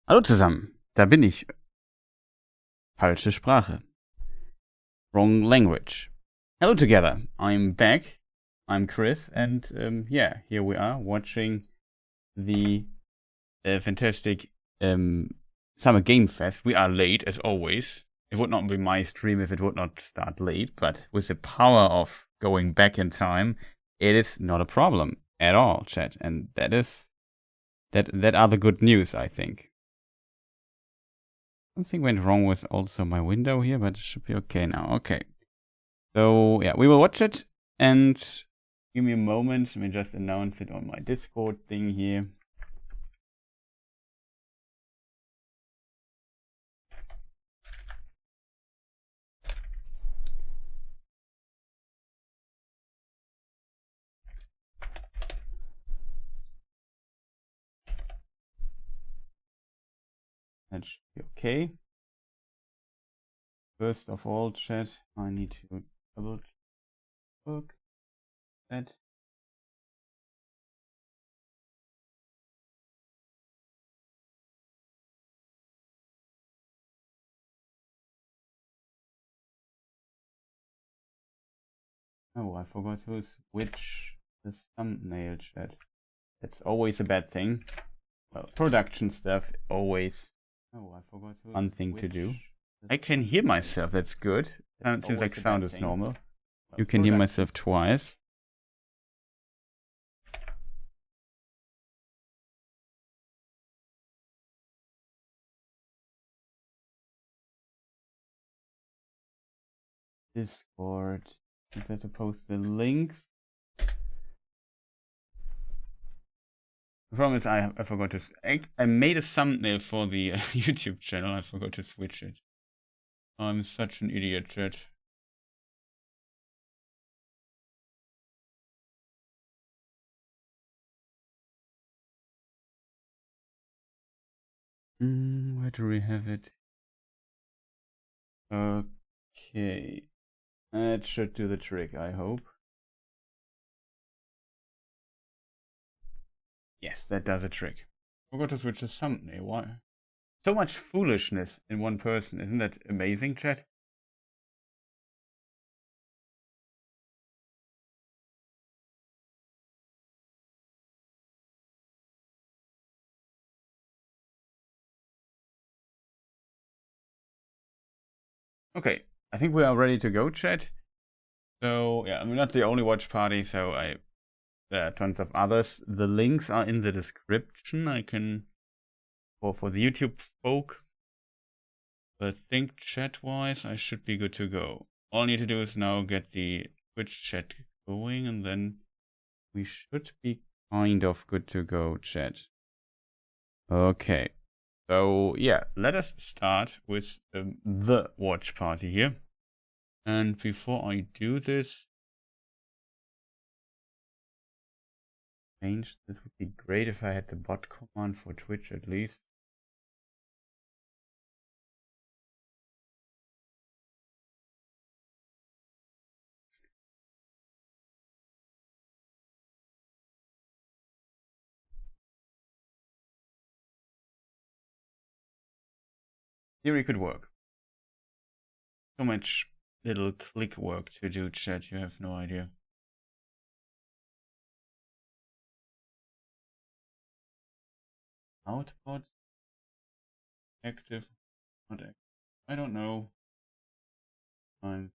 Hallo zusammen, da bin ich. Falsche Sprache. Wrong language. Hello together, I'm back. I'm Chris, and yeah, here we are watching the fantastic Summer Game Fest. We are late as always. It would not be my stream if it would not start late, but with the power of going back in time, it is not a problem at all, chat. And that are the good news, I think. Something went wrong with also my window here, but it should be okay now. Okay. So, yeah, we will watch it, and give me a moment. Let me just announce it on my Discord thing here. That should be okay. First of all, chat, I need to double check that. Oh, I forgot to switch the thumbnail, chat. That's always a bad thing. Well, production stuff always. Oh, I forgot to one thing to do. I can hear myself, that's good. It seems like sound is normal. You can hear myself twice. Discord. I have to post the links. The problem is I forgot to. I made a thumbnail for the YouTube channel. I forgot to switch it. I'm such an idiot, chat. Where do we have it? Okay. That should do the trick, I hope. Yes, that does a trick. Forgot to switch the thumbnail. Why? So much foolishness in one person. Isn't that amazing, chat? Okay, I think we are ready to go, chat. So, yeah, I'm not the only watch party, so there are tons of others. The links are in the description. I can, for the YouTube folk. But I think chat-wise, I should be good to go. All I need to do is now get the Twitch chat going, and then we should be kind of good to go, chat. Okay. So, yeah, let us start with the watch party here. And before I do this, this would be great if I had the bot command for Twitch at least. Theory could work. So much little click work to do, chat, you have no idea. Output active, not active. I don't know. Fine.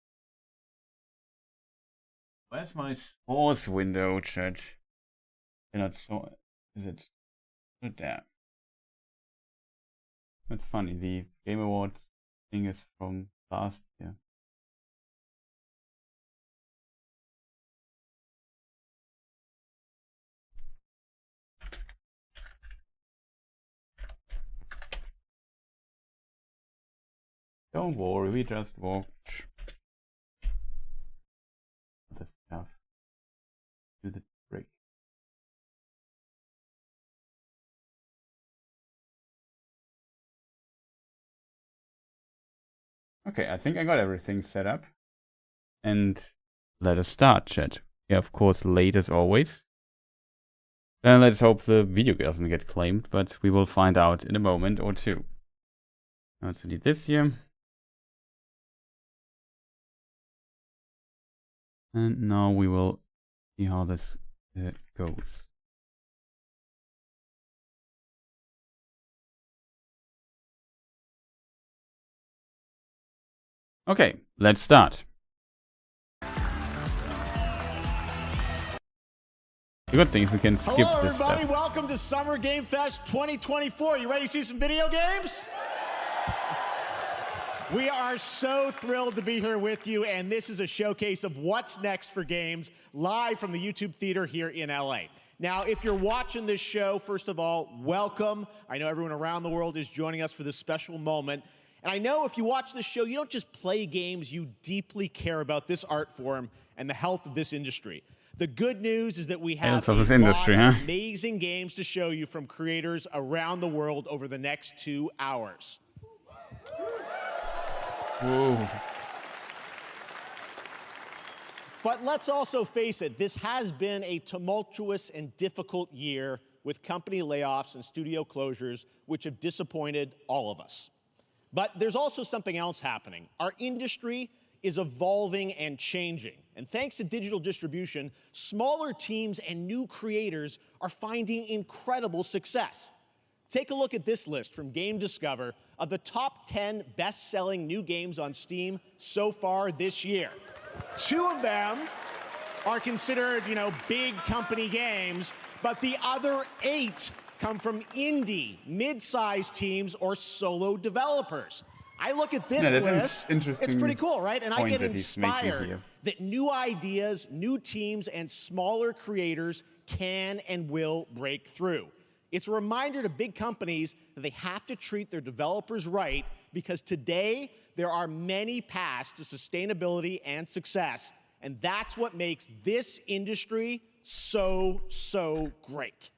Where's my source window, chat? Cannot so. Is it there? That's funny. The Game Awards thing is from last year. Don't worry, we just watch the stuff. Do the trick. Okay, I think I got everything set up. And let us start, chat. Yeah, of course, late as always. Then let's hope the video doesn't get claimed, but we will find out in a moment or two. Let's delete this here. And now we will see how this goes. Okay, let's start. The good thing is we can skip this stuff. Hello everybody, welcome to Summer Game Fest 2024. You ready to see some video games? We are so thrilled to be here with you, and this is a showcase of what's next for games live from the YouTube Theater here in LA. Now, if you're watching this show, first of all, welcome. I know everyone around the world is joining us for this special moment. And I know if you watch this show, you don't just play games, you deeply care about this art form and the health of this industry. The good news is that we have amazing games to show you from creators around the world over the next 2 hours. Whoa. But let's also face it, this has been a tumultuous and difficult year with company layoffs and studio closures, which have disappointed all of us. But there's also something else happening. Our industry is evolving and changing. And thanks to digital distribution, smaller teams and new creators are finding incredible success. Take a look at this list from Game Discover of the top 10 best-selling new games on Steam so far this year. 2 of them are considered, big company games, but the other 8 come from indie, mid-sized teams, or solo developers. I look at this list, it's pretty cool, right? And I get inspired that new ideas, new teams, and smaller creators can and will break through. It's a reminder to big companies that they have to treat their developers right, because today there are many paths to sustainability and success, and that's what makes this industry so great.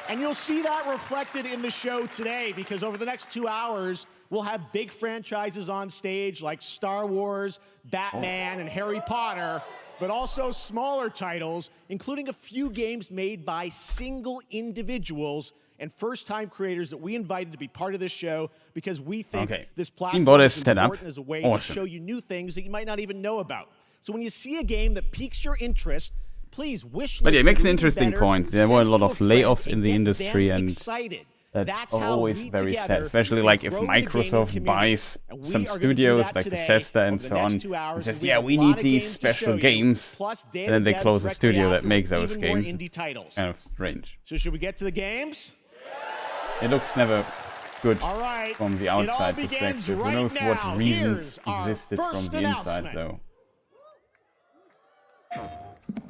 And you'll see that reflected in the show today, because over the next 2 hours, we'll have big franchises on stage like Star Wars, Batman, and Harry Potter, but also smaller titles, including a few games made by single individuals and first-time creators that we invited to be part of this show because we think this platform is important as a way to show you new things that you might not even know about. So when you see a game that piques your interest, please wish list. But yeah, it makes an interesting point. There were a lot of layoffs in the industry, and that's always very sad, especially like if Microsoft buys some studios like Bethesda and so on, and says, yeah, we need these special games, and then they close the studio that makes those games. Kind of strange. So should we get to the games? It looks never good from the outside perspective. Who knows what reasons existed from the inside, though.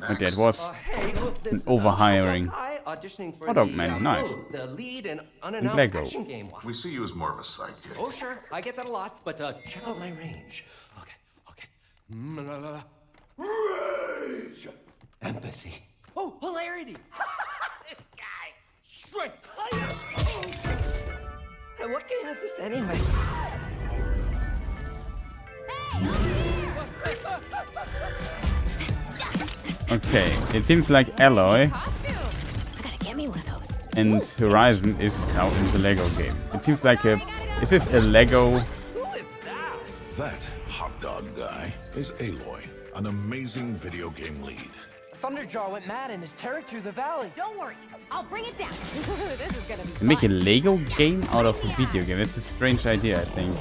Okay, it was an overhiring. Oh, Dogman, nice. The lead in unannounced Lego. Action game. We see you as more of a sidekick. Oh, sure, I get that a lot, but check out my range. Okay. Rage! Empathy. Oh, hilarity! This guy! Straight! Hey, what game is this anyway? Okay, it seems like Alloy and Horizon is out in the Lego game. It seems like is this a Lego? Who is that? That hot dog guy is Aloy, an amazing video game lead. Thunderjaw went mad and is tearing through the valley. Don't worry, I'll bring it down. This is gonna be fun. Make a Lego game out of a video game. It's a strange idea, I think.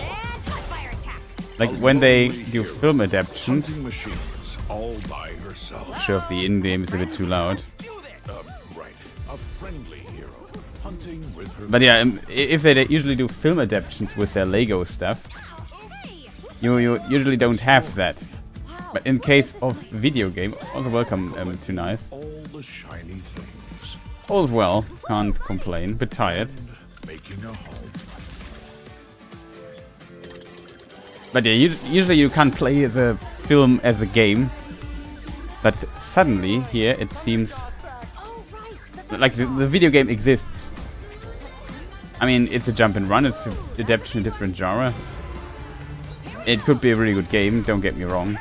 Like when they do film adaptations. All by herself. Sure, if the in-game is a bit too loud. Right. A friendly hero hunting with her. But yeah, if they usually do film adaptations with their Lego stuff, you usually don't have that. But in case of video game, also welcome to Nice. All the shiny things. All's well, can't complain. Bit tired. Making a home. But yeah, usually you can't play the film as a game. But suddenly, here, it seems like the video game exists. I mean, it's a jump and run, it's an adaptation in a different genre. It could be a really good game, don't get me wrong.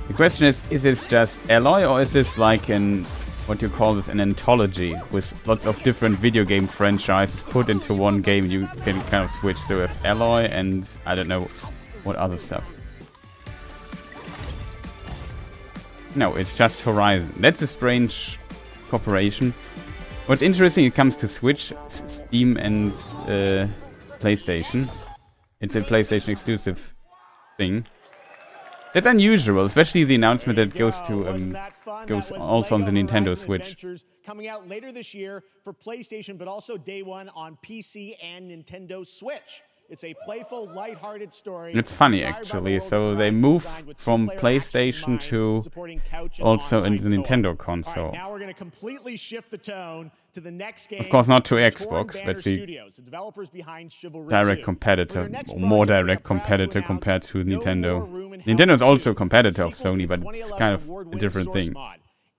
The question is this just Alloy, or is this like an, what you call this, an anthology with lots of different video game franchises put into one game? You can kind of switch to Alloy and I don't know what other stuff. No, it's just Horizon. That's a strange cooperation. What's interesting, it comes to Switch, Steam and PlayStation. It's a PlayStation exclusive thing. That's unusual, especially the announcement that goes to goes also on the Nintendo Switch. Coming out later this year for PlayStation, but also day one on PC and Nintendo Switch. It's a playful, lighthearted story. It's funny actually. So they move from PlayStation to also in the Nintendo console. Now we're going to completely shift the tone to the next game. Of course, not to Xbox. That's the developers behind Chivalry direct 2. competitor, or more direct competitor compared to Nintendo. Nintendo is also a competitor of Sony, but it's kind of a different thing.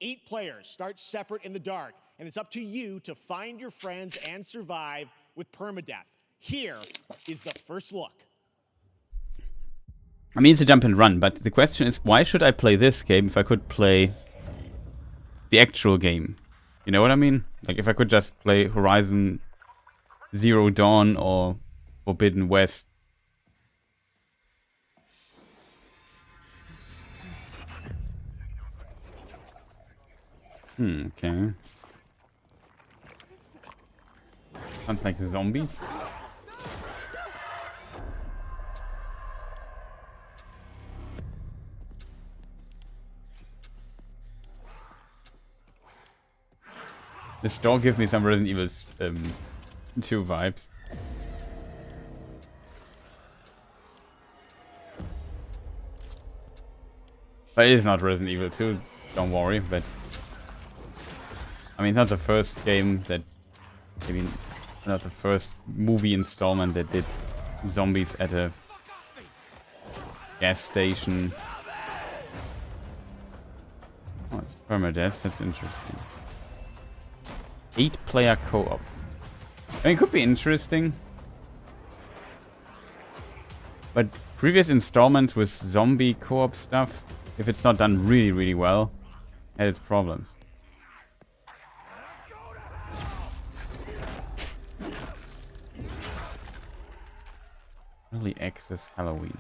8 players start separate in the dark, and it's up to you to find your friends and survive with permadeath. Here is the first look. I mean, it's a jump and run, but the question is, why should I play this game if I could play the actual game? You know what I mean? Like, if I could just play Horizon Zero Dawn or Forbidden West. Okay. Sounds like zombies. The store gives me some Resident Evil 2 vibes. But it is not Resident Evil 2, don't worry, but I mean, it's not the first game that, maybe not the first movie installment that did zombies at a gas station. Oh, it's permadeath, that's interesting. 8-player co-op. I mean, it could be interesting. But previous installments with zombie co-op stuff, if it's not done really, really well, had its problems. Early access Halloween.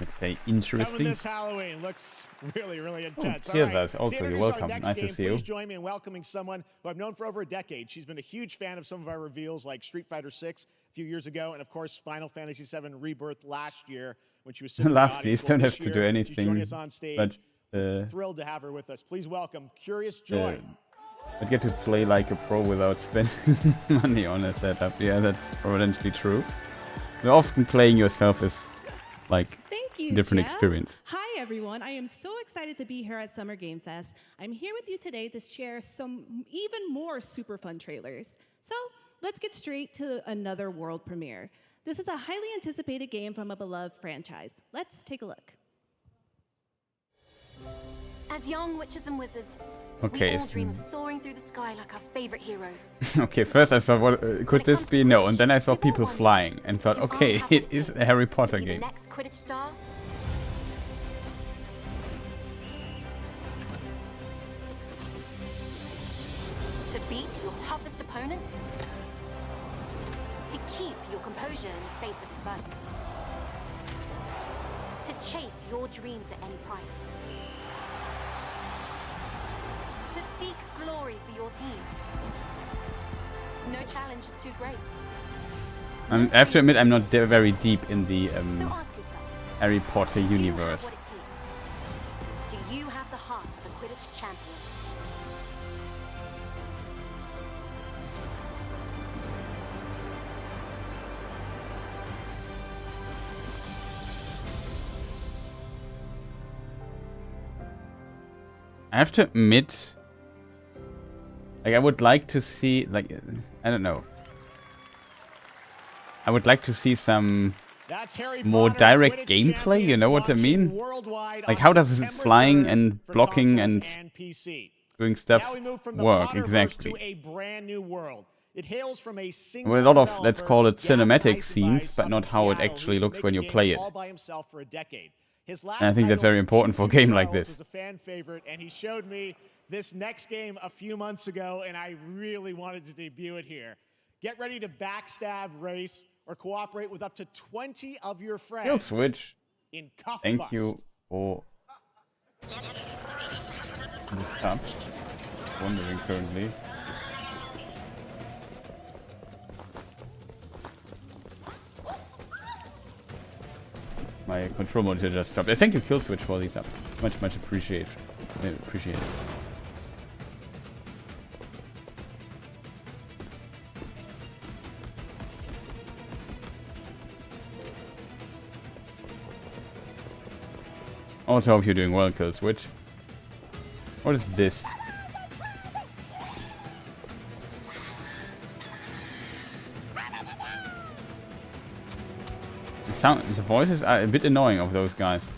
Let's say interesting. This Halloween looks really, really intense. Oh, cheers, also, you're welcome. Nice to see you. Please join me in welcoming someone who I've known for over a decade. She's been a huge fan of some of our reveals, like Street Fighter 6 a few years ago, and of course, Final Fantasy 7 Rebirth last year when she was sitting. Last year, don't have to do anything. Us on stage. But thrilled to have her with us. Please welcome Curious Joy. I get to play like a pro without spending money on a setup. Yeah, that's potentially true. You're often playing yourself is like different experience. Hi everyone, I am so excited to be here at Summer Game Fest. I'm here with you today to share some even more super fun trailers. So let's get straight to another world premiere. This is a highly anticipated game from a beloved franchise. Let's take a look. As young witches and wizards, okay, we all dream of soaring through the sky like our favorite heroes. Okay, first I thought, what could this be? No, and then I saw people flying and thought, okay, it is a Harry Potter game. The next Quidditch star? To beat your toughest opponents? To keep your composure in the face of adversity? To chase your dreams at any price? To seek glory for your team? No challenge is too great. I have to admit, I'm not very deep in the So ask yourself, Harry Potter universe. do you have the heart of a Quidditch champion? I have to admit, like, I would like to see, like, I don't know. I would like to see some more direct gameplay, you know what I mean? Like, how does this flying and blocking and doing stuff work exactly? With a lot of, let's call it cinematic scenes, but not how it actually looks when you play it. His last And I think that's title, very important for a Choo Choo game like Charles, this. was a fan favorite, and he showed me this next game a few months ago, and I really wanted to debut it here. Get ready to backstab, race, or cooperate with up to 20 of your friends. Kill switch. In Cuff Thank Bust. you for the sub. Wondering currently. My control monitor just stopped. Thank you, Kill Switch, for these up. Much appreciated. Appreciate it. Also hope you're doing well, Kill Switch. What is this? The voices are a bit annoying of those guys.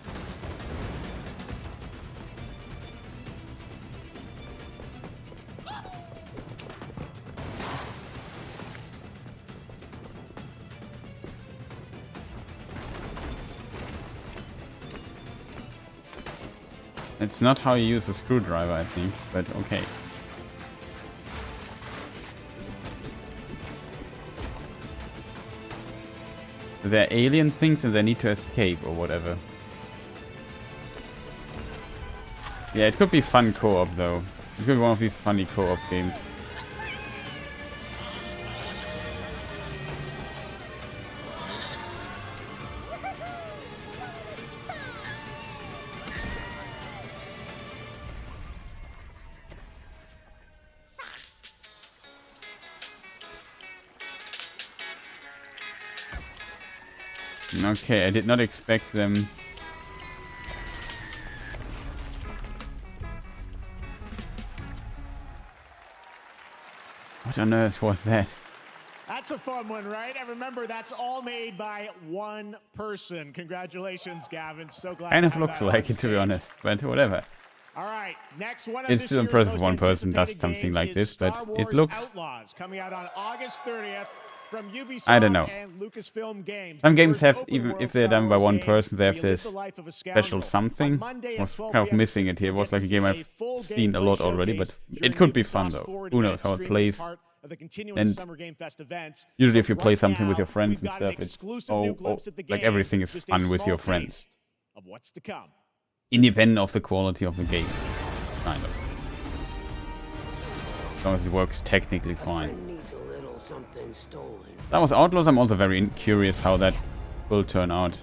It's not how you use a screwdriver, I think, but okay. They're alien things and they need to escape or whatever. Yeah, it could be fun co-op though. It could be one of these funny co-op games. Okay, I did not expect them. What on earth was that? That's a fun one, right? And remember, that's all made by one person. Congratulations, Gavin. So glad. Kind of looks like it, to be honest, but whatever. All right, next one of It's this still year's impressive most one person does anticipated something games like is this, but Star it Wars looks... Outlaws, coming out on August 30th from Ubisoft I don't know. and Lucasfilm Games. Some The games first have, open even world if they're Star done by Wars one game person, they where have you live this the life of a special scoundrel. something. On Monday I at was 12 kind of p.m. missing it here. It you'll was get like to a game see I've a full seen a gameplay lot already, but showcase it during could be Ubisoft's fun though. Forward Who event, knows how it streamed as plays. part of the continuing And Summer Game Fest events. usually But if you play right something with now, your friends we've and got an stuff, it's exclusive new glimpse at the like game, everything is just a fun with your small friends. taste of what's to come. Independent of the quality of the game. Kind of. As long as it works technically fine. That was Outlaws. I'm also very curious how that will turn out.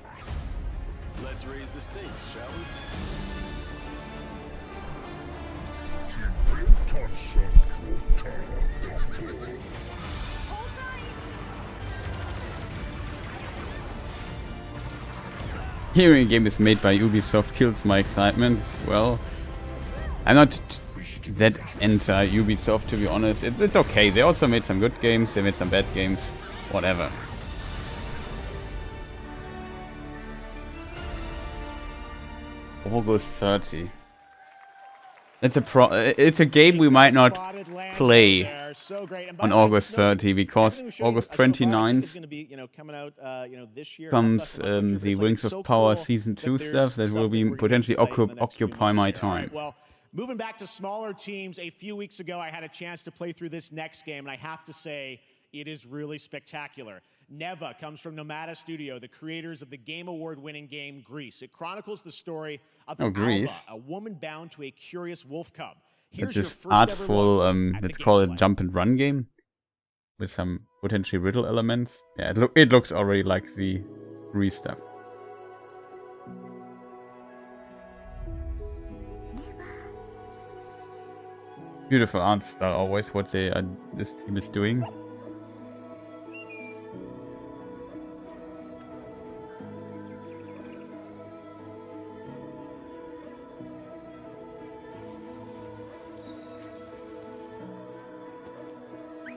Let's raise the stakes, shall we? Hearing a game is made by Ubisoft kills my excitement. Well, I'm not that anti Ubisoft, to be honest. It's okay. They also made some good games. They made some bad games. Whatever. August 30. It's a game we might not play on August 30 because August 29th comes the Rings of Power Season 2 stuff that will be potentially occupy my time. Well, moving back to smaller teams, a few weeks ago I had a chance to play through this next game, and I have to say, it is really spectacular. Neva comes from Nomada Studio, the creators of the Game Award-winning game Grease. It chronicles the story of Grease. Alba, a woman bound to a curious wolf cub. It's Here's your this first ever artful, look at let's the call it gameplay. jump and run game with some potentially riddle elements. Yeah, it looks already like the Grease stuff. Beautiful art style, always what this team is doing.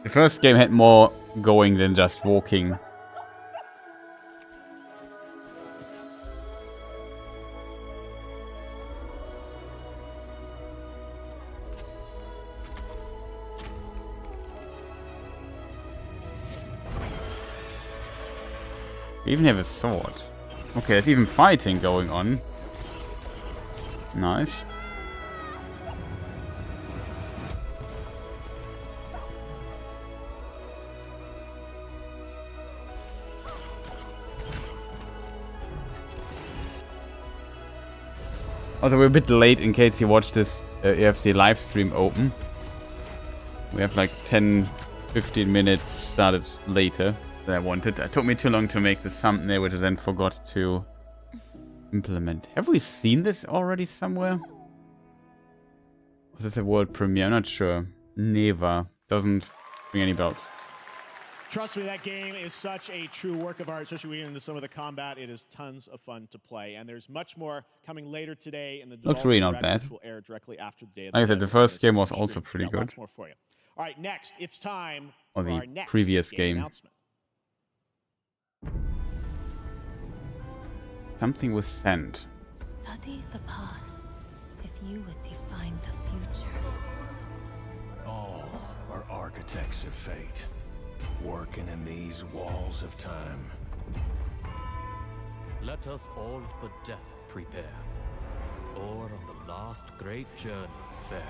The first game had more going than just walking. We even have a sword. Okay, there's even fighting going on. Nice. Although we're a bit late in case you watch this, you have the live stream open. We have like 10-15 minutes started later than I wanted. It took me too long to make the thumbnail, which I then forgot to implement. Have we seen this already somewhere? Was this a world premiere? I'm not sure. Never. Doesn't ring any bells. Trust me, that game is such a true work of art, especially when we get into some of the combat. It is tons of fun to play, and there's much more coming later today in the Looks really not bad. which will air directly after the day of Like I said, the first game was stream. also pretty good. Lots more for you. All right, next, it's time Or for the our next previous game. announcement. Something was sent. Study the past if you would define the future. All are architects of fate, working in these walls of time. Let us all for death prepare, or on the last great journey fare.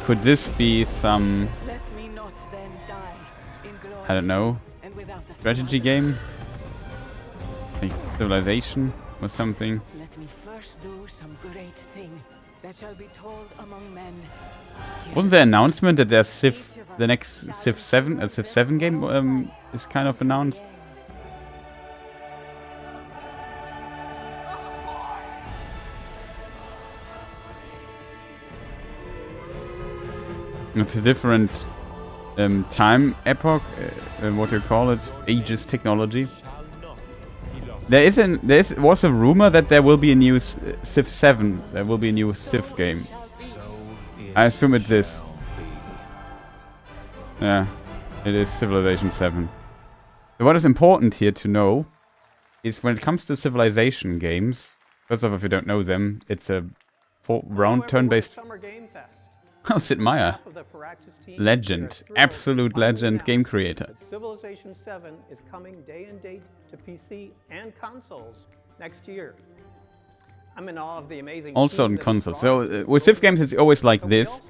Could this be some, Let me not then die in glory. I don't know, And without a strategy game? Like Civilization or something? Let me first do some great thing that shall be told among men. Wasn't there an announcement that there's Civ, the next Civ 7, Civ 7 game is kind of announced? It's a different time epoch, what do you call it? Aegis technology. Was a rumor that there will be a new Civ 7. There will be a new Civ game. I assume it's this. Yeah, it is Civilization 7. So what is important here to know is when it comes to Civilization games, first of all, if you don't know them, it's a round turn-based... Oh, Sid Meier. Legend. Absolute legend game creator. Civilization 7 is coming day and date to PC and consoles next year. I'm in awe of the amazing also on consoles. So with Civ games it's always like this.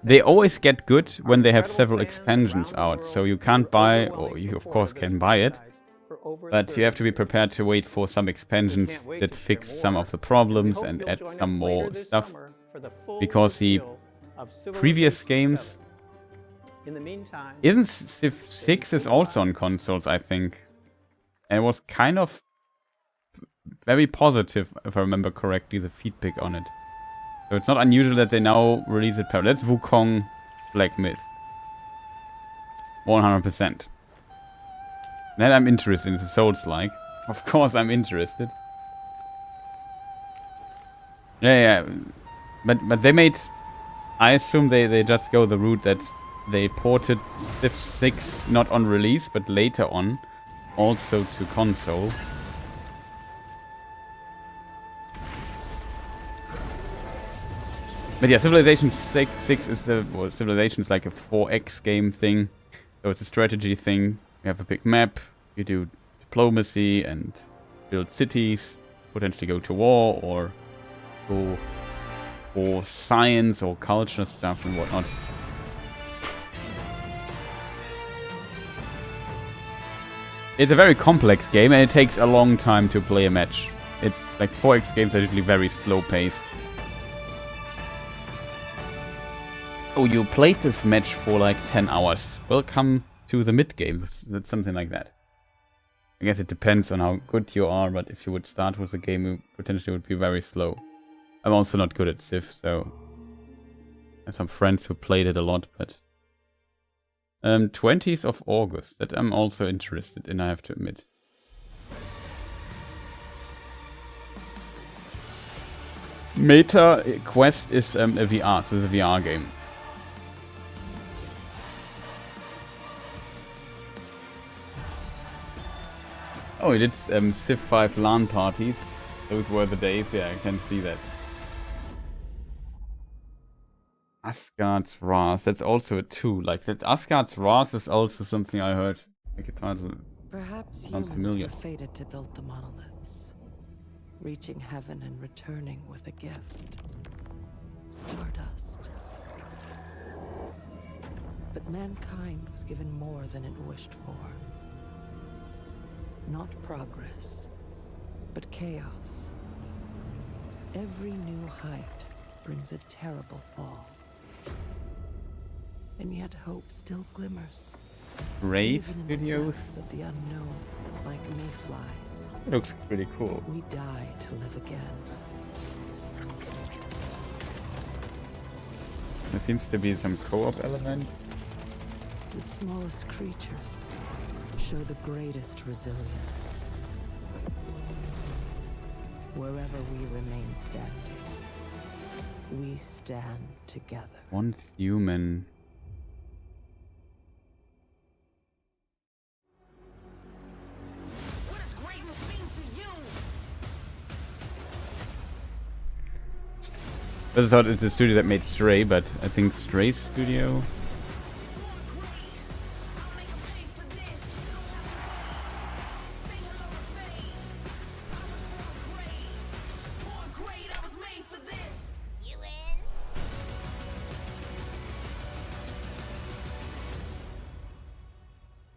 They always get good when they have several expansions out. So you can't buy, or you of course can buy it, but you have to be prepared to wait for some expansions that fix some of the problems and add some more stuff. Because the previous games... In the meantime, Isn't Civ 6 is also on consoles, I think. And it was kind of very positive, if I remember correctly, the feedback on it. So it's not unusual that they now release it parallel. That's Wukong Black Myth. 100%. That I'm interested in, the Souls-like. Of course I'm interested. Yeah. But they made... I assume they just go the route that they ported Civ 6 not on release, but later on, also to console. But yeah, Civilization 6 is Civilization is like a 4X game thing, so it's a strategy thing. You have a big map, you do diplomacy and build cities, potentially go to war or go for science or culture stuff and whatnot. It's a very complex game and it takes a long time to play a match. It's like 4X games are usually very slow paced. Oh, you played this match for like 10 hours. Welcome to the mid games. That's something like that. I guess it depends on how good you are, but if you would start with a game, you potentially would be very slow. I'm also not good at Civ, so I have some friends who played it a lot, but 20th of August, that I'm also interested in, I have to admit. Meta Quest is a VR, so it's a VR game. Oh, it did Civ 5 LAN parties. Those were the days, yeah, I can see that. Asgard's Wrath, that's also a 2. Like that Asgard's Wrath is also something I heard. Like a title. Perhaps Sounds humans familiar. were fated to build the monoliths. reaching heaven and returning with a gift. Stardust. But mankind was given more than it wished for. Not progress, but chaos. Every new height brings a terrible fall. And yet hope still glimmers. Raid Even in the videos. depths of the unknown, like mayflies. Looks pretty cool. We die to live again. There seems to be some co-op element. The smallest creatures show the greatest resilience. Wherever we remain standing, we stand together. Once human. What does greatness mean to you? I thought it's the studio that made Stray, but I think Stray's studio.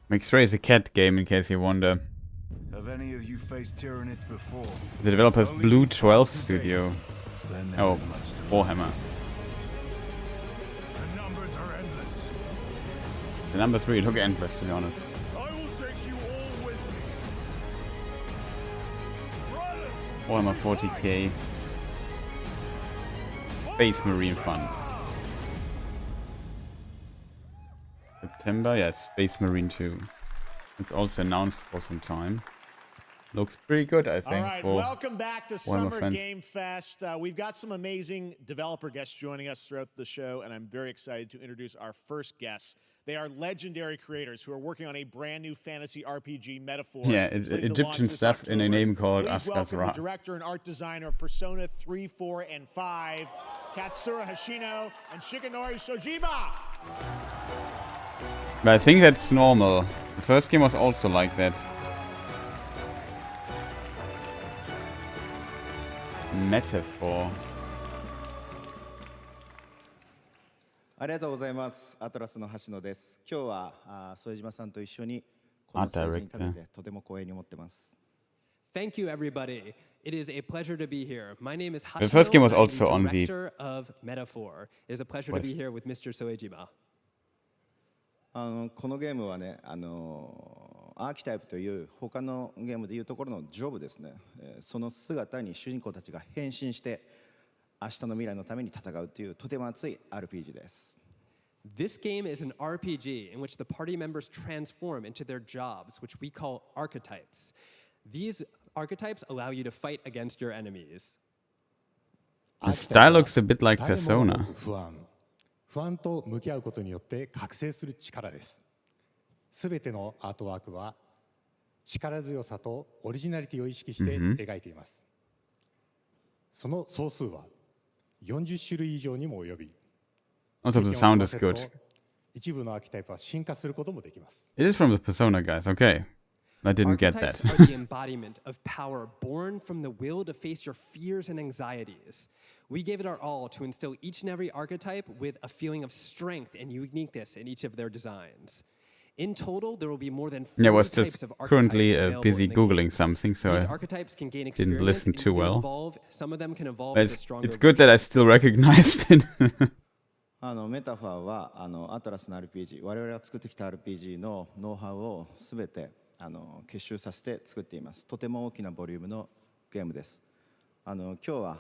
Make Stray is a cat game, in case you wonder. Have any of you faced Tyranids before? The developer's Only Blue these 12 fucking studio. days. Then there Oh, is much to Warhammer. The numbers are endless. The numbers really look endless, to be honest. I will take you all with me. Warhammer 40k. Space Marine Fun. September, yes, Space Marine 2. It's also announced for some time. Looks pretty good, I think. All right, for welcome back to Warhammer Summer fans. Game Fest. We've got some amazing developer guests joining us throughout the show, and I'm very excited to introduce our first guests. They are legendary creators who are working on a brand new fantasy RPG Metaphor. Yeah, it's slated to Egyptian launch this stuff in a October. name called Please welcome Hastags. the director and art designer of Persona 3, 4, and 5, Katsura Hashino and Shigenori Shojiba. But I think that's normal. The first game was also like that. Metaphor. ありがとうございます。アトラスの橋野です。今日は副島さんと一緒にこのステージに立ててとても光栄に思ってます。Thank you, everybody. It is a pleasure to be here. My name is Hashino. The first game was I'm also the on the director of Metaphor. It is a pleasure to be here with Mr. Soejima. このゲームはね、アーキタイプという他のゲームでいうところのジョブですね。その姿に主人公たちが変身して明日の未来のために戦うというとても熱い RPG です。This game is an RPG in which the party members transform into their jobs, which we call archetypes. These archetypes allow you to fight against your enemies. The style looks a bit like Persona. 不安と向き合うことによって覚醒する力です。すべてのアートワークは力強さとオリジナリティを意識して描いています。その総数は40種類以上にも及び、 Also, the sound is good. 一部のアーキタイプは進化することもできます。It is from the Persona guys, okay. I didn't get that. Archetypes are the embodiment of power born from the will to face your fears and anxieties. We gave it our all to instill each and every archetype with a feeling of strength and uniqueness in each of their designs. In total, there will be more than 40 Yeah, I was types just of archetypes currently available busy in the game. googling something, so These I archetypes can gain didn't experience listen and too can well. evolve. Some of them can evolve But into stronger it's good that I still recognized it. メタファーはアトラスの RPG、我々が作ってきた RPG のノウハウをすべて結集させて作っています。とても大きなボリュームのゲームです。今日は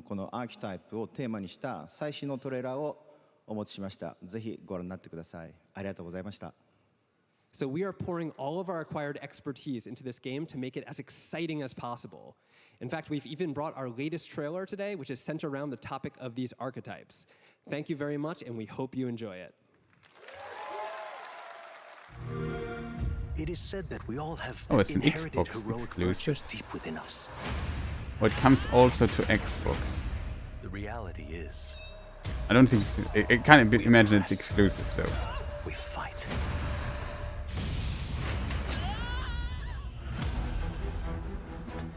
このアーキタイプをテーマにした最新のトレーラーをお持ちしました。ぜひご覧になってください。ありがとうございました。So we are pouring all of our acquired expertise into this game to make it as exciting as possible. In fact, we've even brought our latest trailer today, which is centered around the topic of these archetypes. Thank you very much, and we hope you enjoy it. It is said that we all have Oh, it's an inherited Xbox heroic exclusive. virtues deep within us. Well, it comes also to Xbox. The reality is, I don't think I can't imagine it's exclusive, though. we fight.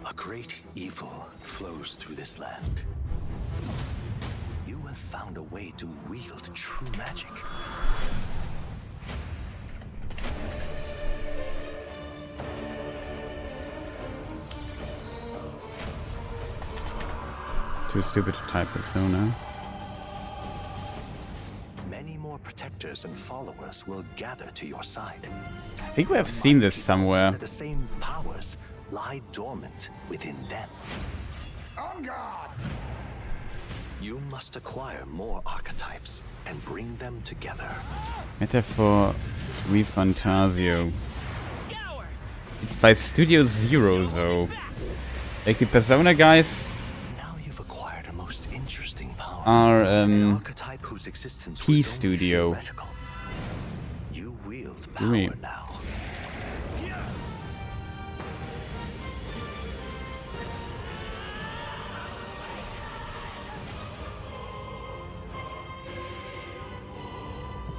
A great evil flows through this land. You have found a way to wield true magic. Too stupid to type persona. Many more protectors and followers will gather to your side. I think we have seen this somewhere. The same powers lie dormant within them. On guard! You must acquire more archetypes and bring them together. Metaphor Refantasio. It's by Studio Zero, though. Like the Persona guys are P Studio. You wield power now.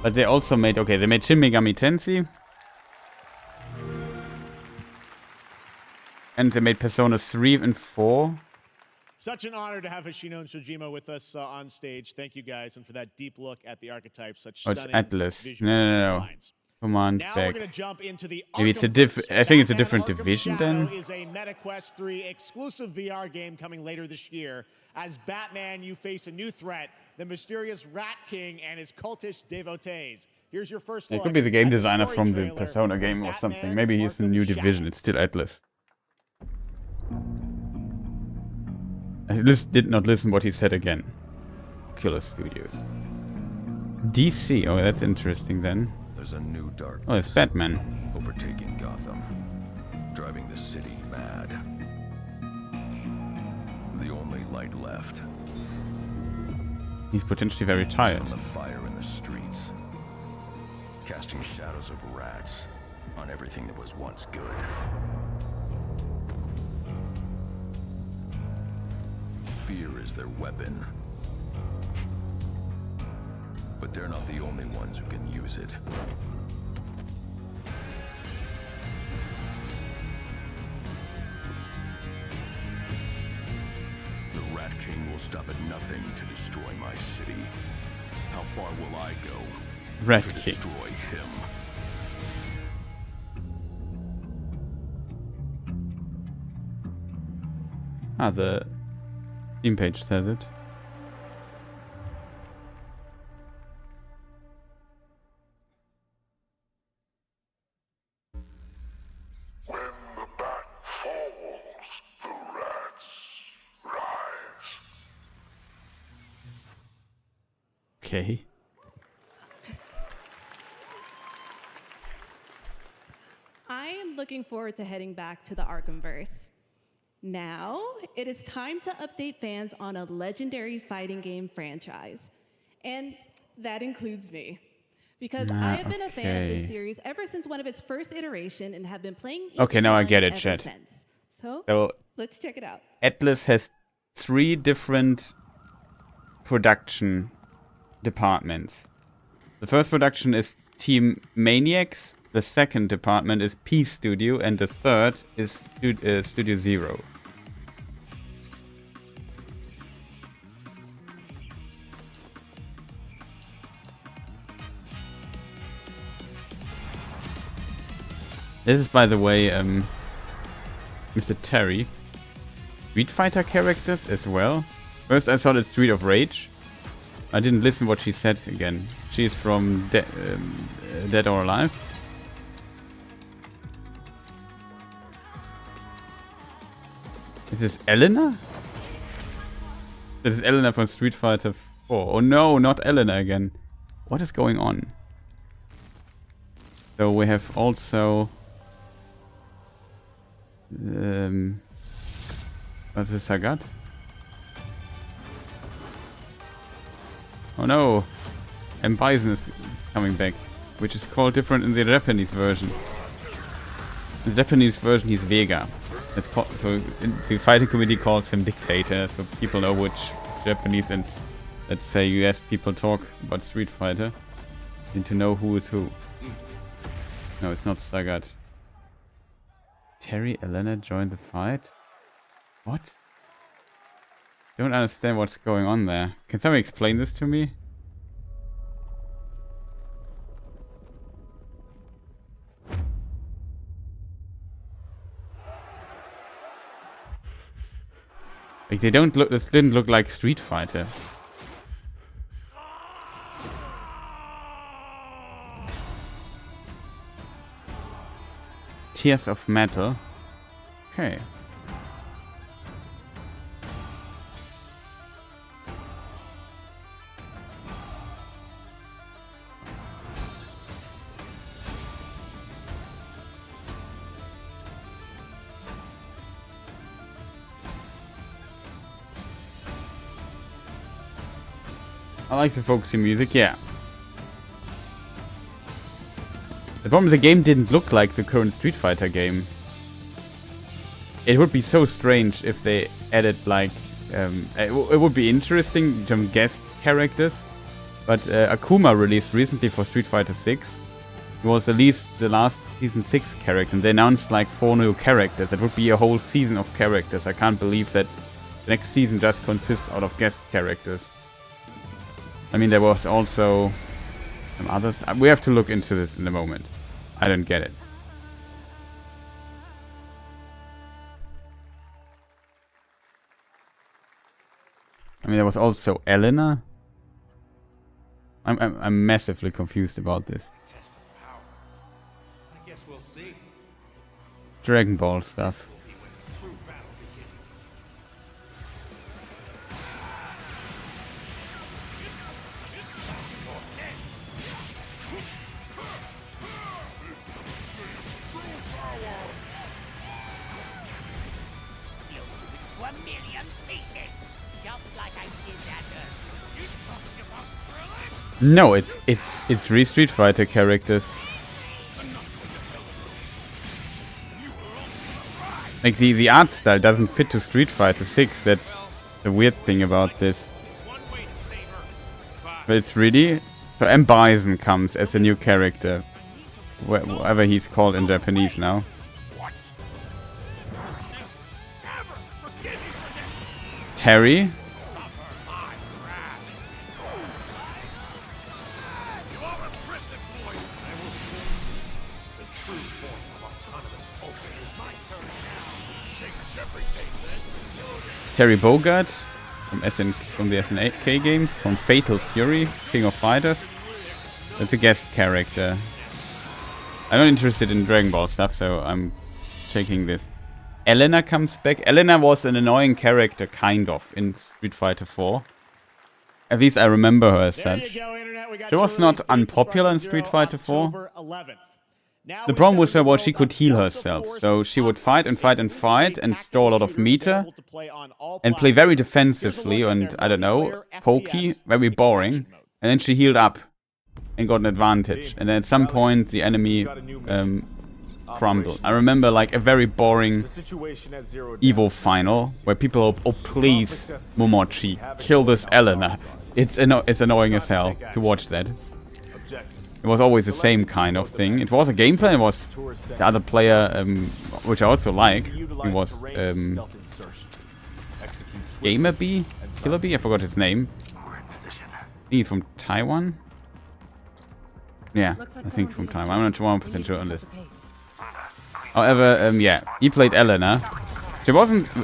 But they also made, okay, they made Shin Megami Tensei. And they made Persona 3 and 4. Such an honor to have Hoshino and Shojima with us on stage. Thank you guys, and for that deep look at the archetypes, such Oh, it's stunning Atlas. visual No. designs. Come on, Now back. we're going to jump into the Maybe it's a I think it's a different division then. Is a MetaQuest 3 exclusive VR game coming later this year. As Batman, you face a new threat, the mysterious Rat King and his cultish devotees. Here's your first look. It could be the game at designer story from the trailer Persona for game or Batman something. Maybe he's in a new Arkham division. It's still Atlas. I did not listen what he said again. Killer Studios. DC. Oh, that's interesting then. There's a new darkness. Oh, it's Batman. Overtaking Gotham. Driving the city mad. The only light left. He's potentially very tired. From the fire in the streets. Casting shadows of rats on everything that was once good. Fear is their weapon. But they're not the only ones who can use it. The Rat King will stop at nothing to destroy my city. How far will I go Rat to King. destroy him? Ah, the Steam page says it. When the bat falls, the rats rise. Okay. I am looking forward to heading back to the Arkhamverse. Now, it is time to update fans on a legendary fighting game franchise. And that includes me. Because I have been a fan of this series ever since one of its first iteration and have been playing each Okay, now I one get it, ever chat. since. So, So let's check it out. Atlas has 3 different production departments. The first production is Team Maniacs, the second department is P Studio, and the third is Studio Zero. This is, by the way, Mr. Terry. Street Fighter characters as well. First I thought it's Street of Rage. I didn't listen what she said again. She's from Dead or Alive. Is this Elena? This is Elena from Street Fighter 4. Oh no, not Elena again. What is going on? So we have also... what's this Sagat? Oh no! M. Bison is coming back, which is called different in the Japanese version. In the Japanese version he's Vega. It's called, so in the fighting community calls him Dictator, so people know which Japanese and let's say US people talk about Street Fighter. Need to know who is who. No, it's not Sagat. Terry, Elena joined the fight? What? Don't understand what's going on there. Can someone explain this to me? Like they don't look. This didn't look like Street Fighter. Tears of Metal. Okay. I like the folksy music, yeah. The problem is the game didn't look like the current Street Fighter game. It would be so strange if they added like... it would be interesting, some guest characters. But Akuma released recently for Street Fighter 6. He was at least the last Season 6 character. And they announced like 4 new characters. That would be a whole season of characters. I can't believe that the next season just consists out of guest characters. I mean, there was also some others. We have to look into this in a moment. I don't get it. I mean, there was also Elena. I'm massively confused about this. I guess we'll see. Dragon Ball stuff. No, it's 3 Street Fighter characters. Like the art style doesn't fit to Street Fighter 6. That's the weird thing about this. But it's really... So M. Bison comes as a new character. Whatever he's called in Japanese now. Terry. Terry Bogard from the SNK games, from Fatal Fury, King of Fighters. That's a guest character. I'm not interested in Dragon Ball stuff, so I'm checking this. Elena comes back. Elena was an annoying character, kind of, in Street Fighter 4. At least I remember her as such. She was not unpopular in Street Fighter 4. The problem with her was she could heal herself, so she would fight and fight and fight and store a lot of meter and play very defensively and, I don't know, pokey, very boring, and then she healed up and got an advantage, and then at some point the enemy crumbled. I remember like a very boring Evo final where people hope, oh please Momochi, kill this Elena. It's annoying as hell to watch that. It was always the same kind of thing. It was a gameplay, it was the other player, which I also like. It was Gamer B? Killer B? I forgot his name. He's from Taiwan? Yeah, I think from Taiwan. I'm not 100% sure on this. However, yeah, he played Elena.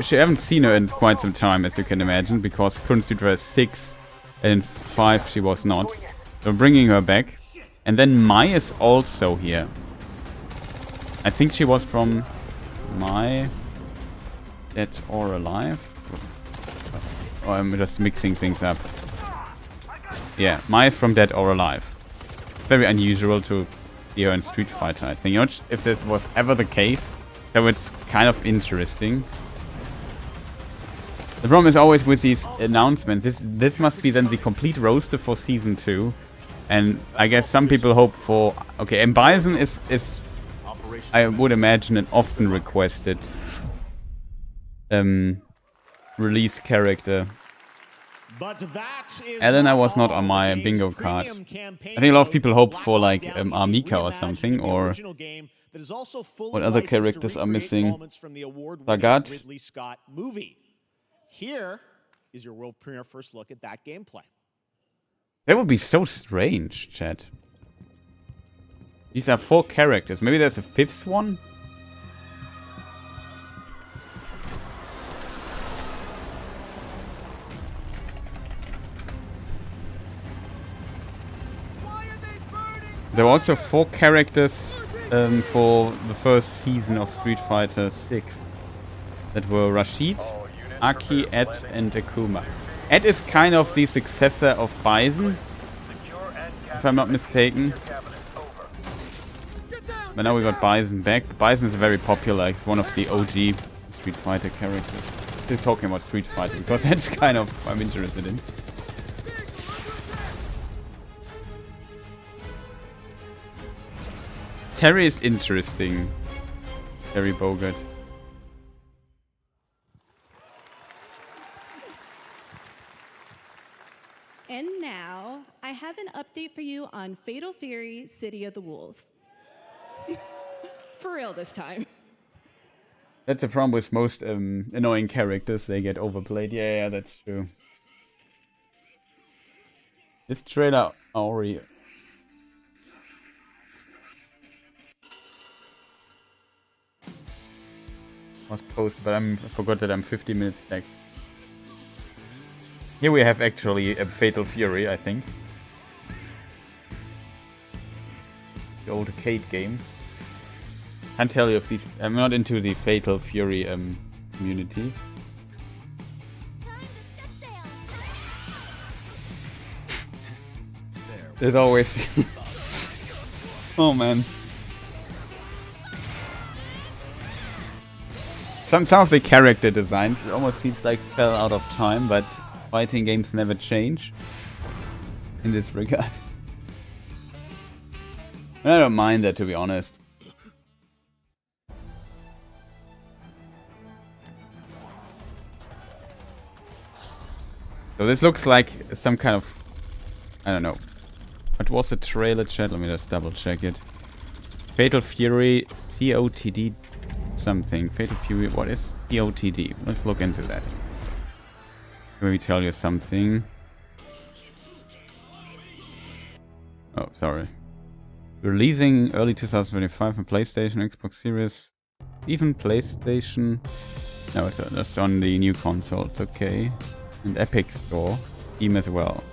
She haven't seen her in quite some time, as you can imagine, because current Street Fighter 6 and in 5 she was not. So bringing her back. And then Mai is also here. I think she was from Mai, Dead or Alive. Or I'm just mixing things up. Yeah, Mai from Dead or Alive. Very unusual to see her in Street Fighter, I think. If this was ever the case, so it's kind of interesting. The problem is always with these announcements. This must be then the complete roster for Season 2. And I guess some people hope for... Okay, and Bison is I would imagine, an often requested release character. Elena was not on my bingo card. I think a lot of people hope for like Armika or something, or that is also fully What other licensed to characters are recreate missing? moments from the award-winning Sagat. Ridley Scott movie. Here is your world premiere first look at that gameplay. That would be so strange, chat. These are 4 characters. Maybe there's a 5th one? There were also 4 characters for the first season of Street Fighter 6. That were Rashid, Aki, Ed, and Akuma. Ed is kind of the successor of Bison, if I'm not mistaken. But now we got Bison back. Bison is very popular. He's one of the OG Street Fighter characters. Still talking about Street Fighter because that's kind of what I'm interested in. Terry is interesting. Terry Bogard. And now, I have an update for you on Fatal Fury: City of the Wolves. For real this time. That's the problem with most annoying characters. They get overplayed. Yeah, that's true. This trailer already... was posted, but I forgot that I'm 50 minutes back. Here we have actually a Fatal Fury, I think. The old arcade game. Can't tell you if these... I'm not into the Fatal Fury community. There's always... oh man. Some of the character designs, it almost feels like fell out of time, but fighting games never change in this regard. I don't mind that, to be honest. So this looks like some kind of... I don't know. What was the trailer, chat? Let me just double check it. Fatal Fury COTD something. Fatal Fury, what is COTD? Let's look into that. Let me tell you something. Oh, sorry. Releasing early 2025 on PlayStation, Xbox Series, even PlayStation. No, it's just on the new consoles, okay. And Epic Store, Steam as well.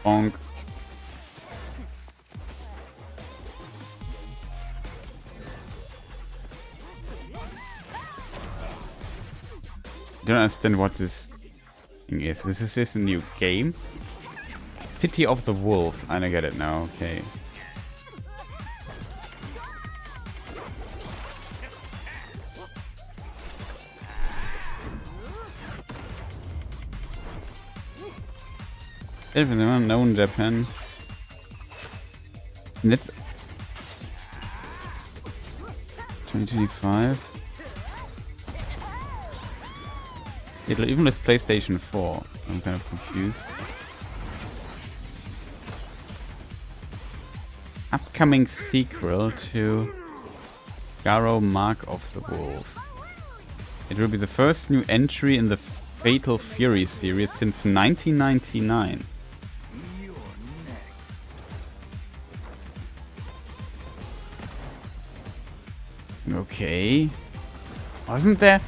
Bonk. I don't understand what this thing is. Is this a new game? City of the Wolves. I don't get it now. Okay. Everyone known Japan. And it's 2025. It'll even list PlayStation 4. I'm kind of confused. Upcoming sequel to Garo Mark of the Wolf. It will be the first new entry in the Fatal Fury series since 1999. Okay. Wasn't there?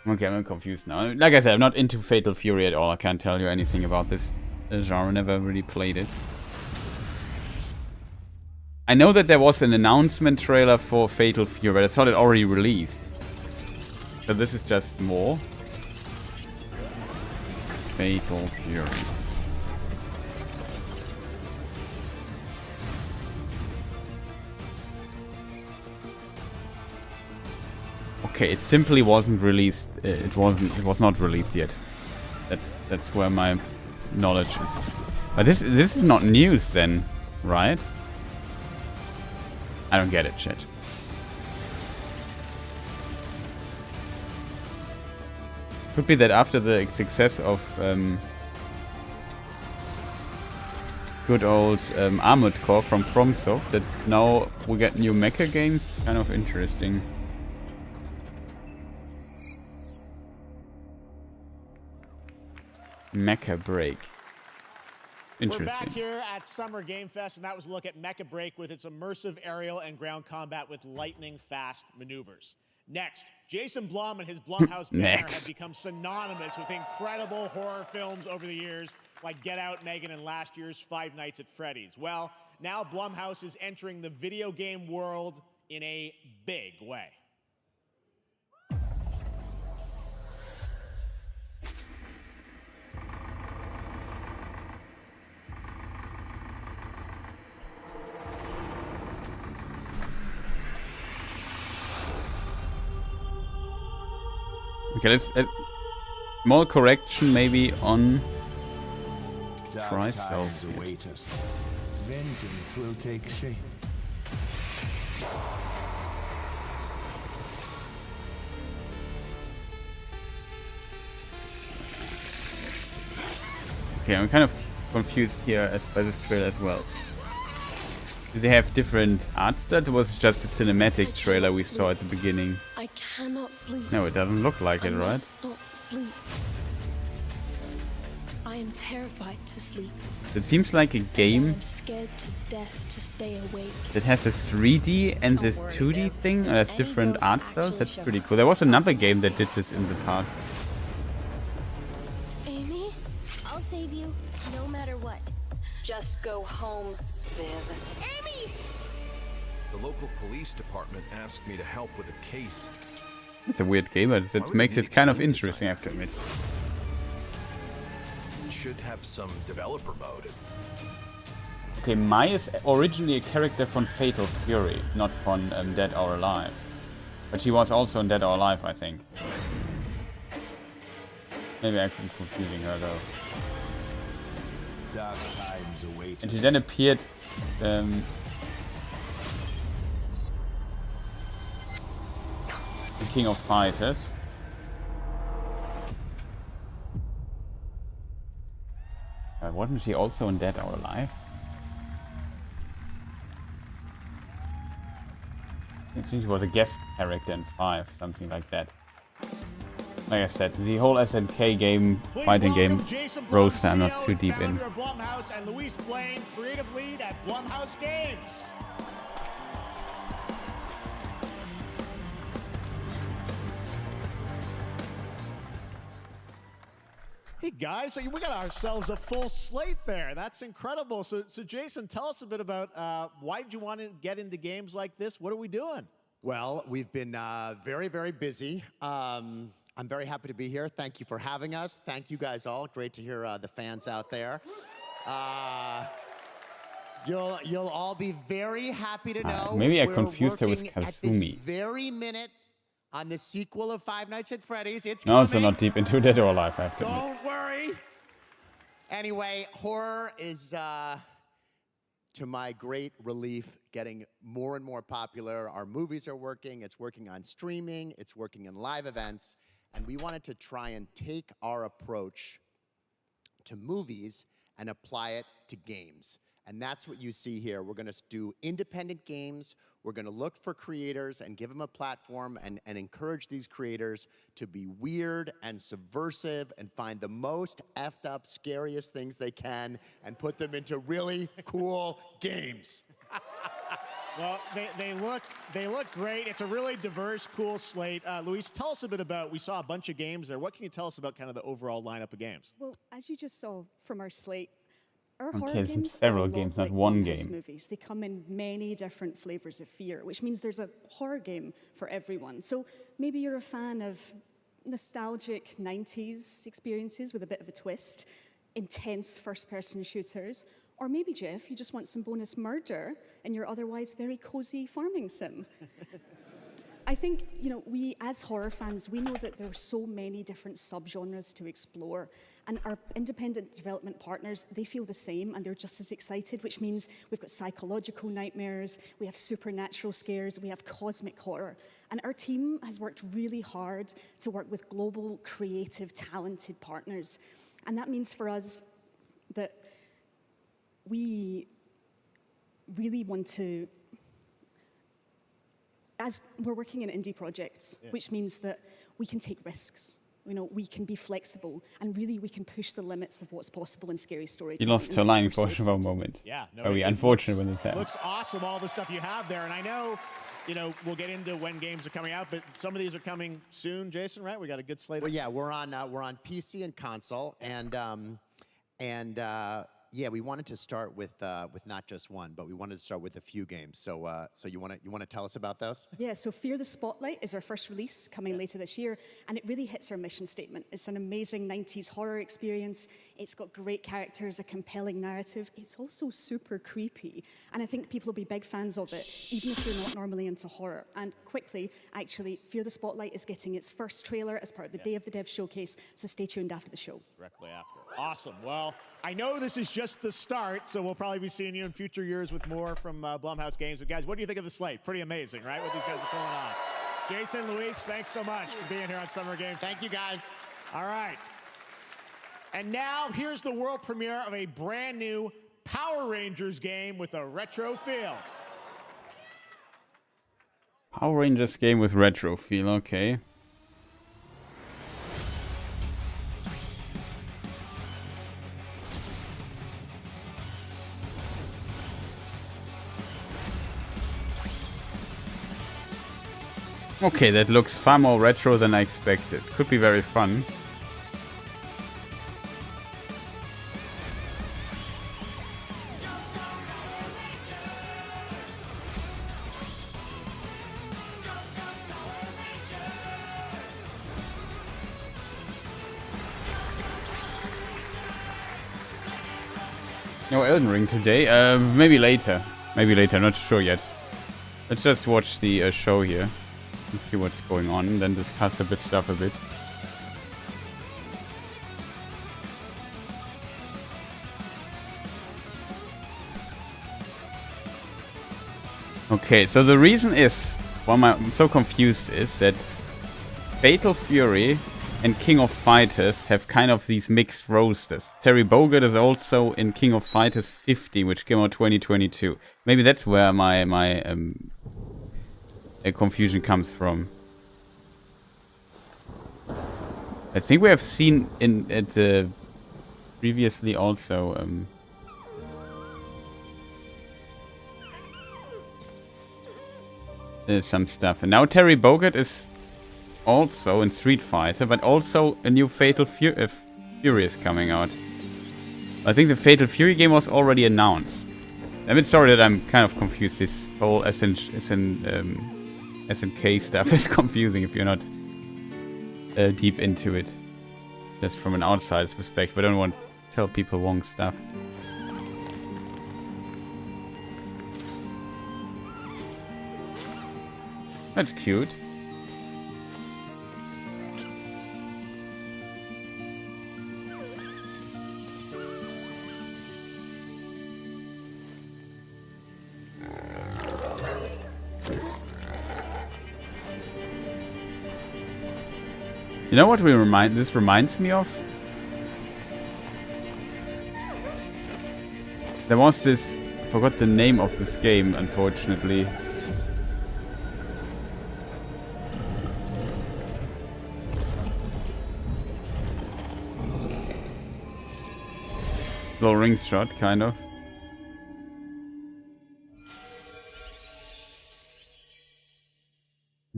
Okay, I'm confused now. Like I said, I'm not into Fatal Fury at all. I can't tell you anything about this genre. Never really played it. I know that there was an announcement trailer for Fatal Fury, but I thought it already released. So this is just more. Fatal Fury. Okay, it simply wasn't released. It was not released yet. That's where my knowledge is. But this is not news then, right? I don't get it, chat. Could be that after the success of good old Armored Core from FromSoft, that now we get new mecha games. Kind of interesting. Mecha Break. Interesting. We're back here at Summer Game Fest, and that was a look at Mecha Break with its immersive aerial and ground combat with lightning-fast maneuvers. Next, Jason Blum and his Blumhouse banner have become synonymous with incredible horror films over the years, like Get Out, Megan, and last year's Five Nights at Freddy's. Well, now Blumhouse is entering the video game world in a big way. Okay, let's more correction maybe on price. Times await us. Vengeance will take shape. Okay, I'm kind of confused here by this trailer as well. Do they have different art style? It was just a cinematic trailer we saw at the beginning. I cannot sleep. No, it doesn't look like it, right? Must not sleep. I am terrified to sleep. It seems like a game I'm scared to death to stay awake. that has a 3D and this 2D thing. Has different art styles. That's pretty cool. There was another game that did this in the past. Amy, I'll save you, no matter what. Just go home, Viv. Amy! The local police department asked me to help with a case. It's a weird game, but that makes it kind of interesting, I have to admit. Should have some developer mode. Okay, Mai is originally a character from Fatal Fury, not from Dead or Alive. But she was also in Dead or Alive, I think. Maybe I'm confusing her though. Dark times await. And she then appeared the King of Fighters. Wasn't she also in Dead or Alive? I think she was a guest character in 5, something like that. Like I said, the whole SNK game, fighting game, roster I'm not too deep in. Blumhouse and Luis Blaine, creative lead at Blumhouse Games. Hey guys, so we got ourselves a full slate there. That's incredible. So Jason, tell us a bit about why did you want to get into games like this? What are we doing? Well, we've been very, very busy. I'm very happy to be here. Thank you for having us. Thank you guys all. Great to hear the fans out there. You'll all be very happy to know. Maybe I confused her with Kazumi. At this very minute on the sequel of Five Nights at Freddy's. It's no, so not deep into Dead or Alive, I have to admit. Don't worry. Anyway, horror is, to my great relief, getting more and more popular. Our movies are working. It's working on streaming. It's working in live events. And we wanted to try and take our approach to movies and apply it to games. And that's what you see here. We're going to do independent games. We're going to look for creators and give them a platform and encourage these creators to be weird and subversive and find the most effed up, scariest things they can and put them into really cool games. Well, they look great. It's a really diverse, cool slate. Luis, tell us a bit about, we saw a bunch of games there. What can you tell us about kind of the overall lineup of games? Well, as you just saw from our slate, our Okay, horror so games several are a lot games, not like one Blumhouse game. movies. They come in many different flavors of fear, which means there's a horror game for everyone. So maybe you're a fan of nostalgic 90s experiences with a bit of a twist, intense first-person shooters, or maybe, Jeff, you just want some bonus murder in your otherwise very cozy farming sim. I think, you know, we as horror fans, we know that there are so many different subgenres to explore. And our independent development partners, they feel the same and they're just as excited, which means we've got psychological nightmares, we have supernatural scares, we have cosmic horror. And our team has worked really hard to work with global, creative, talented partners. And that means for us that we really want to, as we're working in indie projects, which means that we can take risks. You know, we can be flexible, and really we can push the limits of what's possible in scary storytelling. You lost her line for a moment. Yeah, no, very unfortunate when it's happened. Looks awesome, all the stuff you have there, and I know, you know, we'll get into when games are coming out, but some of these are coming soon, Jason. Right? We got a good slate. Well, yeah, we're on PC and console, and yeah, we wanted to start with not just one, but we wanted to start with a few games. So so you want to tell us about those? Yeah, so Fear the Spotlight is our first release coming later this year, and it really hits our mission statement. It's an amazing 90s horror experience. It's got great characters, a compelling narrative. It's also super creepy, and I think people will be big fans of it, even if you're not normally into horror. And quickly, actually, Fear the Spotlight is getting its first trailer as part of the Day of the Dev showcase, so stay tuned after the show. Directly after. Awesome. Well, I know this is just the start, so we'll probably be seeing you in future years with more from Blumhouse Games. But guys, what do you think of the slate? Pretty amazing, right? What these guys are pulling on. Jason, Luis, thanks so much for being here on Summer Game. Thank you, guys. All right. And now here's the world premiere of a brand new Power Rangers game with a retro feel. Power Rangers game with retro feel, okay. Okay, that looks far more retro than I expected. Could be very fun. No Elden Ring today. Maybe later. Maybe later, not sure yet. Let's just watch the show here. Let's see what's going on, then discuss a bit stuff a bit. Okay, so the reason is, why I'm so confused is that Fatal Fury and King of Fighters have kind of these mixed rosters. Terry Bogard is also in King of Fighters 50, which came out 2022. Maybe that's where my confusion comes from. I think we have seen previously also some stuff, and now Terry Bogard is also in Street Fighter, but also a new Fatal Fury is coming out. I think the Fatal Fury game was already announced. I'm a bit sorry that I'm kind of confused. This whole SNK stuff is confusing if you're not deep into it, just from an outsider's perspective. I don't want to tell people wrong stuff. That's cute. You know what this reminds me of? There was this, I forgot the name of this game, unfortunately. Slow ring shot, kind of.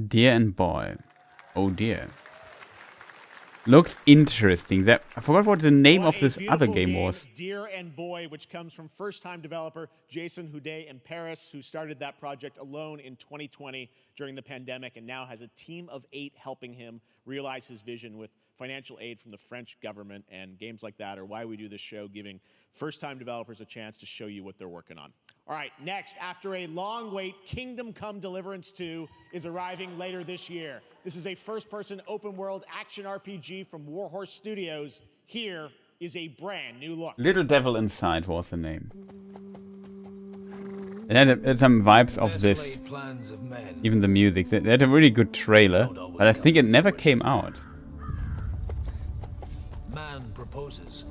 Dear and Boy. Oh dear. Looks interesting. I forgot what the name of this other game was. Dear and Boy, which comes from first-time developer Jason Houdet in Paris, who started that project alone in 2020 during the pandemic and now has a team of 8 helping him realize his vision with financial aid from the French government, and games like that are why we do this show, giving first-time developers a chance to show you what they're working on. All right, next, after a long wait, Kingdom Come Deliverance 2 is arriving later this year. This is a first-person open-world action RPG from Warhorse Studios. Here is a brand new look. Little Devil Inside was the name. It had some vibes of this, even the music. They had a really good trailer, but I think it never came out. Man proposes,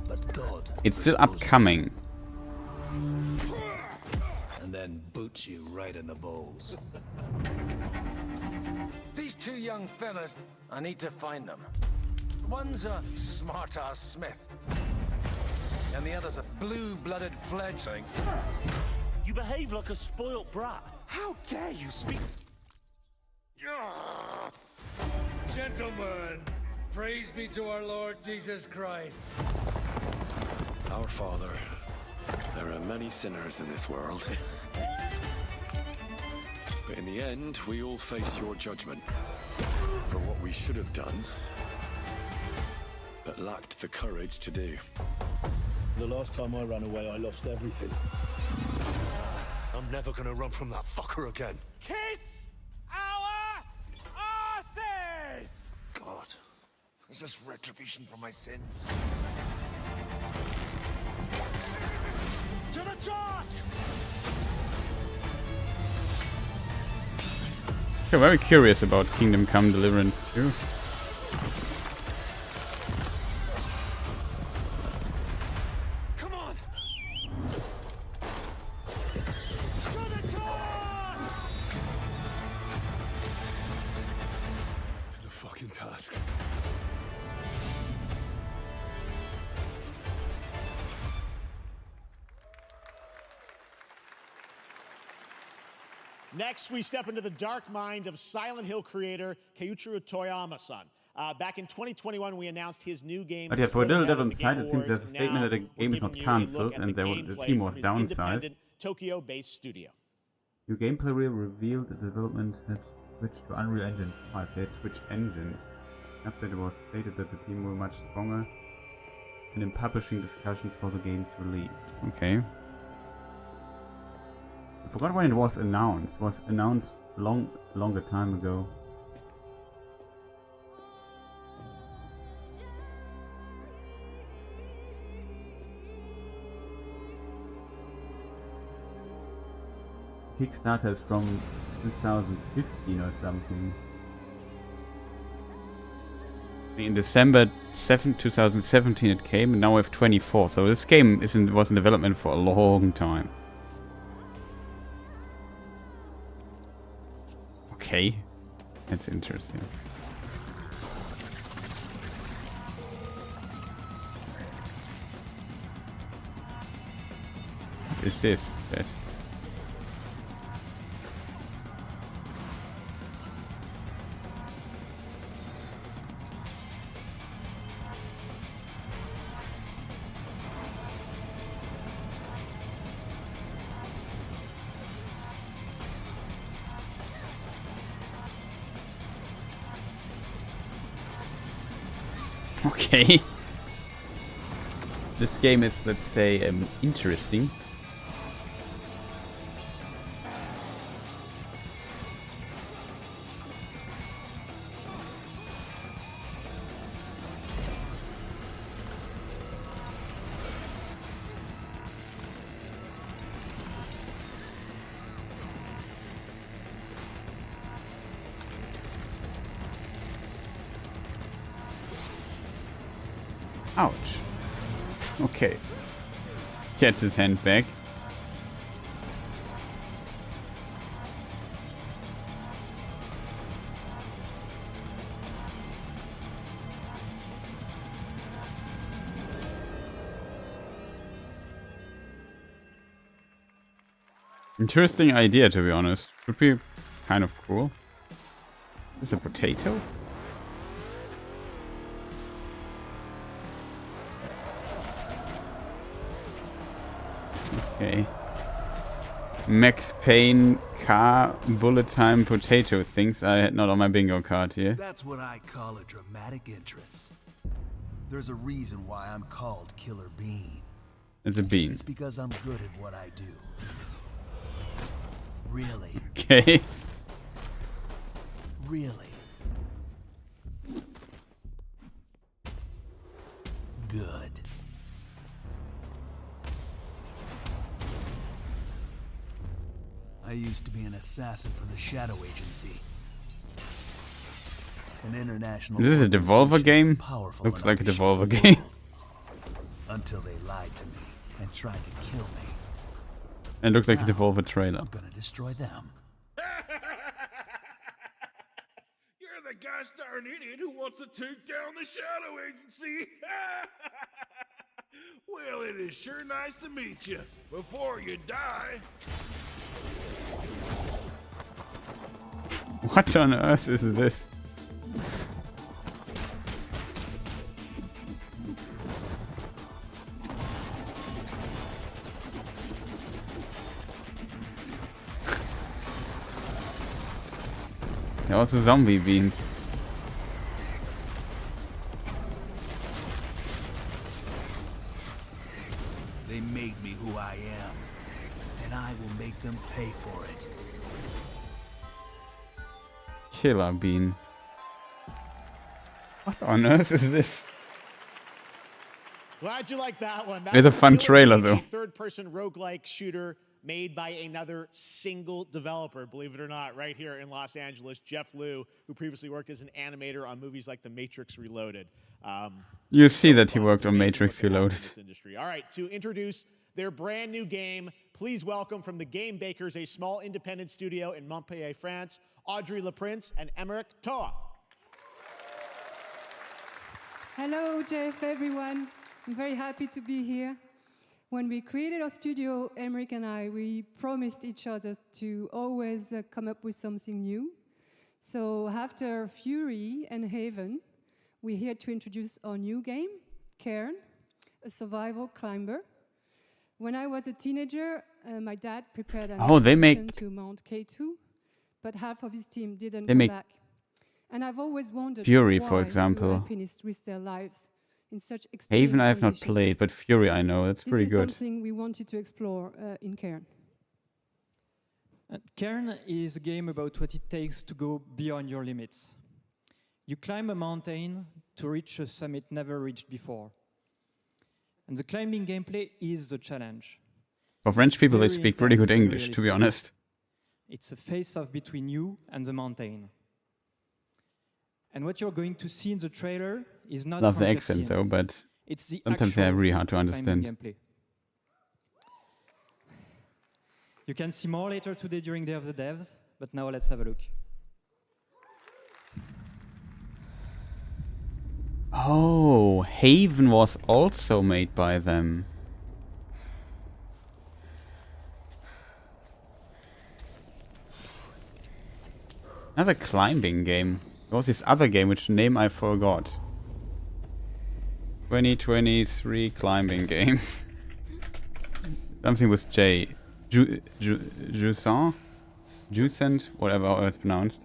but God. It's still upcoming. And then boots you right in the balls. These two young fellas, I need to find them. One's a smart-ass Smith, and the other's a blue-blooded fledgling. You behave like a spoilt brat. How dare you speak? Gentlemen, praise be to our Lord Jesus Christ. Our Father, there are many sinners in this world. But in the end, we all face your judgment for what we should have done, but lacked the courage to do. The last time I ran away, I lost everything. I'm never gonna run from that fucker again. Kiss our asses! God, is this retribution for my sins? To the task! I'm very curious about Kingdom Come Deliverance 2. Next, we step into the dark mind of Silent Hill creator Keiichiro Toyama-san. Back in 2021, we announced his new game. But yeah, for Little Devil Inside, it seems there's a statement that the game is not cancelled and the team was downsized. Tokyo-based studio. New gameplay reel revealed the development had switched to Unreal Engine 5. They had switched engines. After it was stated that the team were much stronger and in publishing discussions for the game's release. Okay. I forgot when it was announced. It was announced longer time ago. Kickstarter is from 2015 or something. In December 7, 2017 it came, and now we have 24. So this game was in development for a long time. Okay, that's interesting. What is this? Okay. This game is, let's say, interesting. Ouch. Okay. Gets his hand back. Interesting idea, to be honest. Would be kind of cool. Is this a potato? Okay. Max Payne car bullet time potato things I had not on my bingo card here. That's what I call a dramatic entrance. There's a reason why I'm called Killer Bean. It's a bean. It's because I'm good at what I do. Really. Okay. Really. Good. I used to be an assassin for the Shadow Agency. An international. Is this a Devolver game? Looks like a Devolver game. Until they lied to me and tried to kill me. It looks like a Devolver trailer. I'm gonna destroy them. You're the gosh darn idiot who wants to take down the Shadow Agency. Well, it is sure nice to meet you. Before you die. What on earth is this? They're also zombie beans. They made me who I am, and I will make them pay for it. Killer bean. What on earth is this? Glad you like that one. It's a fun trailer, though. A third-person roguelike shooter made by another single developer, believe it or not, right here in Los Angeles, Jeff Liu, who previously worked as an animator on movies like The Matrix Reloaded. You see that he worked on Matrix Reloaded. All right, to introduce their brand new game, please welcome from the Game Bakers, a small independent studio in Montpellier, France, Audrey Laprince and Emmerich Toa. Hello, Jeff, everyone. I'm very happy to be here. When we created our studio, Emmerich and I, we promised each other to always come up with something new. So after Fury and Haven, we're here to introduce our new game, Cairn, a survival climber. When I was a teenager, my dad prepared an expedition to Mount K2, but half of his team didn't come back. And I've always wondered Fury, why for example. do alpinists risk their lives in such extreme Haven I have not conditions. played, but Fury I know. That's pretty good. This is something we wanted to explore in Cairn. Cairn is a game about what it takes to go beyond your limits. You climb a mountain to reach a summit never reached before. And the climbing gameplay is the challenge. For French people, they speak pretty good English, to be honest. It's a face-off between you and the mountain. And what you're going to see in the trailer is not Love the from accent cutscenes. though, but It's the sometimes they're actual really hard to climbing understand. gameplay. You can see more later today during Day of the Devs, but now let's have a look. Oh, Haven was also made by them. Another climbing game. There was this other game, which name I forgot. 2023 climbing game. Something with J. Jusant, whatever it's pronounced.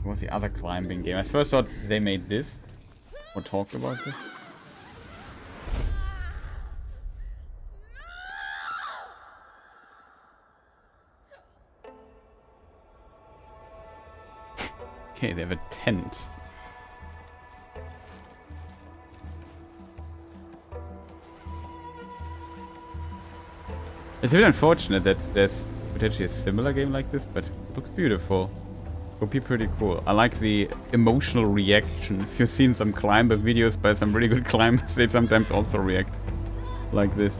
What was the other climbing game? I first thought they made this, or talked about this. Okay, they have a tent. It's a bit unfortunate that there's potentially a similar game like this, but it looks beautiful. Would be pretty cool. I like the emotional reaction. If you've seen some climber videos by some really good climbers, they sometimes also react like this.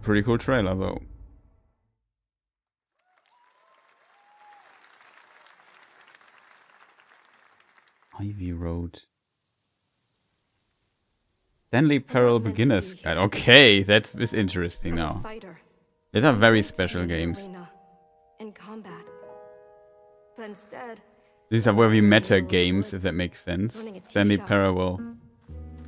Pretty cool trailer though. Ivy Road. Stanley Parable Beginner's Guide. Okay, that is interesting now. These are very special games. In combat. But instead, These are very meta games, if that makes sense. Stanley Parable.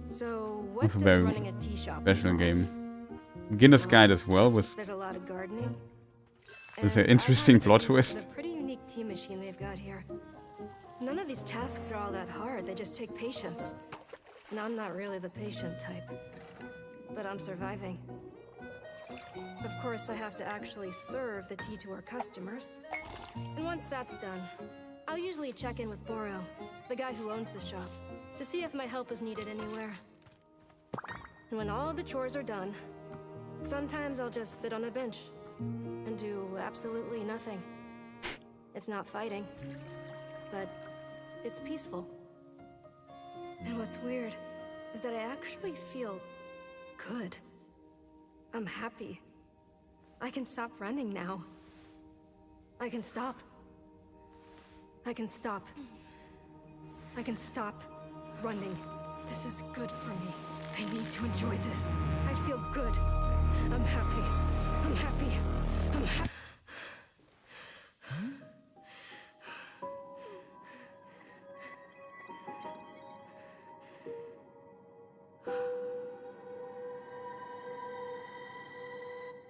So what Also does very running a tea shop special involve? game. Beginner's Guide as well was. There's a lot of gardening. There's an interesting plot twist. It's a pretty unique tea machine they've got here. None of these tasks are all that hard. They just take patience. And I'm not really the patient type. But I'm surviving. Of course, I have to actually serve the tea to our customers. And once that's done, I'll usually check in with Boro, the guy who owns the shop, to see if my help is needed anywhere. And when all the chores are done, sometimes I'll just sit on a bench and do absolutely nothing. It's not fighting, but it's peaceful. And what's weird is that I actually feel good. I'm happy. I can stop running now. I can stop. I can stop. I can stop running. This is good for me. I need to enjoy this. I feel good. I'm happy. I'm happy. I'm happy.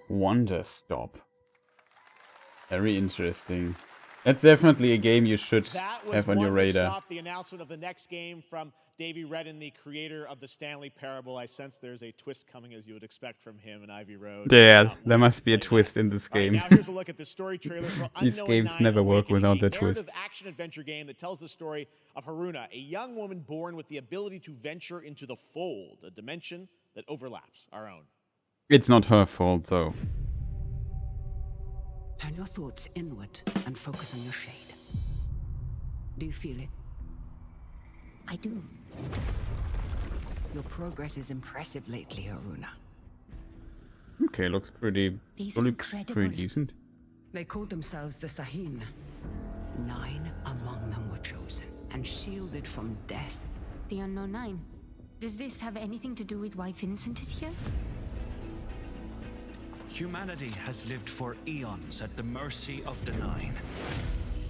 Wonder Stop. Very interesting. That's definitely a game you should have on your radar. Stop, the announcement of the next game from Davey Redden, the creator of the Stanley Parable. I sense there's a twist coming, as you would expect from him in Ivy Road. Yeah, there must be a twist in this game. Now here's a look at the story trailer for These Unknown games Nine never work Awakening, without a that twist. narrative action-adventure game that tells the story of Haruna, a young woman born with the ability to venture into the fold, a dimension that overlaps our own. It's not her fault, though. Turn your thoughts inward and focus on your shade. Do you feel it? I do. Your progress is impressive lately, Haruna. Okay, looks pretty decent. They called themselves the Sahin. 9 among them were chosen and shielded from death. The Unknown Nine. Does this have anything to do with why Vincent is here? Humanity has lived for eons at the mercy of the Nine.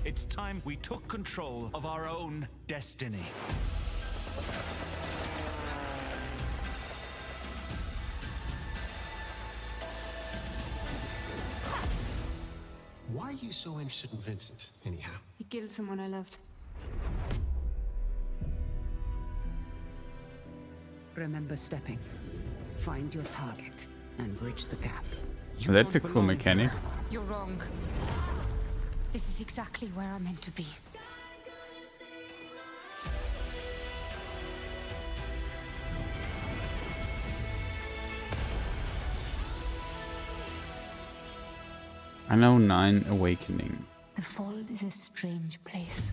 It's time we took control of our own destiny. Why are you so interested in Vincent, anyhow? He killed someone I loved. Remember stepping. Find your target and bridge the gap. So that's a cool mechanic. You're wrong. This is exactly where I'm meant to be. Unknown Nine Awakening. The Fold is a strange place.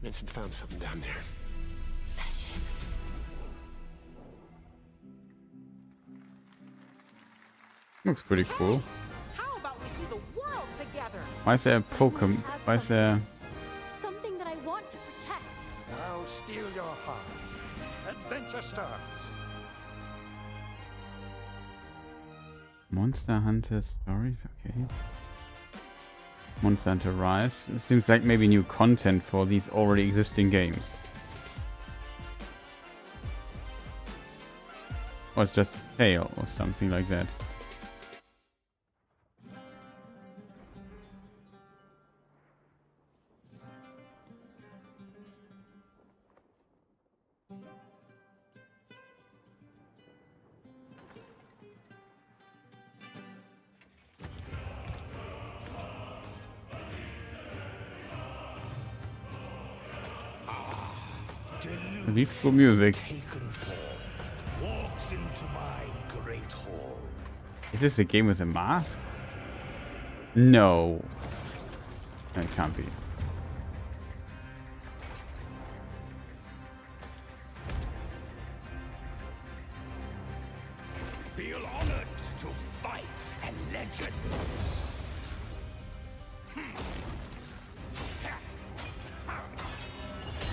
Vincent found something down there. Session. Looks pretty cool. How about we see the world together? Why is there a Pokemon? Why is there... Something that I want to protect. Now steal your heart. Adventure starts. Monster Hunter Stories? Okay. Monster Hunter Rise. It seems like maybe new content for these already existing games. Or it's just a tale or something like that. Beautiful music. Walks into my great hall. Is this a game with a mask? No. It can't be. Feel honored to fight a legend.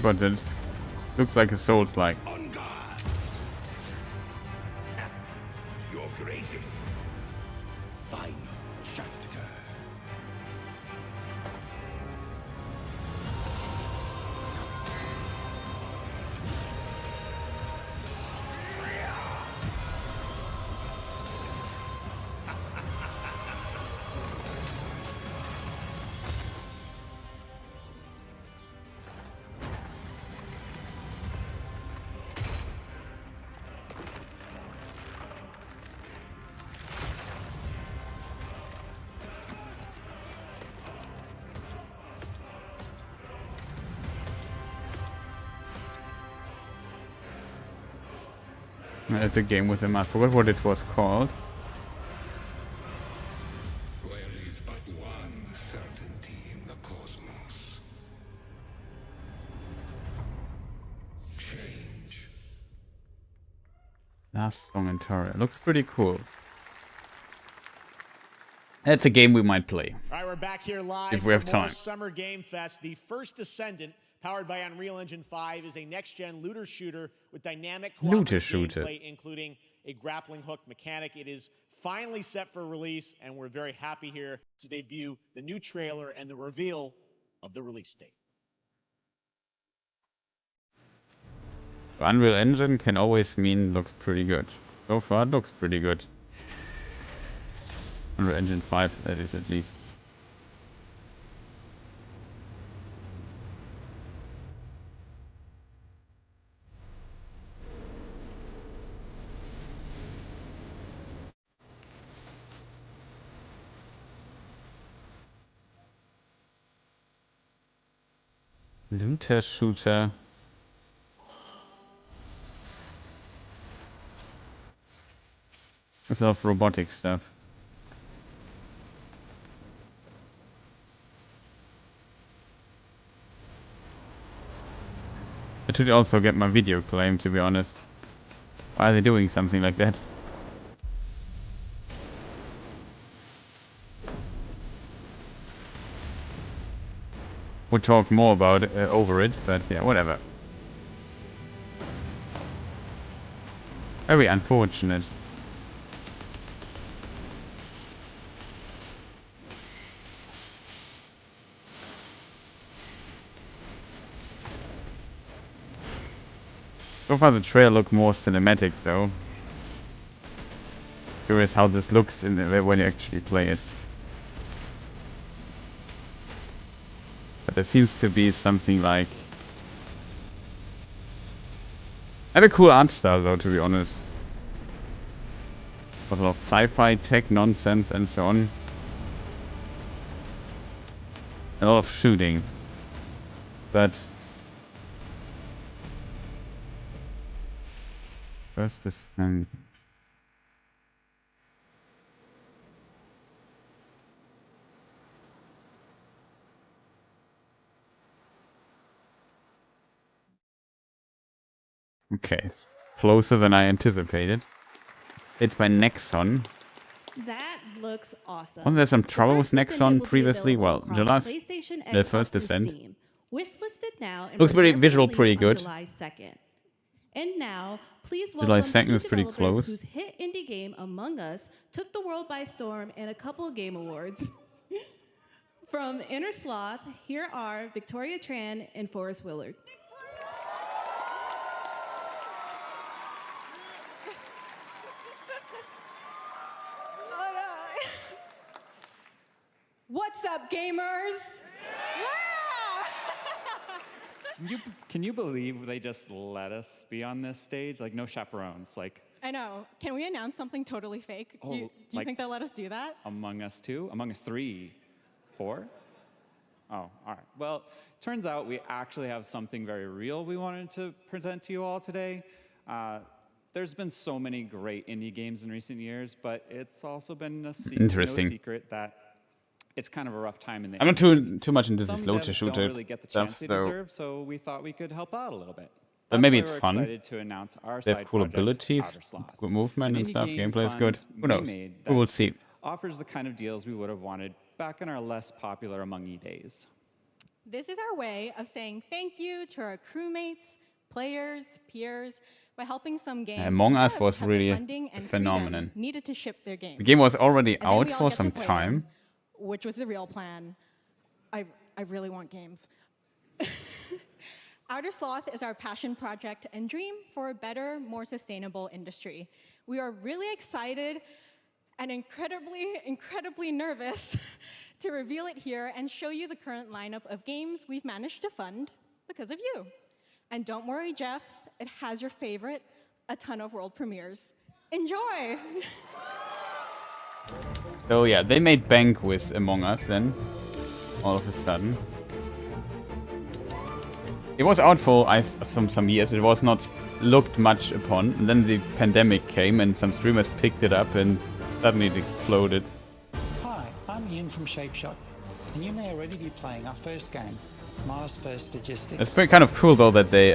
but it looks like a Souls-like. On guard! Your greatest final chapter. It's a game with him. I forgot what it was called. There is but one certainty in the cosmos. Change. Last Song in Terra. Looks pretty cool. That's a game we might play. All right, we're back here live if we have for more time. Summer Game Fest. The first Descendant, powered by Unreal Engine 5, is a next-gen looter shooter with dynamic Looter cooperative shooter. gameplay, including a grappling hook mechanic. It is finally set for release, and we're very happy here to debut the new trailer and the reveal of the release date. Unreal Engine can always mean looks pretty good. So far it looks pretty good. Unreal Engine 5, that is at least. Looter shooter. With a lot of robotic stuff. It should also get my video claim, to be honest. Why are they doing something like that? We'll talk more about over it, but yeah, whatever. Very unfortunate. So far the trailer looked more cinematic though. Curious how this looks in when you actually play it. But there seems to be something like... I have a cool art style though, to be honest. A lot of sci-fi, tech, nonsense and so on. A lot of shooting. But... First is... Okay, closer than I anticipated. It's by Nexon. That looks awesome. Wasn't there some trouble with Descendant Nexon will be previously? Well, available the across PlayStation, the Xbox, first and Descent. Steam. Wishlisted now and Looks pretty prepare for visual, release pretty on good. July 2nd. And now, please July welcome 2nd two is pretty developers close. whose hit indie game Among Us took the world by storm in a couple game awards. From Inner Sloth, here are Victoria Tran and Forrest Willard. What's up, gamers? Can you believe they just let us be on this stage? Like, no chaperones. Like, I know. Can we announce something totally fake? Oh, Do you like- think they'll let us do that? Among Us 2? Among Us 3? 4? Oh, all right. Well, turns out we actually have something very real we wanted to present to you all today. There's been so many great indie games in recent years, but it's also been no Interesting. secret that it's kind of a rough time in the I'm not industry. too much into Some this looter devs shooter don't really get the chance stuff, they so... deserve, so we thought we could help out a little bit. But maybe That's it's why we're fun. excited to announce our They have side cool project, abilities, Outer Sloth. good movement An and indie stuff, game gameplay is good. fund Who we knows? made We will that see. Offers the kind of deals we would have wanted back in our less popular Among E days. This is our way of saying thank you to our crewmates, players, peers, by helping some games Among Us devs was have the really funding a and phenomenon. freedom needed to ship their games. The game was already And then out we all for get to some play time. them, which was the real plan. I really want games. Outer Sloth is our passion project and dream for a better, more sustainable industry. We are really excited and incredibly nervous to reveal it here and show you the current lineup of games we've managed to fund because of you. And don't worry, Jeff, it has your favorite, a ton of world premieres. Enjoy! So yeah, they made bank with Among Us then, all of a sudden. It was out for some years, it was not looked much upon, and then the pandemic came and some streamers picked it up and suddenly it exploded. Hi, I'm Ian from ShapeShot, and you may already be playing our first game, Mars First Logistics. It's pretty kind of cool though that they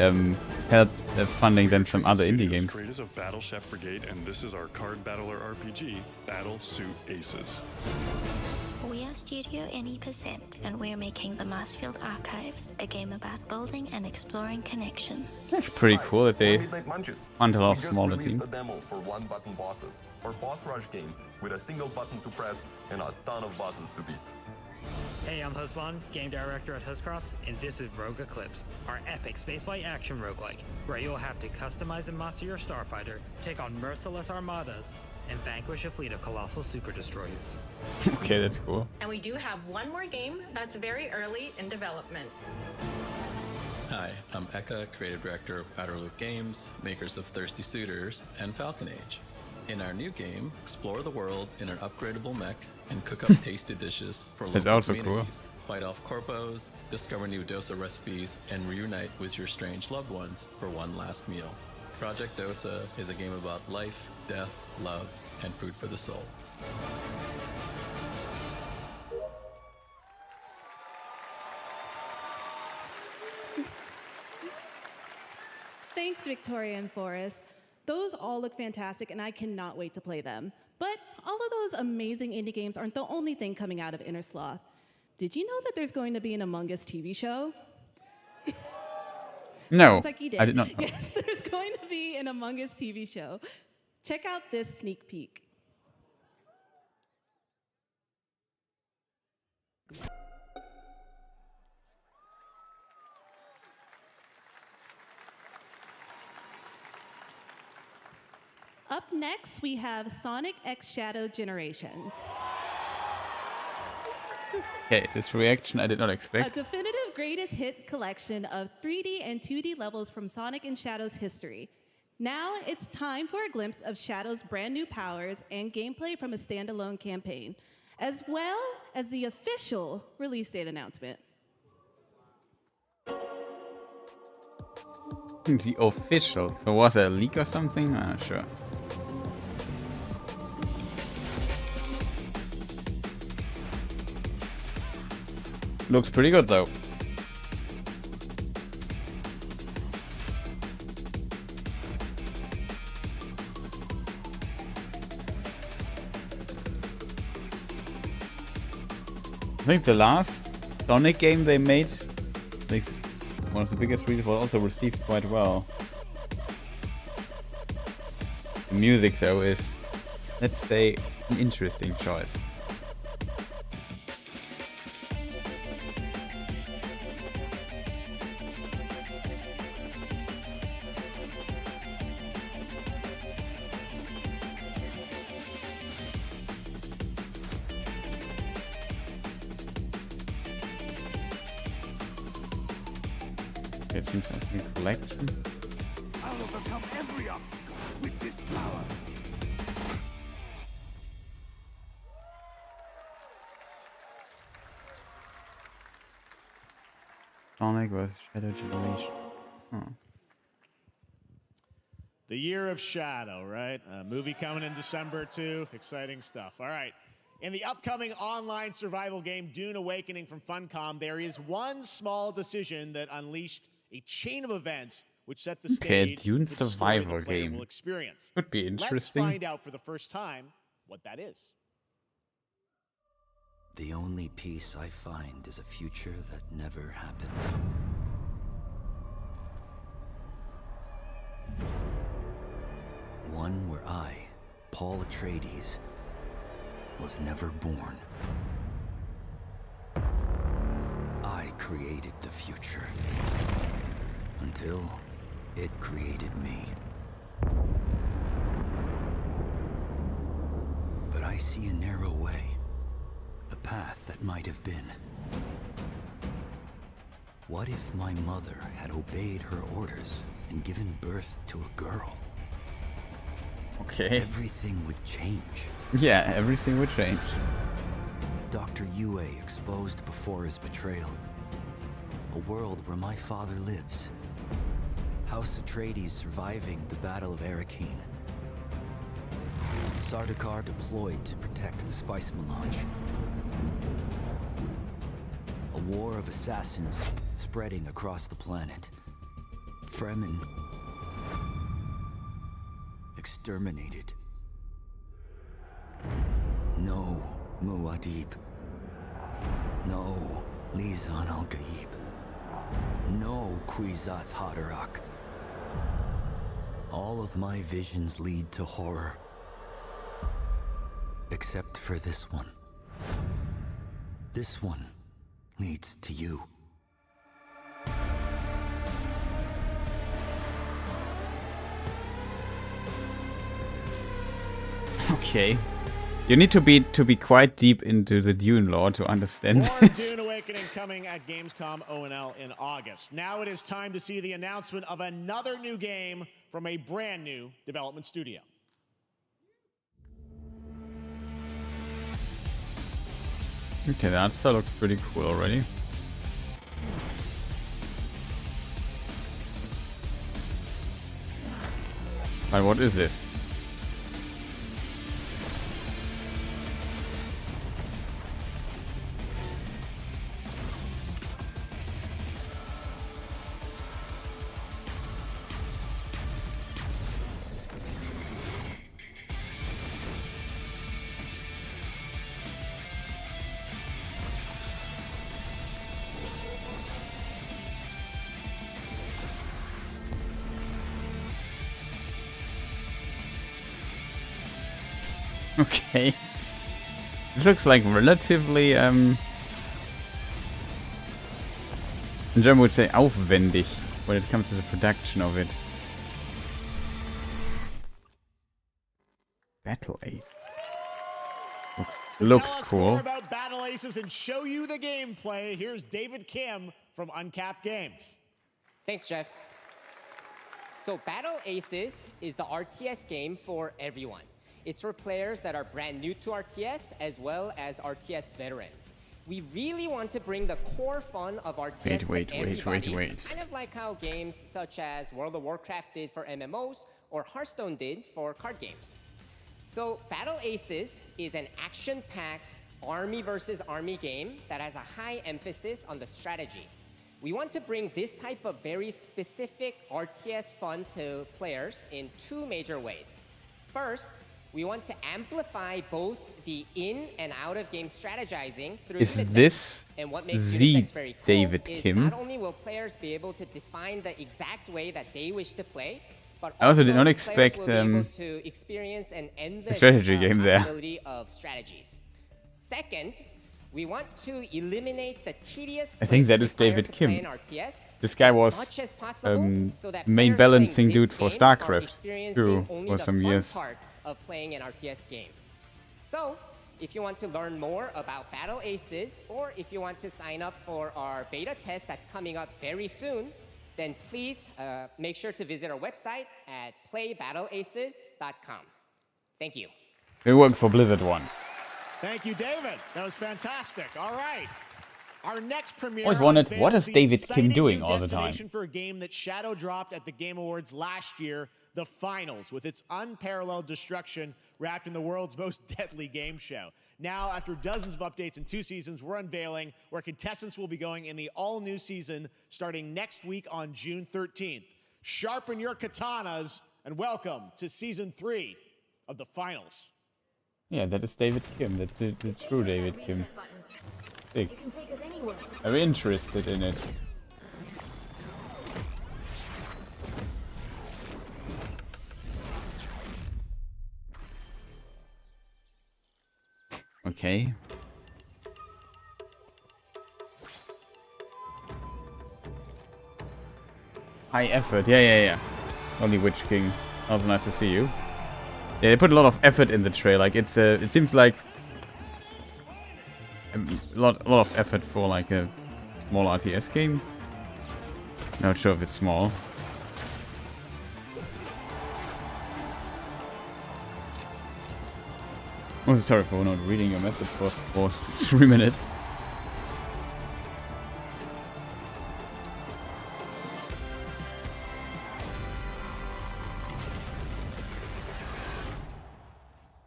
helped funding then some other indie games. Creators of Battle Chef Brigade, and this is our card battler RPG, Battle Suit Aces. We are Studio NE%, and we're making the Marsfield Archives, a game about building and exploring connections. It's pretty cool that they hunt a lot of smaller We just teams. released a demo for one-button bosses, or boss rush game, with a single button to press and a ton of bosses to beat. Hey, I'm Husband, game director at Huscrofts, and this is Rogue Eclipse, our epic spaceflight action roguelike, where you'll have to customize and master your starfighter, take on merciless armadas, and vanquish a fleet of colossal super destroyers. Okay, that's cool. And we do have one more game that's very early in development. Hi, I'm Eka, creative director of Outer Loop Games, makers of Thirsty Suitors and Falcon Age. In our new game, explore the world in an upgradable mech and cook up tasty dishes for That's local also communities. Fight off corpos, discover new dosa recipes, and reunite with your strange loved ones for one last meal. Project Dosa is a game about life, death, love, and food for the soul. Thanks, Victoria and Forrest. Those all look fantastic, and I cannot wait to play them. But all of those amazing indie games aren't the only thing coming out of Inner Sloth. Did you know that there's going to be an Among Us TV show? No, Sounds like you did. I did not know. Yes, there's going to be an Among Us TV show. Check out this sneak peek. Up next, we have Sonic X Shadow Generations. Okay, this reaction I did not A expect. definitive greatest hit collection of 3D and 2D levels from Sonic and Shadow's history. Now it's time for a glimpse of Shadow's brand new powers and gameplay from a standalone campaign, as well as the official release date announcement. The official. So was it a leak or something? I'm not sure. Looks pretty good though. I think the last Sonic game they made, like one of the biggest releases, was also received quite well. The music though is, let's say, an interesting choice. It seems like a collection. I'll overcome every obstacle with this power. Sonic was Shadow Generation. Huh. The Year of Shadow, right? A movie coming in December too. Exciting stuff. All right. In the upcoming online survival game Dune Awakening from Funcom, there is one small decision that unleashed a chain of events which set the Okay, stage Dune for the story survival the player game. will experience. Could be Let's interesting. find out for the first time what that is. The only peace I find is a future that never happened. One where I, Paul Atreides, was never born. I created the future until it created me. But I see a narrow way, a path that might have been. What if my mother had obeyed her orders and given birth to a girl? Okay. Everything would change. Yeah, everything would change. Dr. Yue exposed before his betrayal. A world where my father lives. House Atreides surviving the Battle of Arrakeen. Sardaukar deployed to protect the spice melange. A war of assassins spreading across the planet. Fremen exterminated. No Muad'Dib. No Lisan al-Gaib. No Kwisatz Haderach. All of my visions lead to horror. Except for this one. This one leads to you. Okay. You need to be quite deep into the Dune lore to understand More this. Dune Awakening coming at Gamescom O&L in August. Now it is time to see the announcement of another new game from a brand new development studio. Okay, that still looks pretty cool already. But what is this? Okay. This looks like relatively, in German would say aufwendig when it comes to the production of it. Battle Ace. Looks Tell us cool. more about Battle Aces and show you the gameplay. Here's David Kim from Uncapped Games. Thanks, Jeff. So Battle Aces is the RTS game for everyone. It's for players that are brand new to RTS as well as RTS veterans. We really want to bring the core fun of RTS to everybody. Kind of like how games such as World of Warcraft did for MMOs or Hearthstone did for card games. So Battle Aces is an action-packed army versus army game that has a high emphasis on the strategy. We want to bring this type of very specific RTS fun to players in two major ways. First, we want to amplify both the in and out of game strategizing through Is Unitext. this And what makes the Unitext very cool David is Kim? not only will players be able to define the exact way that they wish to play, but I also did not players expect will be able to experience an endless strategy game there. possibility of strategies. Second, we want to eliminate the tedious I think that is clicks David required to play Kim. in RTS This guy as was much as possible so that main players balancing playing dude this for game are StarCraft experiencing too only for the some fun years. parts of playing an RTS game. So, if you want to learn more about Battle Aces, or if you want to sign up for our beta test that's coming up very soon, then please make sure to visit our website at playbattleaces.com. Thank you. They work for Blizzard one. Thank you, David. That was fantastic. All right. Our next premiere Always wondered, what unveils is the David Kim exciting doing new all the time? destination for a game that shadow dropped at the Game Awards last year, the Finals, with its unparalleled destruction wrapped in the world's most deadly game show. Now, after dozens of updates in 2 seasons, we're unveiling where contestants will be going in the all-new season starting next week on June 13th. Sharpen your katanas and welcome to Season 3 of the Finals. Yeah, that is David Kim. That's the true David Kim. Sick. Very interested in it. Okay. High effort. Yeah. Only Witch King. Also nice to see you. Yeah, they put a lot of effort in the trailer. Like it's it seems like a lot of effort for like a small RTS game. Not sure if it's small. I'm sorry for not reading your message for 3 minutes.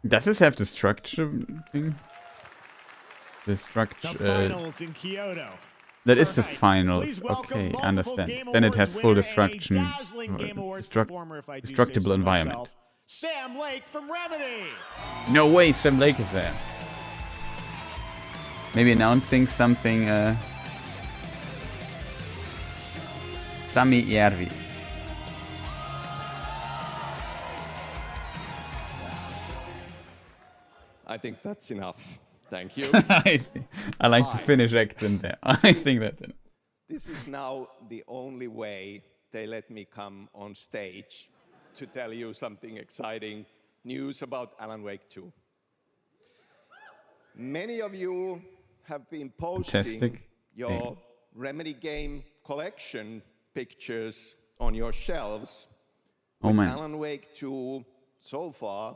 Does this have the structure thing? The structure. The finals in Kyoto. That is the finals. Okay, understand. Then it has full destruction. Destructible environment. Sam Lake from Remedy. No way, Sam Lake is there. Maybe announcing something. Sami Järvi. I think that's enough. Thank you. I like the Finnish accent there. I think that's enough. This is now the only way they let me come on stage to tell you something exciting news about Alan Wake 2. Many of you have been posting your Remedy game collection pictures on your shelves. Oh man. Alan Wake 2 so far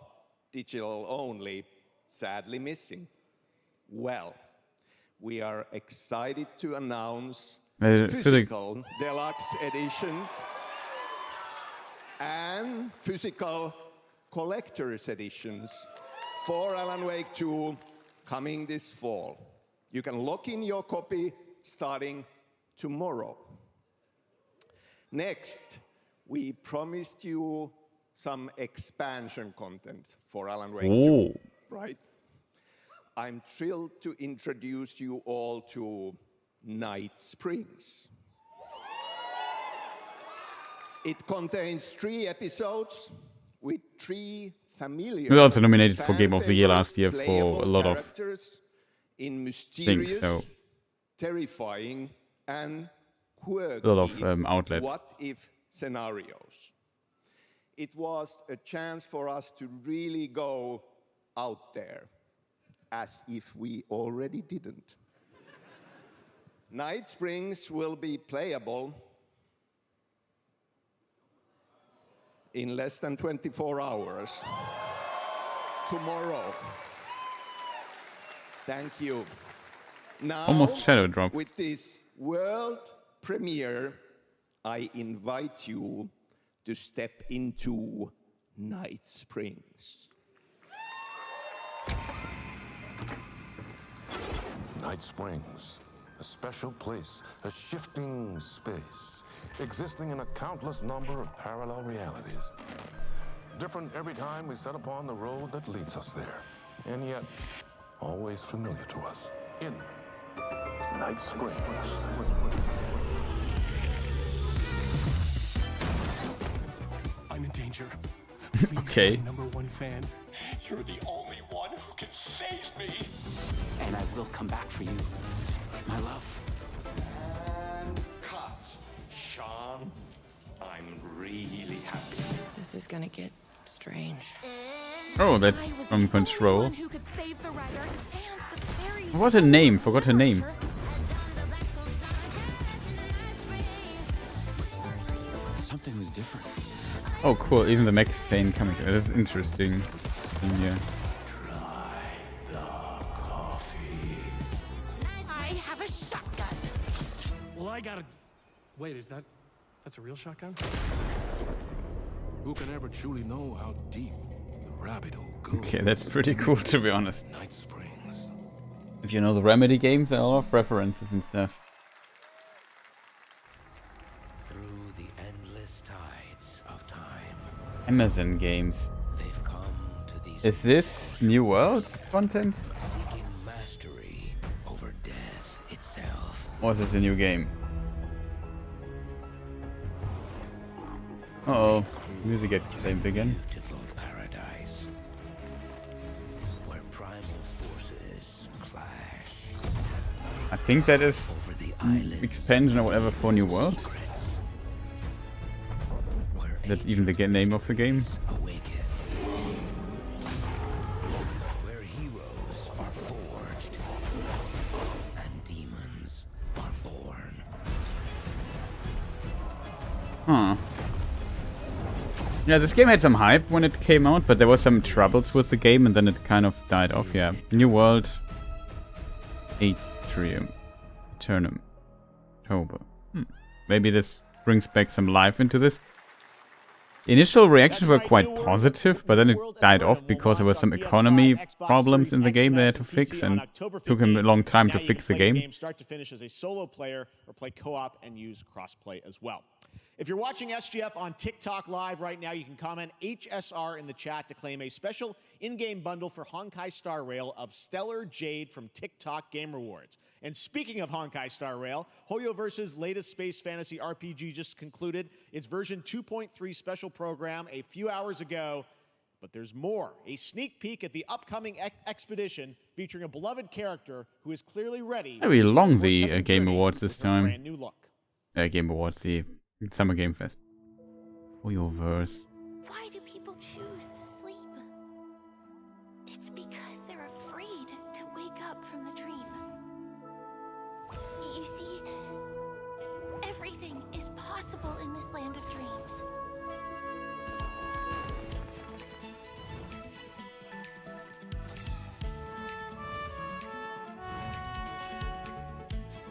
digital only, sadly missing. Well, we are excited to announce physical deluxe editions and physical collector's editions for Alan Wake 2 coming this fall. You can lock in your copy starting tomorrow. Next, we promised you some expansion content for Alan Wake 2, right? I'm thrilled to introduce you all to Night Springs. It contains 3 episodes with 3 familiar. It was also nominated for Game of the Year last year for a lot of in mysterious, things, so terrifying, and quirky a lot of outlets. what-if scenarios. It was a chance for us to really go out there, as if we already didn't. Night Springs will be playable in less than 24 hours. Tomorrow. Thank you. Now, almost shadow drop. With this world premiere, I invite you to step into Night Springs. Night Springs, a special place, a shifting space, existing in a countless number of parallel realities. Different every time we set upon the road that leads us there, and yet always familiar to us. In Night Springs. I'm in danger. Okay. #1 fan. You're the only one who can save me. And I will come back for you, my love. And cut. Sean, I'm really happy. This is gonna get strange. Oh, that's from Control. What was her name? Forgot her name. Something was different. Oh, cool. Even the Max Payne coming. That's interesting. Yeah. I have a shotgun. Well, I gotta. Wait, that's a real shotgun? Who can ever truly know how deep the rabbit hole goes? Okay, that's pretty cool to be honest. Night Springs. If you know the Remedy games, there are a lot of references and stuff. Through the endless tides of time, Amazon games. they've come to the Is this New World content? Seeking mastery over death itself. Or is this a new game? Uh-oh, music gets claimed again. Beautiful paradise where primal forces clash. I think that is expansion or whatever for New World. That's even the name of the game. Where heroes are forged and demons are born. Huh. Yeah, this game had some hype when it came out, but there was some troubles with the game and then it kind of died off. Yeah, New World, Atrium, Eternum, October. Maybe this brings back some life into this. Initial reactions were quite positive, but then it died off because there were some economy problems in the game they had to fix, and took him a long time to fix the game. Start to finish as a solo player or play co-op and use crossplay as well. If you're watching SGF on TikTok Live right now, you can comment HSR in the chat to claim a special in-game bundle for Honkai Star Rail of Stellar Jade from TikTok Game Rewards. And speaking of Honkai Star Rail, Hoyoverse's latest space fantasy RPG just concluded its version 2.3 special program a few hours ago. But there's more. A sneak peek at the upcoming expedition featuring a beloved character who is clearly ready. Very long, the Game Awards this time. Brand new look. Game Awards, the Summer Game Fest. Hoyoverse. Why do people choose to sleep? It's because they're afraid to wake up from the dream. You see, everything is possible in this land of dreams.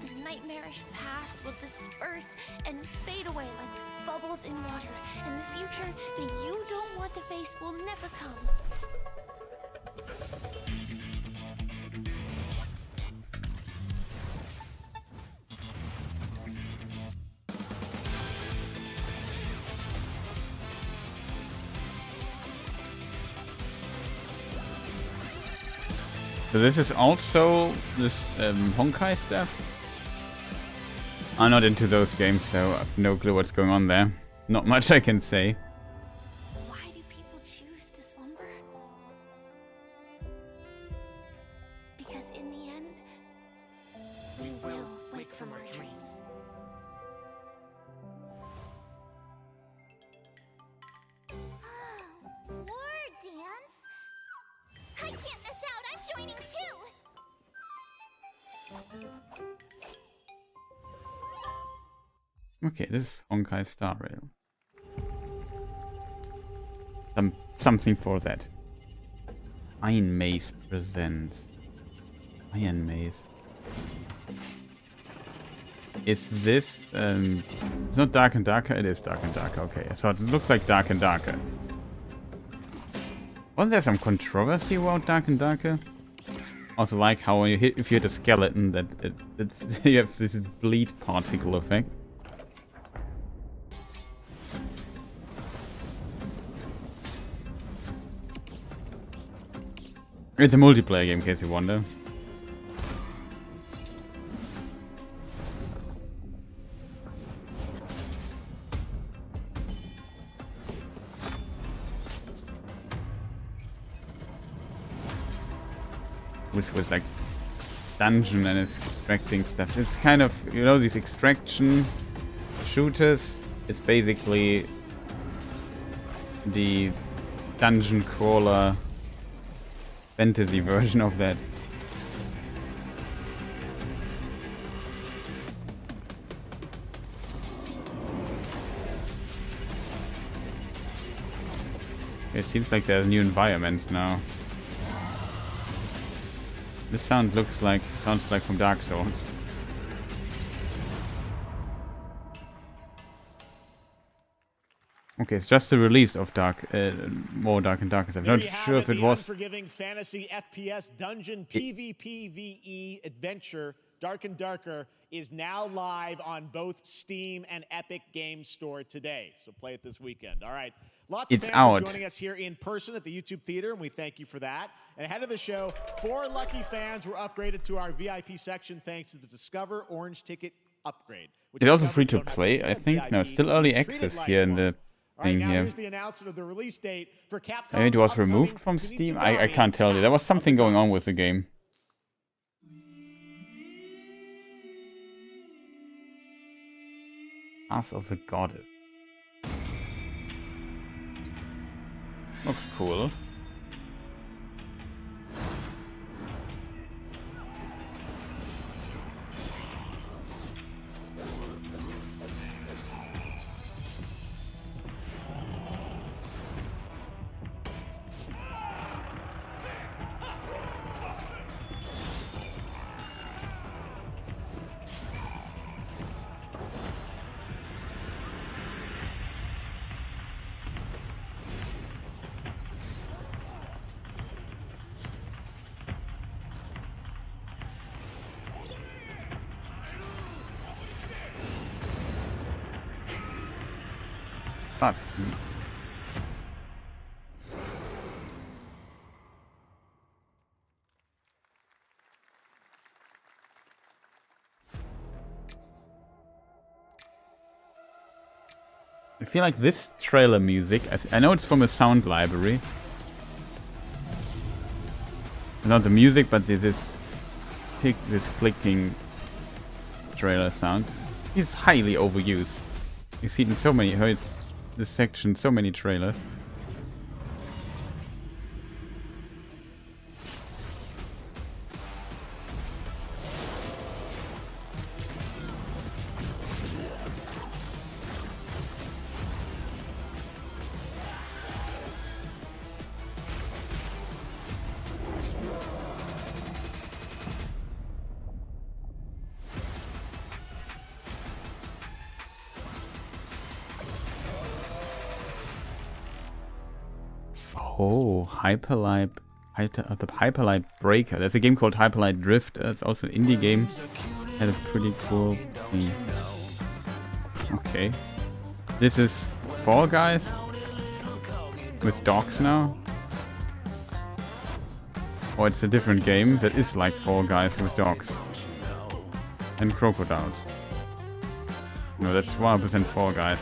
The nightmarish past will disperse and fade away like bubbles in water, and the future that you don't want to face will never come. So this is also this Honkai stuff? I'm not into those games, so I have no clue what's going on there. Not much I can say. Why do people choose to slumber? Because in the end, we will wake from our dreams. War dance? I can't miss out. I'm joining too. Okay, this is Honkai Star Rail. Something for that. Iron Maze presents. Iron Maze. Is this it's not Dark and Darker? It is Dark and Darker, okay. So it looks like Dark and Darker. Wasn't there some controversy about Dark and Darker? Also like how when if you hit a skeleton that you have this bleed particle effect. It's a multiplayer game, in case you wonder. Which was like dungeon and extracting stuff. It's kind of, you know, these extraction shooters is basically the dungeon crawler fantasy version of that. It seems like there's new environments now. This sounds like from Dark Souls. Okay, it's just the release of more Dark and Darker stuff. Not sure if it was unforgiving fantasy FPS dungeon PvPvE adventure Dark and Darker is now live on both Steam and Epic Games Store today. So play it this weekend. All right. Lots of fans are joining us here in person at the YouTube Theater, and we thank you for that. And ahead of the show, 4 lucky fans were upgraded to our VIP section thanks to the Discover Orange Ticket upgrade. It's also free to play, I think. No, it's still early access here in the thing here. Here's the announcement of the release date for Capcom's Maybe it was removed from Steam? I can't tell you. There was something going on with the game. Path of the Goddess. Looks cool. That's neat. I feel like this trailer music, I know it's from a sound library. Not the music, but this clicking trailer sound is highly overused. You see it in so many, this section, so many trailers. Oh, Hyperlight Breaker. There's a game called Hyperlight Drift. That's also an indie game. That is pretty cool. Okay. This is Fall Guys with dogs now. Or it's a different game that is like Fall Guys with dogs and crocodiles. No, that's 100% Fall Guys.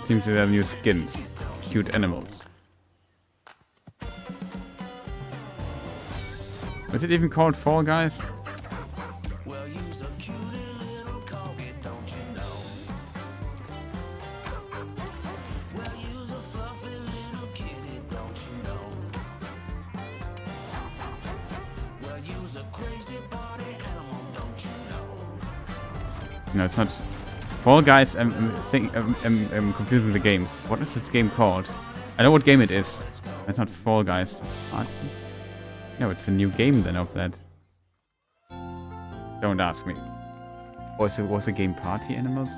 Seems to have new skins. Cute animals. Was it even called Fall Guys? No, it's not. Fall Guys, I'm confusing the games. What is this game called? I know what game it is. It's not Fall Guys. No, it's a new game then of that. Don't ask me. Was the game Party Animals?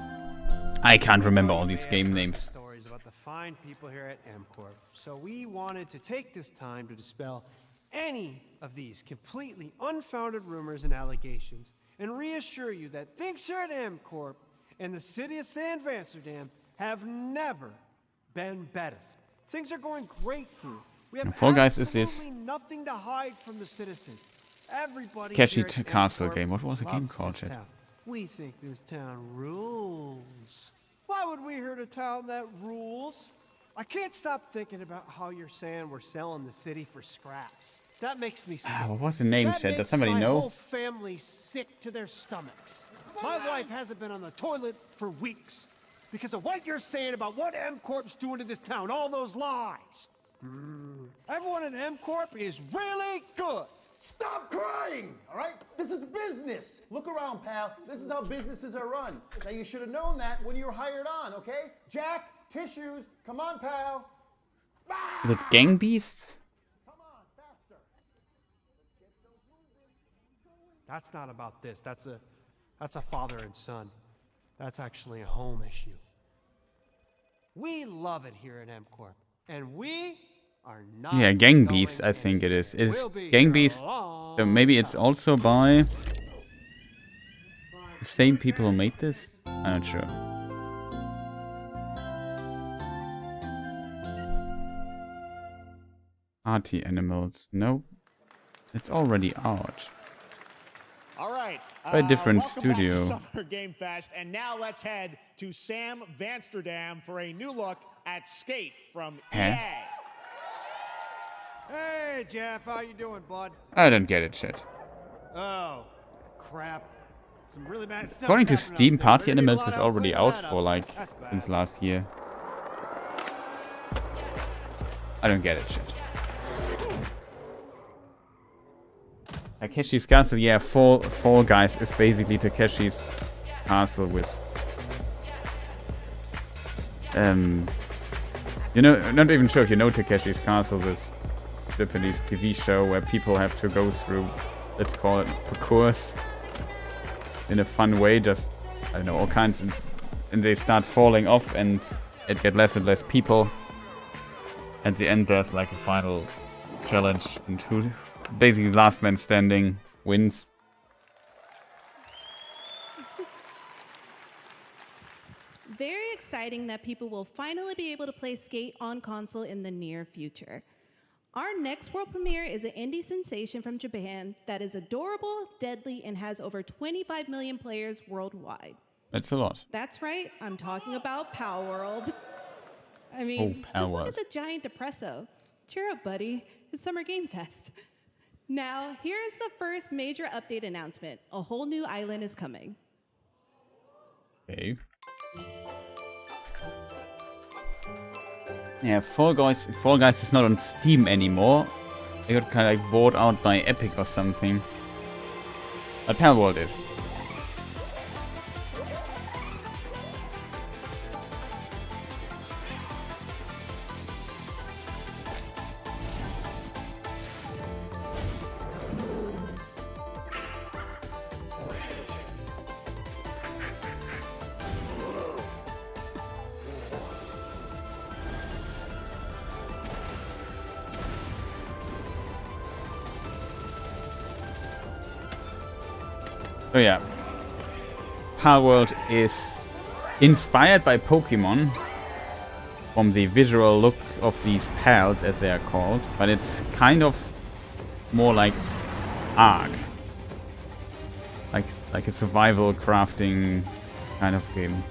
I can't remember all these game names. Stories about the fine people here at MCorp. So we wanted to take this time to dispel any of these completely unfounded rumors and allegations and reassure you that things here at MCorp and the city of San Amsterdam have never been better. Things are going great here. We have Fall Guys is this nothing to hide from the citizens. Everybody catchy castle game. What was the game called? We think this town rules. Why would we hurt a town that rules? I can't stop thinking about how you're saying we're selling the city for scraps. That makes me sick. What was the name, Chet? Does somebody know? My whole family sick to their stomachs. My wife hasn't been on the toilet for weeks because of what you're saying about what MCorp's doing to this town. All those lies. Everyone at MCorp is really good. Stop crying, all right? This is business. Look around, pal. This is how businesses are run. Now, you should have known that when you were hired on, okay? Jack, tissues. Come on, pal. Is it Gang Beasts? Come on, faster. That's not about this. That's a father and son. That's actually a home issue. We love it here at MCorp, and we are not. Yeah, Gang Beasts, I think it is. It is Gang Beasts. So maybe it's also by the same people who made this? I'm not sure. Party Animals. No. It's already out. All right. By a different welcome studio. Back to Summer Game Fest, and now let's head to Sam Vansterdam for a new look at Skate from EA. Hey, Jeff, how you doing, bud? I don't get it, shit. Oh, crap. Some really bad stuff. According to Steam, Party Animals is already out for like since last year. I don't get it, shit. Takeshi's Castle, yeah, Fall Guys is basically Takeshi's Castle with you know, not even sure if you know Takeshi's Castle, this Japanese TV show where people have to go through, let's call it parkours in a fun way, just, I don't know, all kinds of, and they start falling off and it get less and less people. At the end there's like a final challenge and who basically last man standing wins. Very exciting that people will finally be able to play Skate on console in the near future. Our next world premiere is an indie sensation from Japan that is adorable, deadly, and has over 25 million players worldwide. That's a lot. That's right, I'm talking about Power World. I mean, Power just look World. at the giant depresso. Cheer up, buddy. It's Summer Game Fest. Now, here is the first major update announcement. A whole new island is coming. Okay. Yeah, Fall Guys is not on Steam anymore. They got kind of like bought out by Epic or something. But Power World is. So yeah, Power World is inspired by Pokemon from the visual look of these pals, as they are called, but it's kind of more like Ark, like a survival crafting kind of game.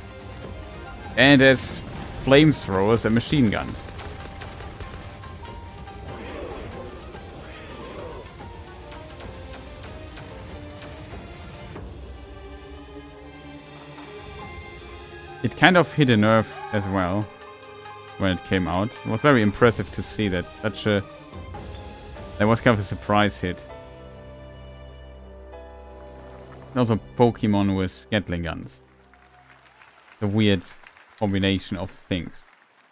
And there's flamethrowers and machine guns. It kind of hit a nerve as well when it came out. It was very impressive to see that that was kind of a surprise hit. Also Pokemon with Gatling guns. The weird combination of things.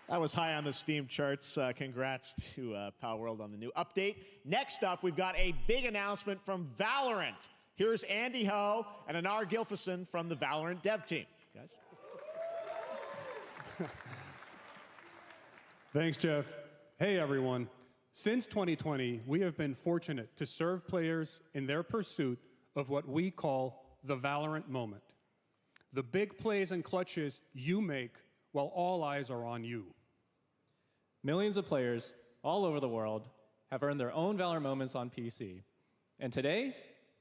That was high on the Steam charts. Congrats to Power World on the new update. Next up, we've got a big announcement from Valorant. Here's Andy Ho and Anar Gilfison from the Valorant dev team. Guys. Thanks, Jeff. Hey, everyone. Since 2020, we have been fortunate to serve players in their pursuit of what we call the Valorant moment. The big plays and clutches you make while all eyes are on you. Millions of players all over the world have earned their own Valorant moments on PC. And today,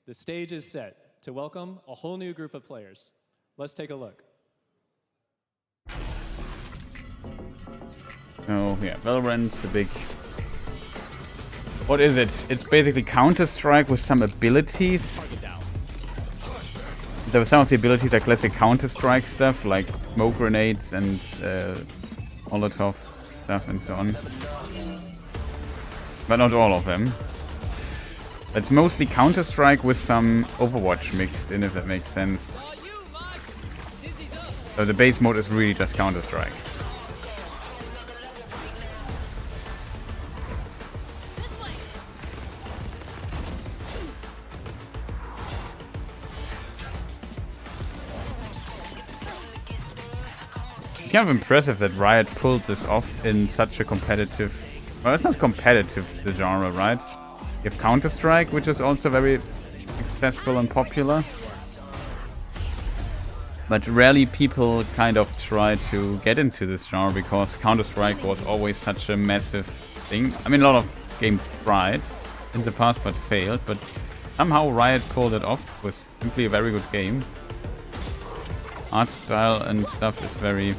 the stage is set to welcome a whole new group of players. Let's take a look. Oh yeah, Valorant, the big... What is it? It's basically Counter-Strike with some abilities. There were some of the abilities are classic Counter-Strike stuff, like smoke grenades and Molotov stuff and so on. But not all of them. It's mostly Counter-Strike with some Overwatch mixed in, if that makes sense. So the base mode is really just Counter-Strike. It's kind of impressive that Riot pulled this off in such a competitive... Well, it's not competitive, the genre, right? You have Counter-Strike, which is also very successful and popular. But rarely people kind of try to get into this genre because Counter-Strike was always such a massive thing. I mean, a lot of games tried in the past but failed, but somehow Riot pulled it off with simply a very good game. Art style and stuff is very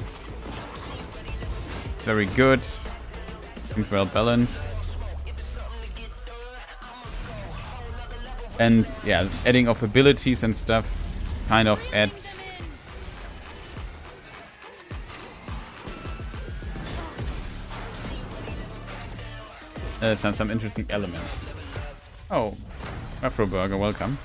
good. Seems well balanced. And yeah, adding of abilities and stuff kind of adds some interesting elements. Oh, Afro Burger, welcome.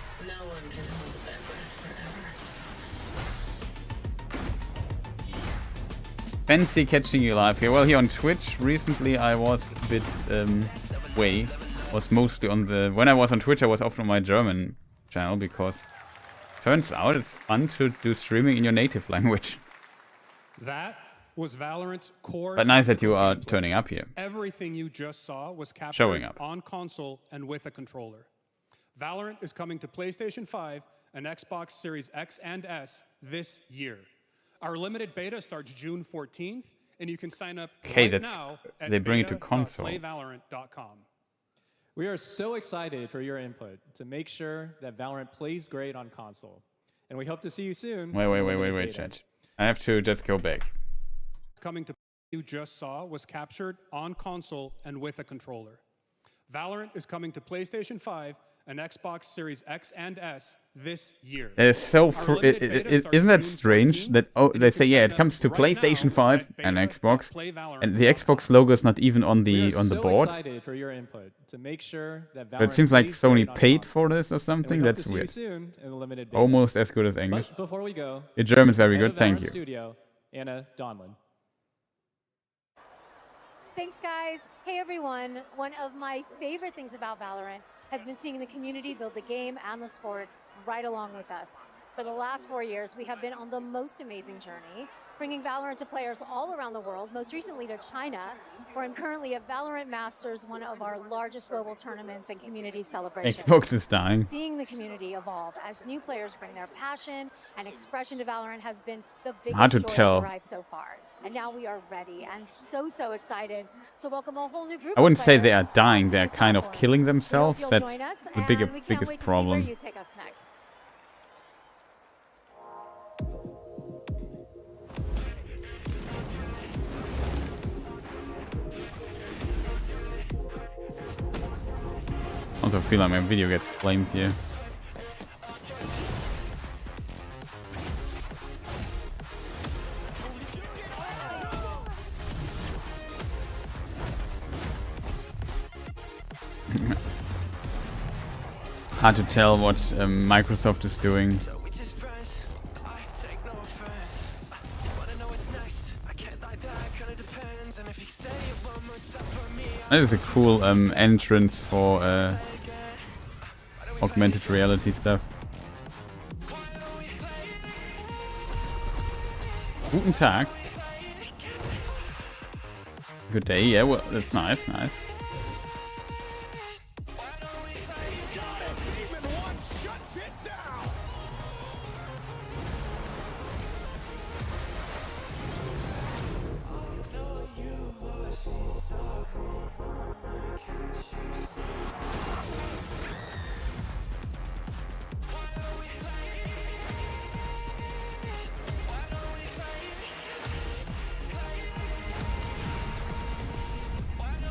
Fancy catching you live here. Well, here on Twitch recently I was a bit was mostly on the... When I was on Twitch I was often on my German channel because turns out it's fun to do streaming in your native language. That was Valorant's core. But nice that you are turning up here. Everything you just saw was captured Showing up on console and with a controller. Valorant is coming to PlayStation 5 and Xbox Series X and S this year. Our limited beta starts June 14th, and you can sign up right now at they bring it to console. beta.playvalorant.com. We are so excited for your input to make sure that Valorant plays great on console. And we hope to see you soon. Wait, chat. I have to just go back. Coming to you just saw was captured on console and with a controller. Valorant is coming to PlayStation 5 and Xbox Series X and S this year. It's so isn't that strange that they say yeah it comes to PlayStation 5 and Xbox, and the Xbox logo is not even on the board. Excited for your input to make sure that But it seems like Sony paid for this or something. That's weird. Almost as good as English. But before we go, your German is very good. Thank you. Studio, Anna Donlin. Thanks, guys. Hey, everyone. One of my favorite things about Valorant has been seeing the community build the game and the sport right along with us. For the last 4 years, we have been on the most amazing journey, bringing Valorant to players all around the world, most recently to China, where I'm currently at Valorant Masters, one of our largest global tournaments and community celebrations. Xbox is dying. Seeing the community evolve as new players bring their passion and expression to Valorant has been the Hard to biggest joy tell. of the ride so far. And now we are ready and so excited to welcome a whole new group I wouldn't of say players they are dying. onto They're new kind of platforms. killing We hope themselves. you'll That's join us, the and we can't biggest wait to see problem. where you take us next. Also feel like my video gets flamed here. Hard to tell what Microsoft is doing. That is a cool entrance for augmented reality stuff. Guten Tag. Good day, yeah, well, that's nice.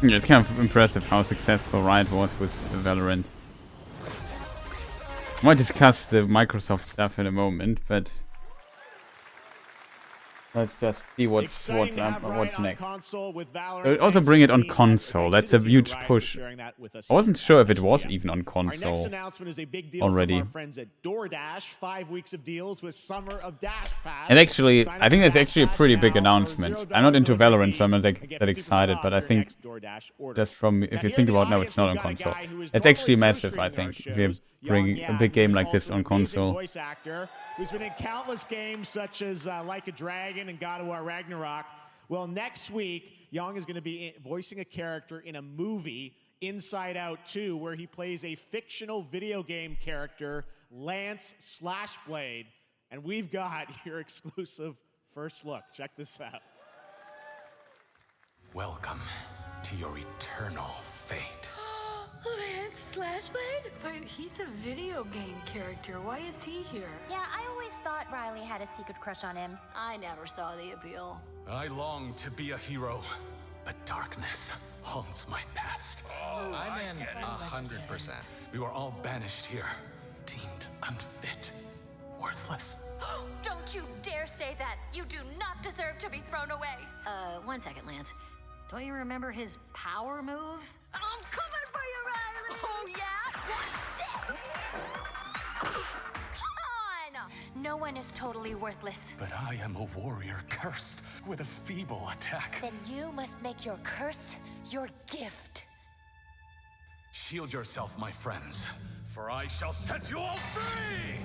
Yeah, it's kind of impressive how successful Riot was with Valorant. I might discuss the Microsoft stuff in a moment, but let's just see what's next. They'll also bring it on console. That's a huge push. I wasn't sure if it was even on console Our next announcement is a big deal already. from our friends at DoorDash. 5 weeks of deals with Summer of Dash Pass. And actually, I think that's actually a pretty big announcement. I'm not into Valorant, so I'm not that excited, but I think just from, if you think about it, no, it's not on console. It's actually massive, I think, if you bring a big game like this on console. Voice actor who's been in countless games such as Like a Dragon and God of War Ragnarok. Well, next week, Young is going to be voicing a character in a movie, Inside Out 2, where he plays a fictional video game character, Lance Slashblade. And we've got your exclusive first look. Check this out. Welcome to your eternal fate. Lance Slashblade? But he's a video game character. Why is he here? Yeah, I always thought Riley had a secret crush on him. I never saw the appeal. I long to be a hero, but darkness haunts my past. I'm in 100%. We were all banished here, deemed unfit, worthless. Don't you dare say that. You do not deserve to be thrown away. 1 second, Lance. Don't you remember his power move? I'm coming for you, Riley! Oh, yeah? Watch this! Come on! No one is totally worthless. But I am a warrior cursed with a feeble attack. Then you must make your curse your gift. Shield yourself, my friends, for I shall set you all free!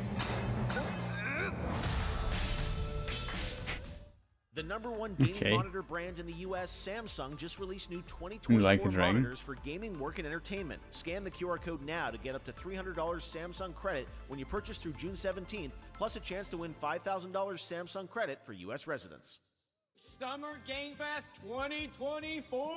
The #1 gaming monitor brand in the US, Samsung, just released new 2024 monitors for gaming, work, and entertainment. Scan the QR code now to get up to $300 Samsung credit when you purchase through June 17th, plus a chance to win $5,000 Samsung credit for US residents. Summer Game Fest 2024!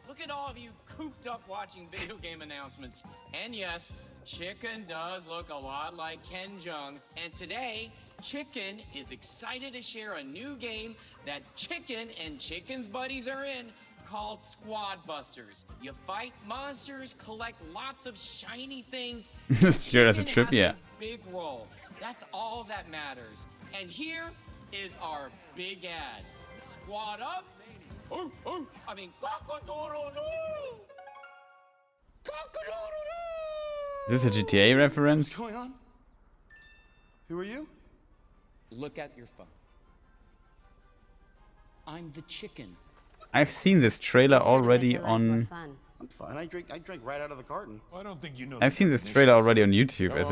Look at all of you cooped up watching video game announcements. And yes, Chicken does look a lot like Ken Jeong. And today, Chicken is excited to share a new game that Chicken and Chicken's buddies are in called Squad Busters. You fight monsters, collect lots of shiny things. Sure, that's a trip, yeah. Big role. That's all that matters. And here is our big ad. Squad up. Oh, oh, I mean, cock-a-doodle-doo! Cock-a-doodle-doo! Is this a GTA reference? What's going on? Who are you? Look at your phone. I'm the chicken. I've seen this trailer already on. I'm fine. I drink right out of the carton. I don't think you know. I've seen this trailer already on YouTube as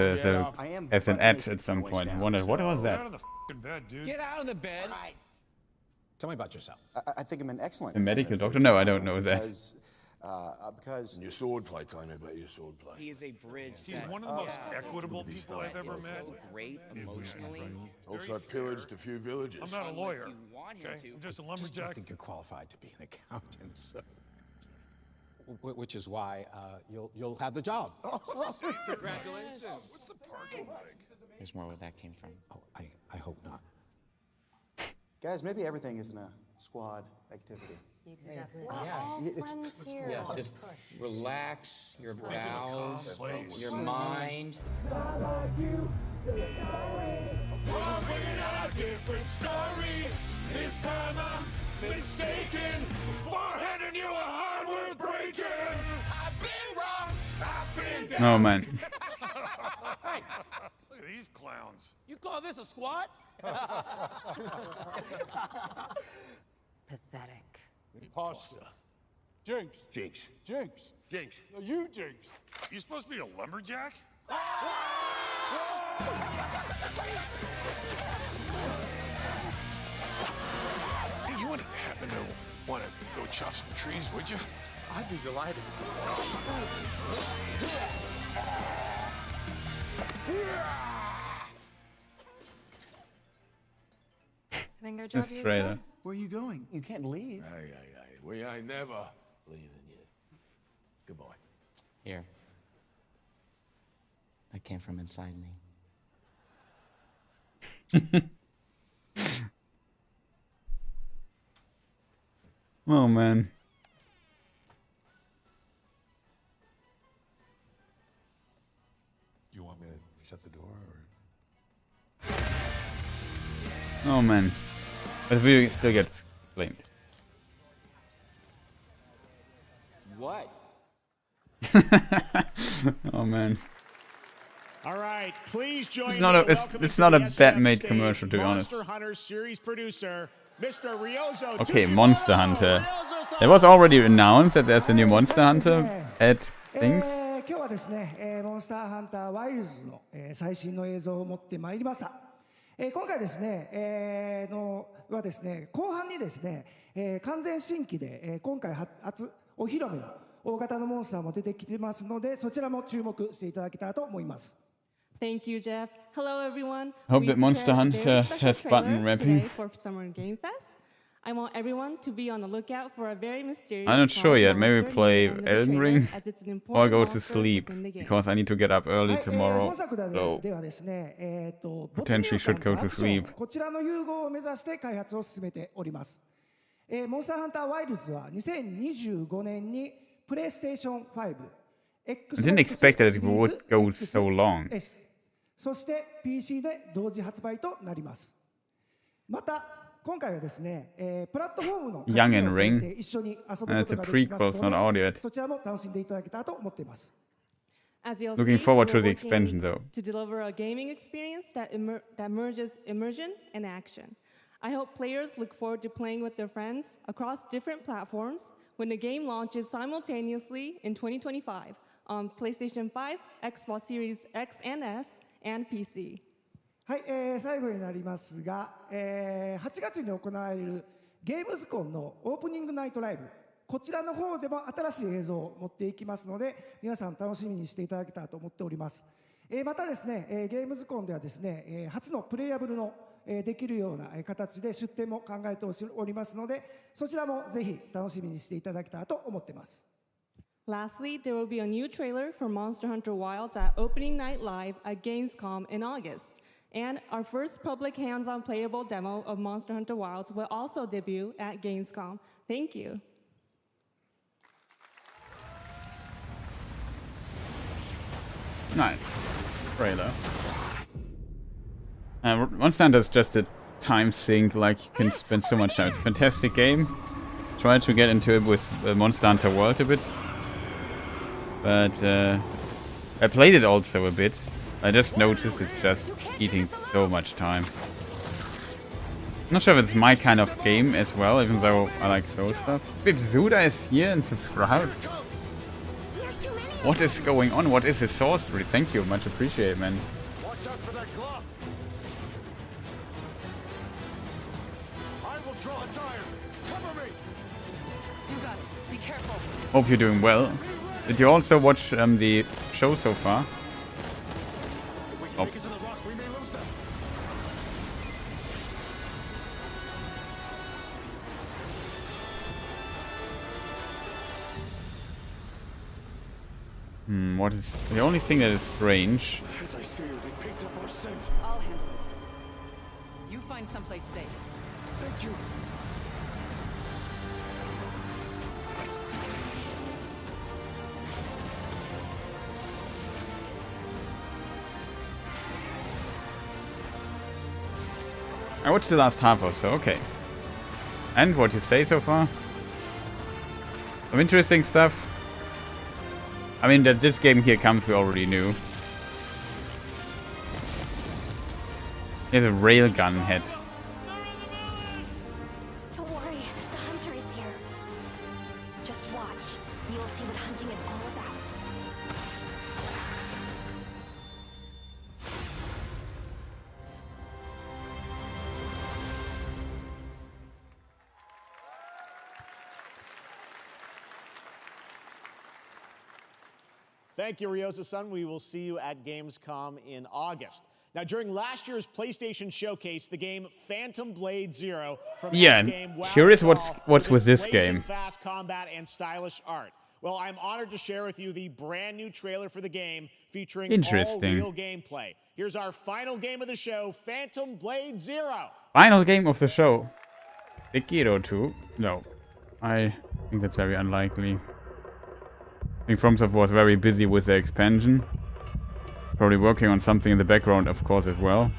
an ad at some point. I wondered what was that. Get out of the f***ing bed, dude. Get out of the bed. Tell me about yourself. I think I'm an excellent. A medical doctor? No, I don't know that. Because your swordplay. Tell me about your swordplay. He is a bridge. He's one of the most equitable people I've ever met. So great emotionally. Also, I pillaged a few villages. I'm not a lawyer. Okay, I'm just a I lumberjack. think you're qualified to be an accountant. So. Which is why you'll have the job. Congratulations. What's the parking like? There's more where that came from. Oh, I hope not. Guys, maybe everything isn't a squad activity. You can definitely. Yeah, just relax your bowels, your mind. We're bringing out a different story. This time I'm mistaken for handing you a hardware breaking. I've been wrong. I've been down. Oh man. Hey, look at these clowns. You call this a squad? Pathetic. Pasta. Jinx. Jinx. Jinx. Jinx. No, you Jinx. You supposed to be a lumberjack? Hey, you wouldn't happen to want to go chop some trees, would you? I'd be delighted. I think our job here is done. Where are you going? You can't leave. Aye. We ain't never leaving you. Good boy. Here. That came from inside me. Oh man. You want me to shut the door or? Oh man. But we still get blamed. What? Oh man. All right, please join It's me not in a welcoming it's to not the a SF bad made stage commercial, to be honest. Monster Hunter series producer, Mr. Ryozo. Okay, Monster Hunter. There was already announced that there's a new Monster Hunter at things. 今日はですね、モンスターハンターワイルズの、最新の映像を持ってまいりました。今回ですね、はですね、後半にですね、完全新規で、今回初お披露目の大型のモンスターも出てきてますので、そちらも注目していただけたらと思います。Thank you, Jeff. Hello, everyone. Hope We that Monster prepared a very Hunter special has button trailer wrapping. today for Summer Game Fest. I want everyone to be on the lookout for a very mysterious. I'm not sure yet. Maybe monster play near the end of the Elden trailer, Ring as it's an or important go to monster sleep within the game. because I need to get up early はい、 tomorrow. 本作で So ではですね、没 potentially 入 should 感 go とア to クション sleep. こちらの融合を目指して開発を進めております。モンスターハンターワイルズは2025年にプレイステーション5、I didn't expect that it would go so long. S、そして PC で同時発売となります。また今回はですね、プラットフォームの Young and Ring. 一緒に遊ぶこ And it's と a ができます prequel, it's not の audio で、そちらも楽しんでいただけたらと思っています。As you'll Looking see, forward to we're the working expansion though. to deliver a gaming experience that merges immersion and action. I hope players look forward to playing with their friends across different platforms when the game launches simultaneously in 2025 on PlayStation 5, Xbox Series X and S, and PC. はい、最後になりますが、8月に行われるゲームズコンのオープニングナイトライブ、こちらの方でも新しい映像を持っていきますので、皆さん楽しみにしていただけたらと思っております。またですね、ゲームズコンではですね、初のプレイヤブルのできるような形で出展も考えておりますので、そちらもぜひ楽しみにしていただけたらと思っています。Lastly, there will be a new trailer for Monster Hunter Wilds at Opening Night Live at Gamescom in August. And our first public hands-on playable demo of Monster Hunter Wilds will also debut at Gamescom. Thank you. Nice. Trailer. Monster Hunter is just a time sink, like you can spend so much time. It's a fantastic game. Try to get into it with Monster Hunter World a bit. But I played it also a bit. I just noticed it's just eating so much time. I'm not sure if it's my kind of game as well, even though I like soul stuff. Bibzuda is here and subscribed. What is going on? What is his sorcery? Thank you, much appreciated, man. Watch out for that glove. I will draw a tire. Cover me. You got it. Be careful. Hope you're doing well. Did you also watch the show so far? Oh. Make it to the rocks, we may lose them. What is the only thing that is strange? As I feared, it picked up our scent. I'll handle it. You find someplace safe. Thank you. I watched the last half or so, okay. And what you say so far? Some interesting stuff. I mean, that this game here comes, we already knew. He has a railgun head. Don't worry, the hunter is here. Just watch. You'll see what hunting is all about. Thank you, Ryosa-san. We will see you at Gamescom in August. Now, during last year's PlayStation Showcase, the game Phantom Blade Zero from Yeah, curious what's with this game. Fast combat and stylish art. Well, I'm honored to share with you the brand new trailer for the game featuring all real gameplay. Here's our final game of the show, Phantom Blade Zero. Final game of the show. Sekiro 2? No. I think that's very unlikely. I think FromSoft was very busy with their expansion. Probably working on something in the background, of course, as well.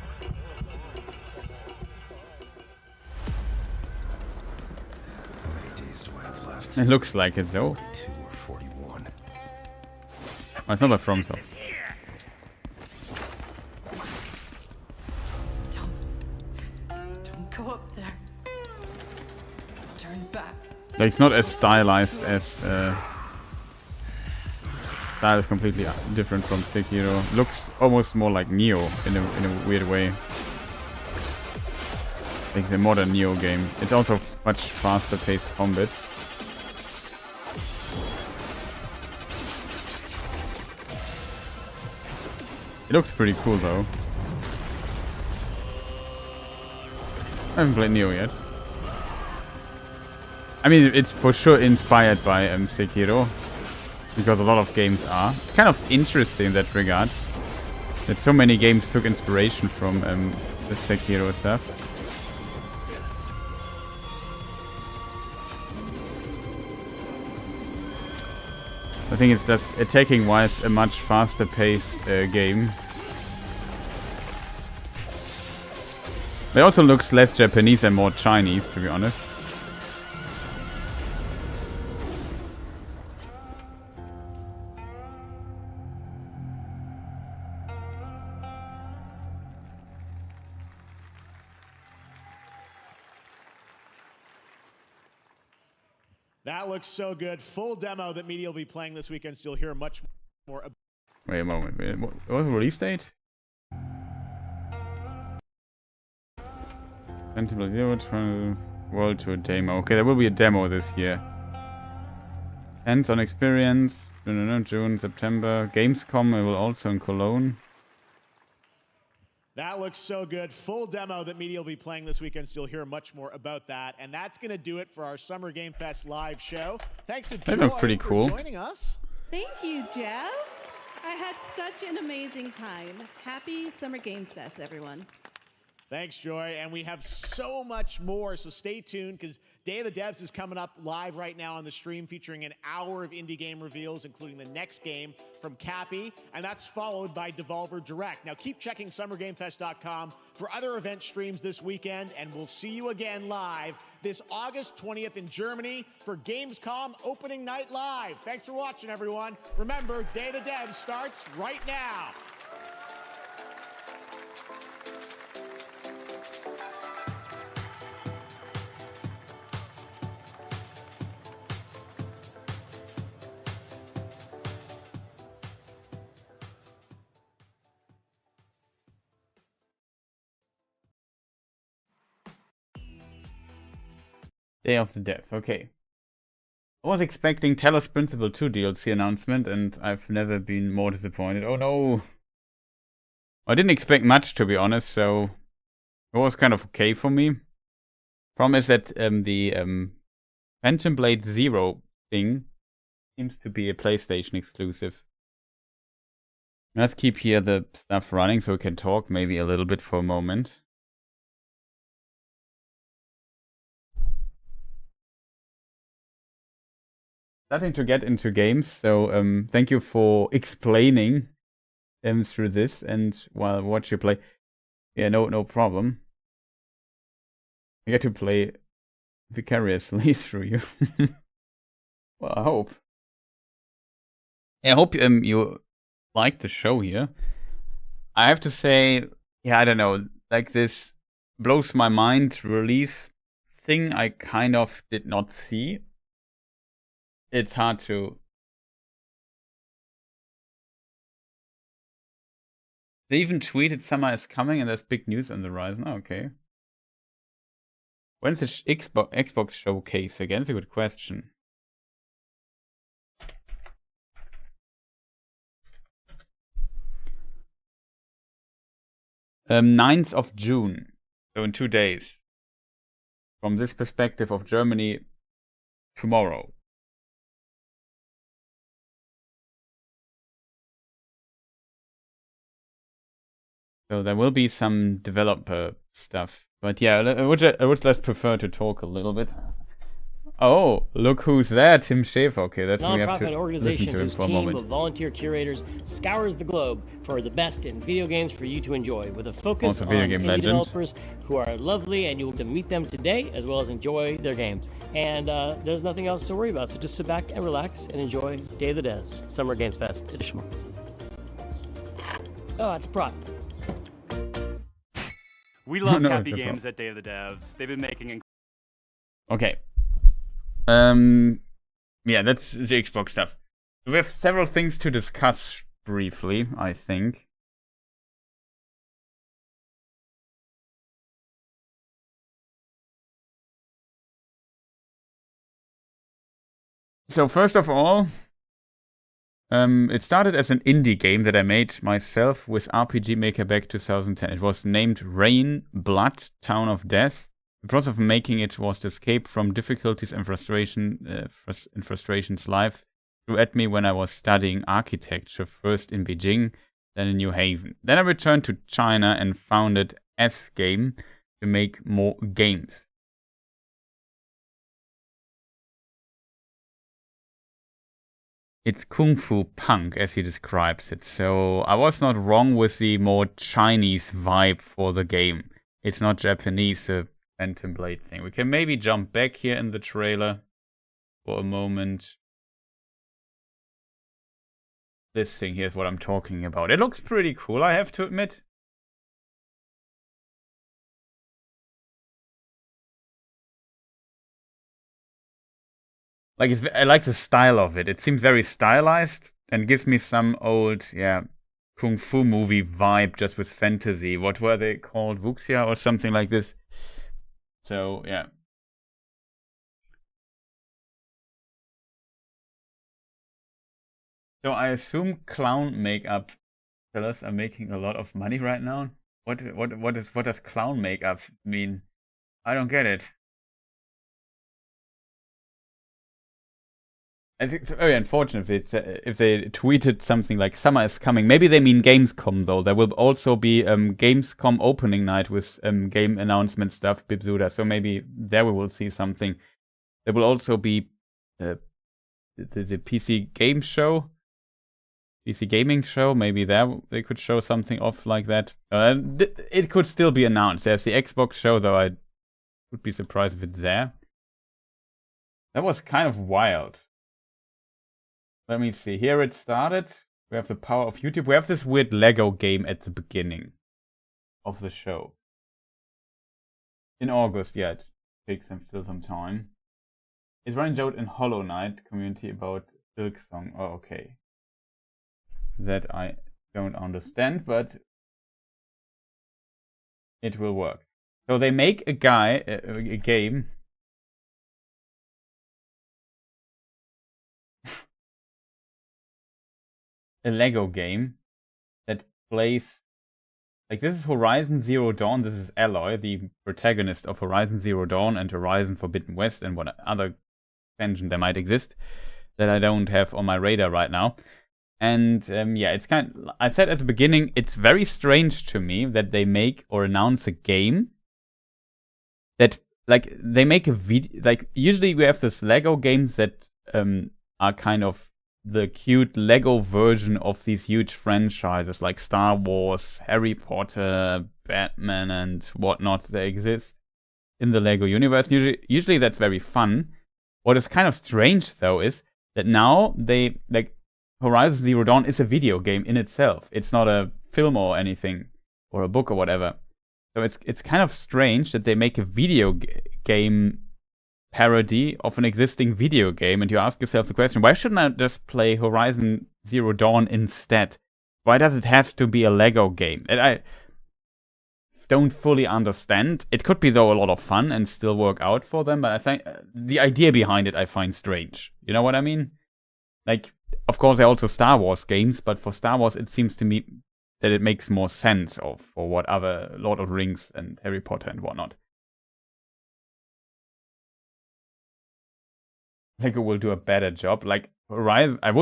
How many days do I have left? It looks like it, though. 42 or 41. Oh, it's not a FromSoft. Don't go up there. Turn back. Like, it's not as stylized as... Style is completely different from Sekiro. Looks almost more like Neo in a weird way. Like the modern Neo game. It's also much faster paced combat. It looks pretty cool though. I haven't played Neo yet. I mean, it's for sure inspired by Sekiro, because a lot of games are. It's kind of interesting in that regard, that so many games took inspiration from the Sekiro stuff. I think it's just attacking-wise a much faster-paced game. It also looks less Japanese and more Chinese, to be honest. That looks so good. Full demo that media will be playing this weekend, so you'll hear much more about. Wait a moment. Wait, what was the release date? Sentinel Zero World Tour demo. Okay, there will be a demo this year. Hands-on experience. June, September. Gamescom will also in Cologne. That looks so good. Full demo that media will be playing this weekend, so you'll hear much more about that. And that's going to do it for our Summer Game Fest live show. Thanks to That Joy looked pretty cool. for joining us. Thank you, Jeff. I had such an amazing time. Happy Summer Game Fest, everyone. Thanks, Joy. And we have so much more, so stay tuned because Day of the Devs is coming up live right now on the stream, featuring an hour of indie game reveals, including the next game from Cappy, and that's followed by Devolver Direct. Now, keep checking SummerGameFest.com for other event streams this weekend, and we'll see you again live this August 20th in Germany for Gamescom Opening Night Live. Thanks for watching, everyone. Remember, Day of the Devs starts right now. Day of the Devs, okay. I was expecting Talos Principle 2 DLC announcement, and I've never been more disappointed. Oh no! I didn't expect much, to be honest, so it was kind of okay for me. Problem is that the Phantom Blade Zero thing seems to be a PlayStation exclusive. Let's keep here the stuff running so we can talk maybe a little bit for a moment. Starting to get into games, so thank you for explaining through this and while watch you play. Yeah, no problem. I get to play vicariously through you. Well, I hope. Yeah, I hope you like the show here. I have to say, yeah, I don't know, like this blows my mind release thing I kind of did not see. It's hard to... They even tweeted summer is coming and there's big news on the Ryzen. Oh, okay. When's the Xbox showcase again? That's a good question. Um, 9th of June. So in 2 days. From this perspective of Germany, tomorrow. So there will be some developer stuff. But yeah, I would just prefer to talk a little bit. Oh, look who's there, Tim Schäfer. Okay, that's we have to listen to him for a moment. Team of volunteer curators scours the globe for the best in video games for you to enjoy, with a focus on indie developers who are lovely, and you'll get to meet them today as well as enjoy their games. And there's nothing else to worry about, so just sit back and relax and enjoy Day of the Devs, Summer Games Fest edition. Oh, that's a prop. We love Cappy Games at Day of the Devs. They've been making... Okay. Yeah, that's the Xbox stuff. We have several things to discuss briefly, I think. So first of all, It started as an indie game that I made myself with RPG Maker back 2010. It was named Rain, Blood, Town of Death. The process of making it was to escape from difficulties and frustrations life threw at me when I was studying architecture, first in Beijing, then in New Haven. Then I returned to China and founded S-Game to make more games. It's Kung Fu Punk, as he describes it, so I was not wrong with the more Chinese vibe for the game. It's not Japanese, a Phantom Blade thing. We can maybe jump back here in the trailer for a moment. This thing here is what I'm talking about. It looks pretty cool, I have to admit. Like, I like the style of it. It seems very stylized and gives me some old, Kung Fu movie vibe just with fantasy. What were they called? Wuxia or something like this. So, yeah. So I assume clown makeup sellers are making a lot of money right now. What does clown makeup mean? I don't get it. I think it's very unfortunate if they tweeted something like summer is coming. Maybe they mean Gamescom though. There will also be Gamescom opening night with game announcement stuff, Bibzuda. So maybe there we will see something. There will also be the PC game show, PC gaming show. Maybe there they could show something off like that. It could still be announced. There's the Xbox show though. I would be surprised if it's there. That was kind of wild. Let me see. Here it started. We have the power of YouTube. We have this weird Lego game at the beginning of the show. In August, yeah, it takes still some time. It's running out in Hollow Knight community about Silksong. Oh, okay. That I don't understand, but it will work. So they make a game. A Lego game that plays like this is Horizon Zero Dawn. This is Aloy, the protagonist of Horizon Zero Dawn and Horizon Forbidden West and what other expansion there might exist that I don't have on my radar right now. And yeah, it's I said at the beginning, it's very strange to me that they make or announce a game that like they make a video. Like usually we have this Lego games that are kind of the cute Lego version of these huge franchises like Star Wars, Harry Potter, Batman, and whatnot that exist in the Lego universe. Usually that's very fun. What is kind of strange though is that now they like Horizon Zero Dawn is a video game in itself. It's not a film or anything or a book or whatever. So it's kind of strange that they make a video game parody of an existing video game, and you ask yourself the question, why shouldn't I just play Horizon Zero Dawn instead? Why does it have to be a Lego game? And I don't fully understand. It could be though a lot of fun and still work out for them, but I think the idea behind it I find strange. You know what I mean? Like, of course there are also Star Wars games, but for Star Wars it seems to me that it makes more sense for what other Lord of the Rings and Harry Potter and whatnot. I think it will do a better job. Like Horizon, I'm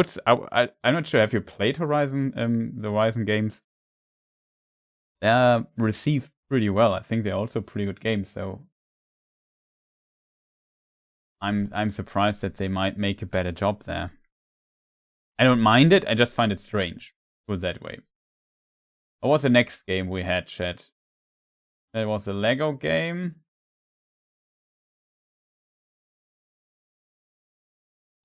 not sure. Have you played Horizon? The Horizon games. They're received pretty well. I think they're also pretty good games. So I'm surprised that they might make a better job there. I don't mind it. I just find it strange. Put it that way. What was the next game we had, chat? That was a Lego game.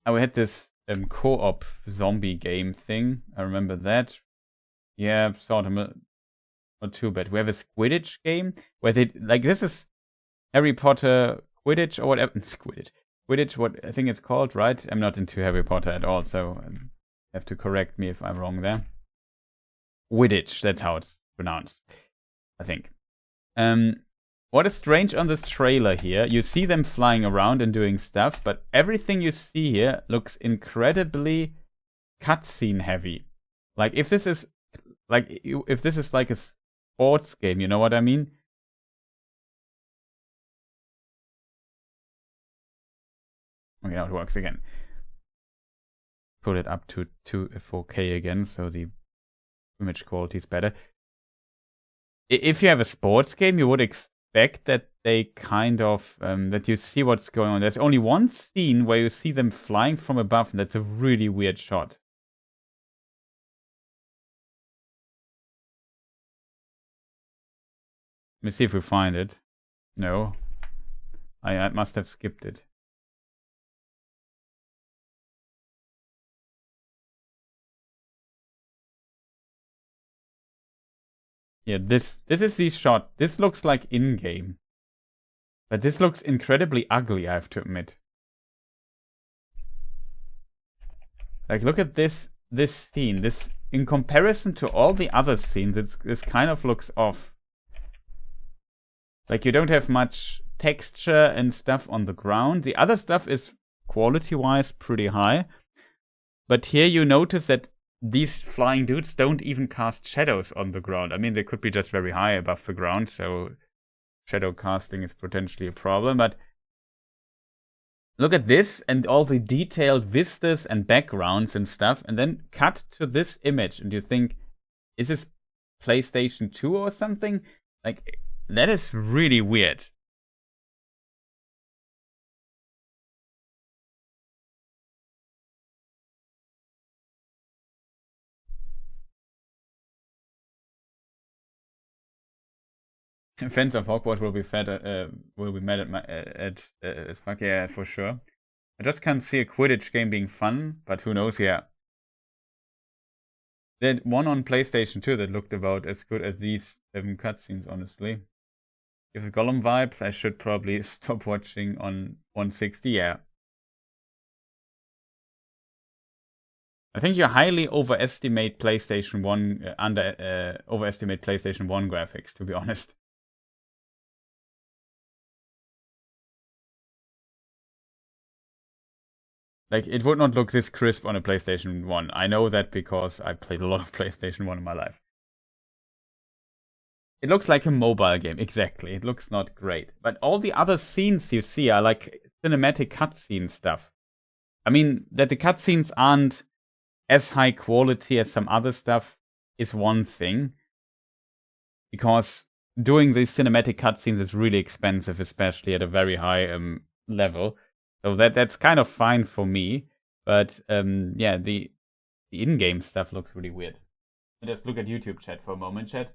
Oh, we had this co-op zombie game thing. I remember that. Yeah, sort of not too bad. We have a Quidditch game where they like this is Harry Potter Quidditch or whatever. Quidditch, what I think it's called, right? I'm not into Harry Potter at all, so you have to correct me if I'm wrong there. Quidditch, that's how it's pronounced, I think. What is strange on this trailer here, you see them flying around and doing stuff, but everything you see here looks incredibly cutscene heavy. Like if this is like a sports game, you know what I mean? Okay, now it works again. Put it up to 4K again, so the image quality is better. If you have a sports game, you would expect that they kind of that you see what's going on. There's only one scene where you see them flying from above, and that's a really weird shot. Let me see if we find it. No, I must have skipped it. Yeah, this is the shot. This looks like in-game. But this looks incredibly ugly, I have to admit. Like, look at this scene. This, in comparison to all the other scenes, this kind of looks off. Like, you don't have much texture and stuff on the ground. The other stuff is, quality-wise, pretty high. But here you notice that these flying dudes don't even cast shadows on the ground. I mean, they could be just very high above the ground, so shadow casting is potentially a problem. But look at this and all the detailed vistas and backgrounds and stuff, and then cut to this image, and you think, is this PlayStation 2 or something? Like, that is really weird. Fans of Hogwarts will be mad at as fuck, yeah, for sure. I just can't see a Quidditch game being fun, but who knows, yeah. There's one on PlayStation 2 that looked about as good as these 7 cutscenes, honestly. If the Gollum vibes, I should probably stop watching on 160, yeah. I think you highly overestimate PlayStation 1 overestimate PlayStation 1 graphics, to be honest. Like, it would not look this crisp on a PlayStation 1. I know that because I played a lot of PlayStation 1 in my life. It looks like a mobile game, exactly. It looks not great. But all the other scenes you see are like cinematic cutscene stuff. I mean, that the cutscenes aren't as high quality as some other stuff is one thing. Because doing these cinematic cutscenes is really expensive, especially at a very high level. So that's kind of fine for me, but yeah, the in-game stuff looks really weird. Let's look at YouTube chat for a moment, chat.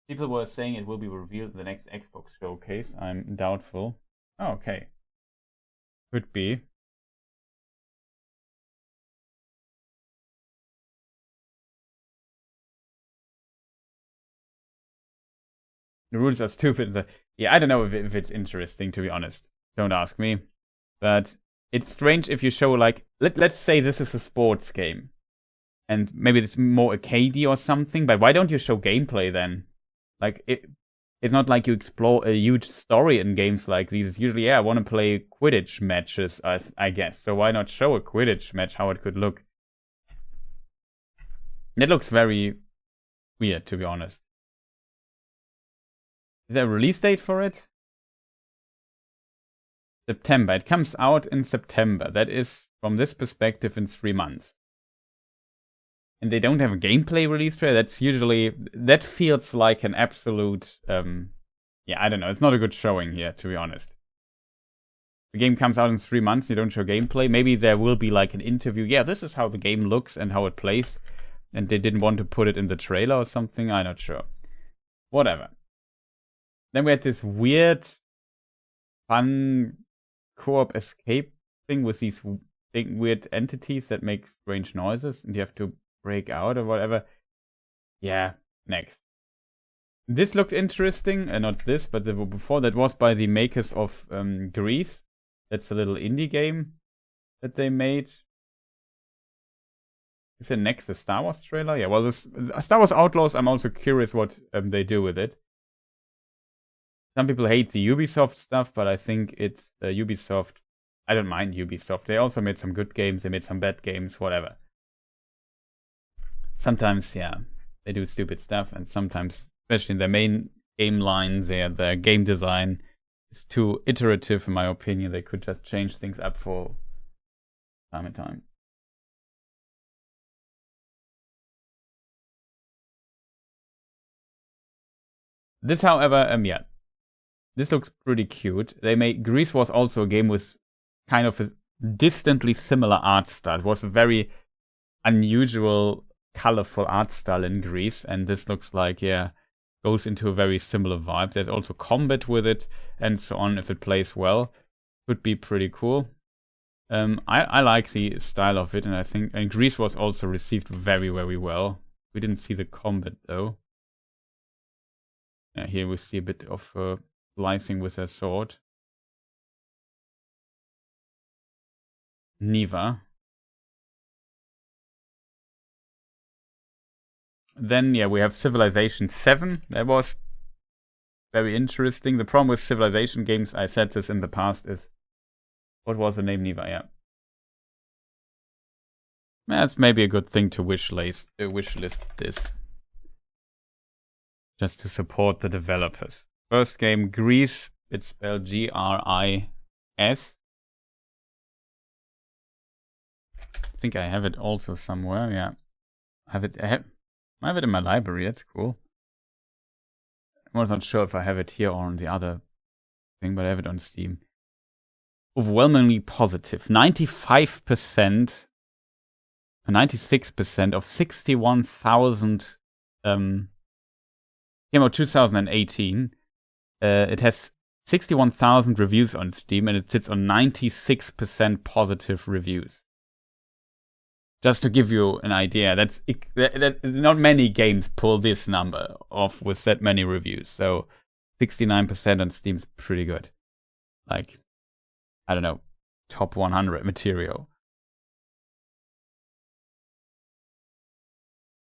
People were saying it will be revealed in the next Xbox showcase. I'm doubtful. Oh, okay. Could be. The rules are stupid. Yeah, I don't know if it's interesting, to be honest. Don't ask me. But it's strange if you show, like, let's say this is a sports game. And maybe it's more arcadey or something, but why don't you show gameplay then? Like, it's not like you explore a huge story in games like these. It's usually, yeah, I want to play Quidditch matches, I guess. So why not show a Quidditch match, how it could look? It looks very weird, to be honest. Is there a release date for it? September. It comes out in September. That is, from this perspective, in 3 months. And they don't have a gameplay release trailer. That's usually... That feels like an absolute... yeah, I don't know. It's not a good showing here, to be honest. The game comes out in 3 months, you don't show gameplay. Maybe there will be like an interview. Yeah, this is how the game looks and how it plays. And they didn't want to put it in the trailer or something. I'm not sure. Whatever. Then we had this weird, fun co-op escape thing with these big weird entities that make strange noises, and you have to break out or whatever. Yeah, next. This looked interesting, not this, but the before. That was by the makers of Grease. That's a little indie game that they made. Is it next the Star Wars trailer? Yeah, well, this Star Wars Outlaws, I'm also curious what they do with it. Some people hate the Ubisoft stuff, but I think it's Ubisoft I don't mind Ubisoft. They also made some good games, they made some bad games, whatever. Sometimes, yeah, they do stupid stuff, and sometimes, especially in their main game lines, their game design is too iterative, in my opinion. They could just change things up for time and time. This, however, yeah, this looks pretty cute. They made Greece was also a game with kind of a distantly similar art style. It was a very unusual, colorful art style in Greece, and this looks like, yeah, goes into a very similar vibe. There's also combat with it and so on. If it plays well, could be pretty cool. I like the style of it, and I think Greece was also received very, very well. We didn't see the combat though. Here we see a bit of slicing with a sword. Niva. Then, yeah, we have Civilization 7. That was very interesting. The problem with Civilization games, I said this in the past, is... What was the name, Niva? Yeah. That's maybe a good thing to wish list this. Just to support the developers. First game, Greece. It's spelled G-R-I-S. I think I have it also somewhere, yeah. I have it in my library, that's cool. I was not sure if I have it here or on the other thing, but I have it on Steam. Overwhelmingly positive. 95%, 96% of 61,000 came out 2018. It has 61,000 reviews on Steam, and it sits on 96% positive reviews. Just to give you an idea, that not many games pull this number off with that many reviews. So 69% on Steam's pretty good. Like, I don't know, top 100 material.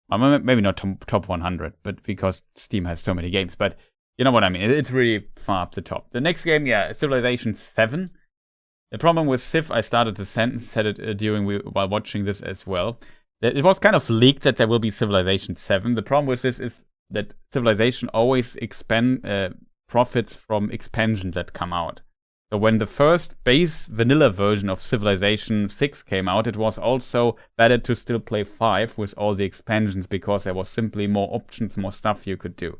Maybe not top 100, but because Steam has so many games. But you know what I mean. It's really far up the top. The next game, yeah, Civilization 7. The problem with Civ, I started the sentence, said it while watching this as well. It was kind of leaked that there will be Civilization 7. The problem with this is that Civilization always profits from expansions that come out. So when the first base vanilla version of Civilization 6 came out, it was also better to still play 5 with all the expansions because there was simply more options, more stuff you could do.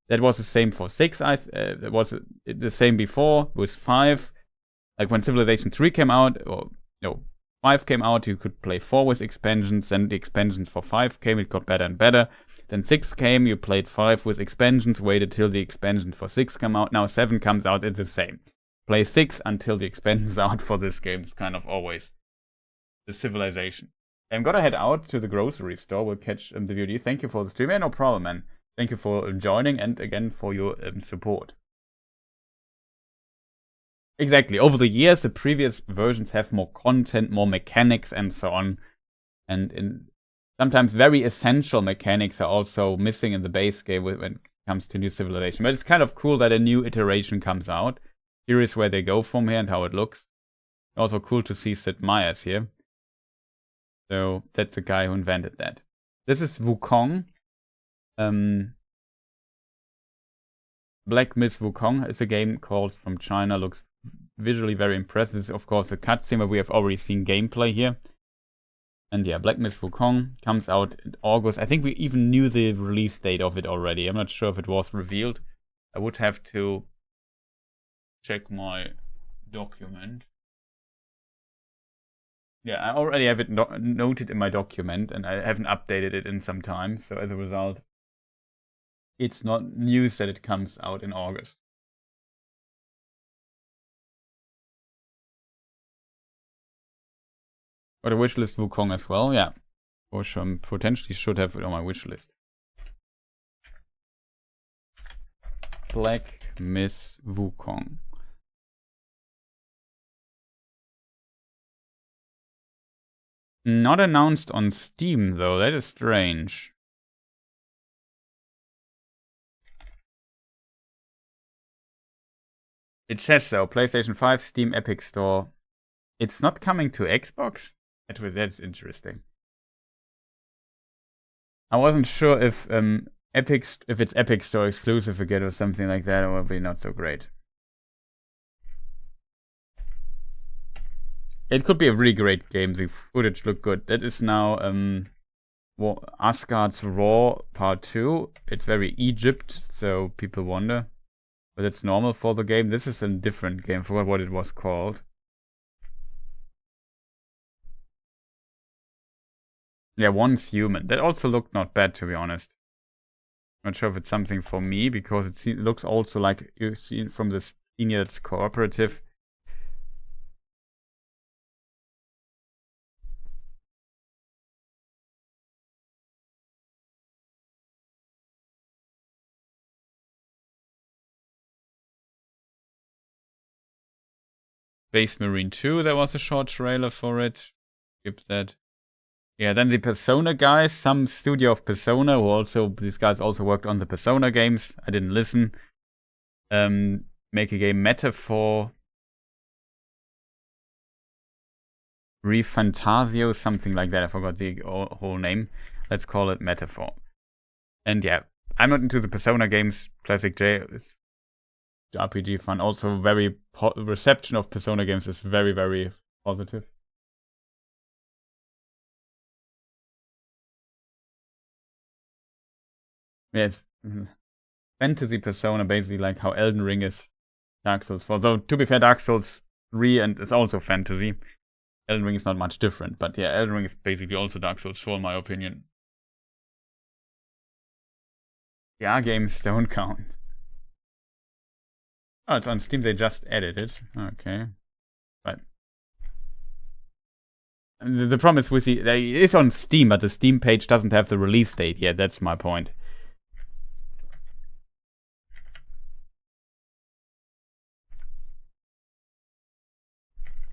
That was the same for 6. It was the same before with 5. Like when Civilization 3 came out, or no, 5 came out, you could play 4 with expansions, then the expansions for 5 came, it got better and better. Then 6 came, you played 5 with expansions, waited till the expansion for 6 come out. Now 7 comes out, it's the same. Play 6 until the expansion's out for this game. It's kind of always the Civilization. I'm gonna head out to the grocery store. We'll catch the VOD. Thank you for the stream. Yeah, no problem, man. Thank you for joining and again for your support. Exactly. Over the years, the previous versions have more content, more mechanics, and so on. And sometimes very essential mechanics are also missing in the base game when it comes to New Civilization. But it's kind of cool that a new iteration comes out. Curious where they go from here and how it looks. Also cool to see Sid Meier's here. So that's the guy who invented that. This is Wukong. Black Myth Wukong is a game called from China. Looks visually very impressive. This is of course a cutscene where we have already seen gameplay here. And yeah, Black Myth Wukong comes out in August. I think we even knew the release date of it already. I'm not sure if it was revealed. I would have to check my document. Yeah, I already have it noted in my document, and I haven't updated it in some time. So as a result, it's not news that it comes out in August. Got a wishlist Wukong as well, yeah. For sure, potentially should have it on my wishlist. Black Myth Wukong. Not announced on Steam though, that is strange. It says so, PlayStation 5, Steam, Epic Store. It's not coming to Xbox? That's interesting. I wasn't sure if if it's Epic Store exclusive again or something like that, it would be not so great. It could be a really great game. The footage looked good. That is now Asgard's Raw Part 2. It's very Egypt, so people wonder. But it's normal for the game. This is a different game. I forgot what it was called. Yeah, Once Human. That also looked not bad, to be honest. Not sure if it's something for me, because it looks also like you see from the scene here, it's cooperative. Space Marine 2, there was a short trailer for it. Skip that. Yeah, then the Persona guys, some studio of Persona, these guys also worked on the Persona games. I didn't listen. Make a game Metaphor. ReFantasio, something like that. I forgot the whole name. Let's call it Metaphor. And yeah, I'm not into the Persona games. Classic J is RPG fun. Also, very reception of Persona games is very, very positive. Yeah, it's fantasy Persona, basically like how Elden Ring is Dark Souls 4. Though, to be fair, Dark Souls 3 and it's also fantasy. Elden Ring is not much different, but yeah, Elden Ring is basically also Dark Souls 4 in my opinion. Yeah, games don't count. Oh, it's on Steam, they just added it. Okay. Right. And the problem is with it is on Steam, but the Steam page doesn't have the release date yet. That's my point.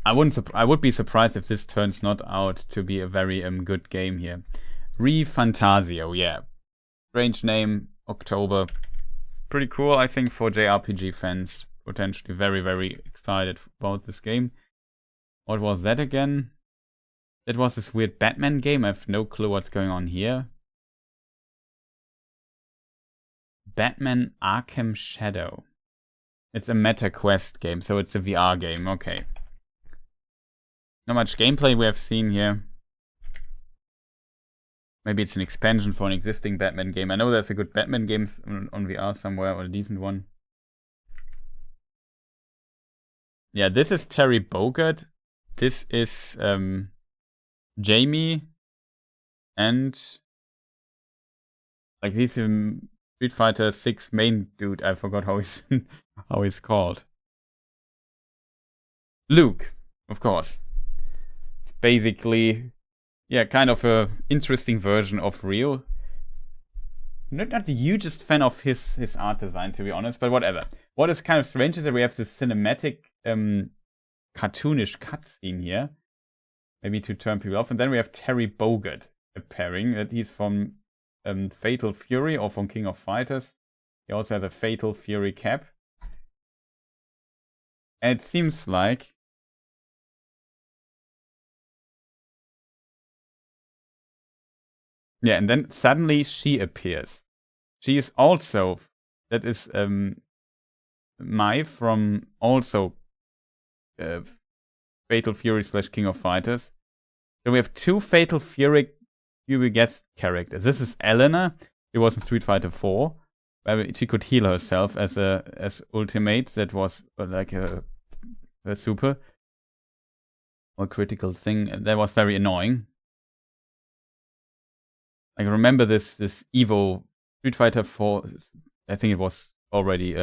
I would be surprised if this turns not out to be a very good game here. ReFantasio, yeah. Strange name, October. Pretty cool, I think, for JRPG fans. Potentially very, very excited about this game. What was that again? That was this weird Batman game. I have no clue what's going on here. Batman Arkham Shadow. It's a Meta Quest game, so it's a VR game. Okay. Not much gameplay we have seen here. Maybe it's an expansion for an existing Batman game. I know there's a good Batman games on VR somewhere, or a decent one. Yeah, this is Terry Bogard. This is Jamie. And like he's a Street Fighter 6 main dude. I forgot how he's called. Luke, of course. It's basically, yeah, kind of a interesting version of Ryo. Not the hugest fan of his art design, to be honest, but whatever. What is kind of strange is that we have this cinematic, cartoonish cutscene here. Maybe to turn people off. And then we have Terry Bogard appearing. That he's from Fatal Fury or from King of Fighters. He also has a Fatal Fury cap. And it seems like yeah, and then suddenly she appears. She is also, that is Mai from also Fatal Fury / King of Fighters. So we have two Fatal Fury guest characters. This is Elena. She was in Street Fighter 4, where she could heal herself as ultimate. That was like a super or critical thing. That was very annoying. I remember this Evo Street Fighter 4. I think it was already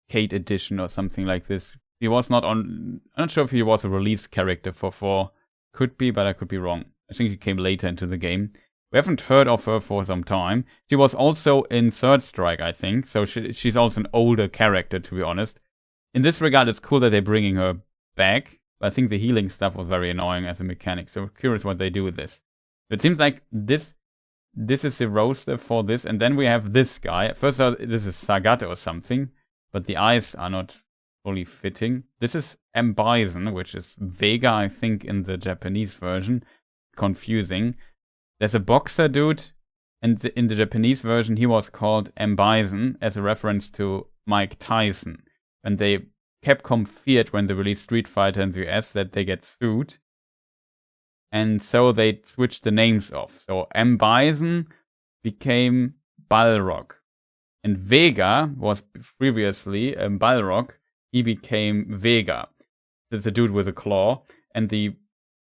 Kate edition or something like this. He was not on. I'm not sure if he was a release character for 4. Could be, but I could be wrong. I think he came later into the game. We haven't heard of her for some time. She was also in Third Strike, I think. So she's also an older character, to be honest. In this regard, it's cool that they're bringing her back. I think the healing stuff was very annoying as a mechanic. So I'm curious what they do with this. It seems like this is the roster for this, and then we have this guy. First, this is Sagat or something, but the eyes are not fully fitting. This is M. Bison, which is Vega, I think, in the Japanese version. Confusing. There's a boxer dude, and in the Japanese version he was called M. Bison as a reference to Mike Tyson. And Capcom feared when they released Street Fighter in the US that they get sued. And so they switched the names off. So M. Bison became Balrog. And Vega was previously Balrog. He became Vega. That's a dude with a claw. And the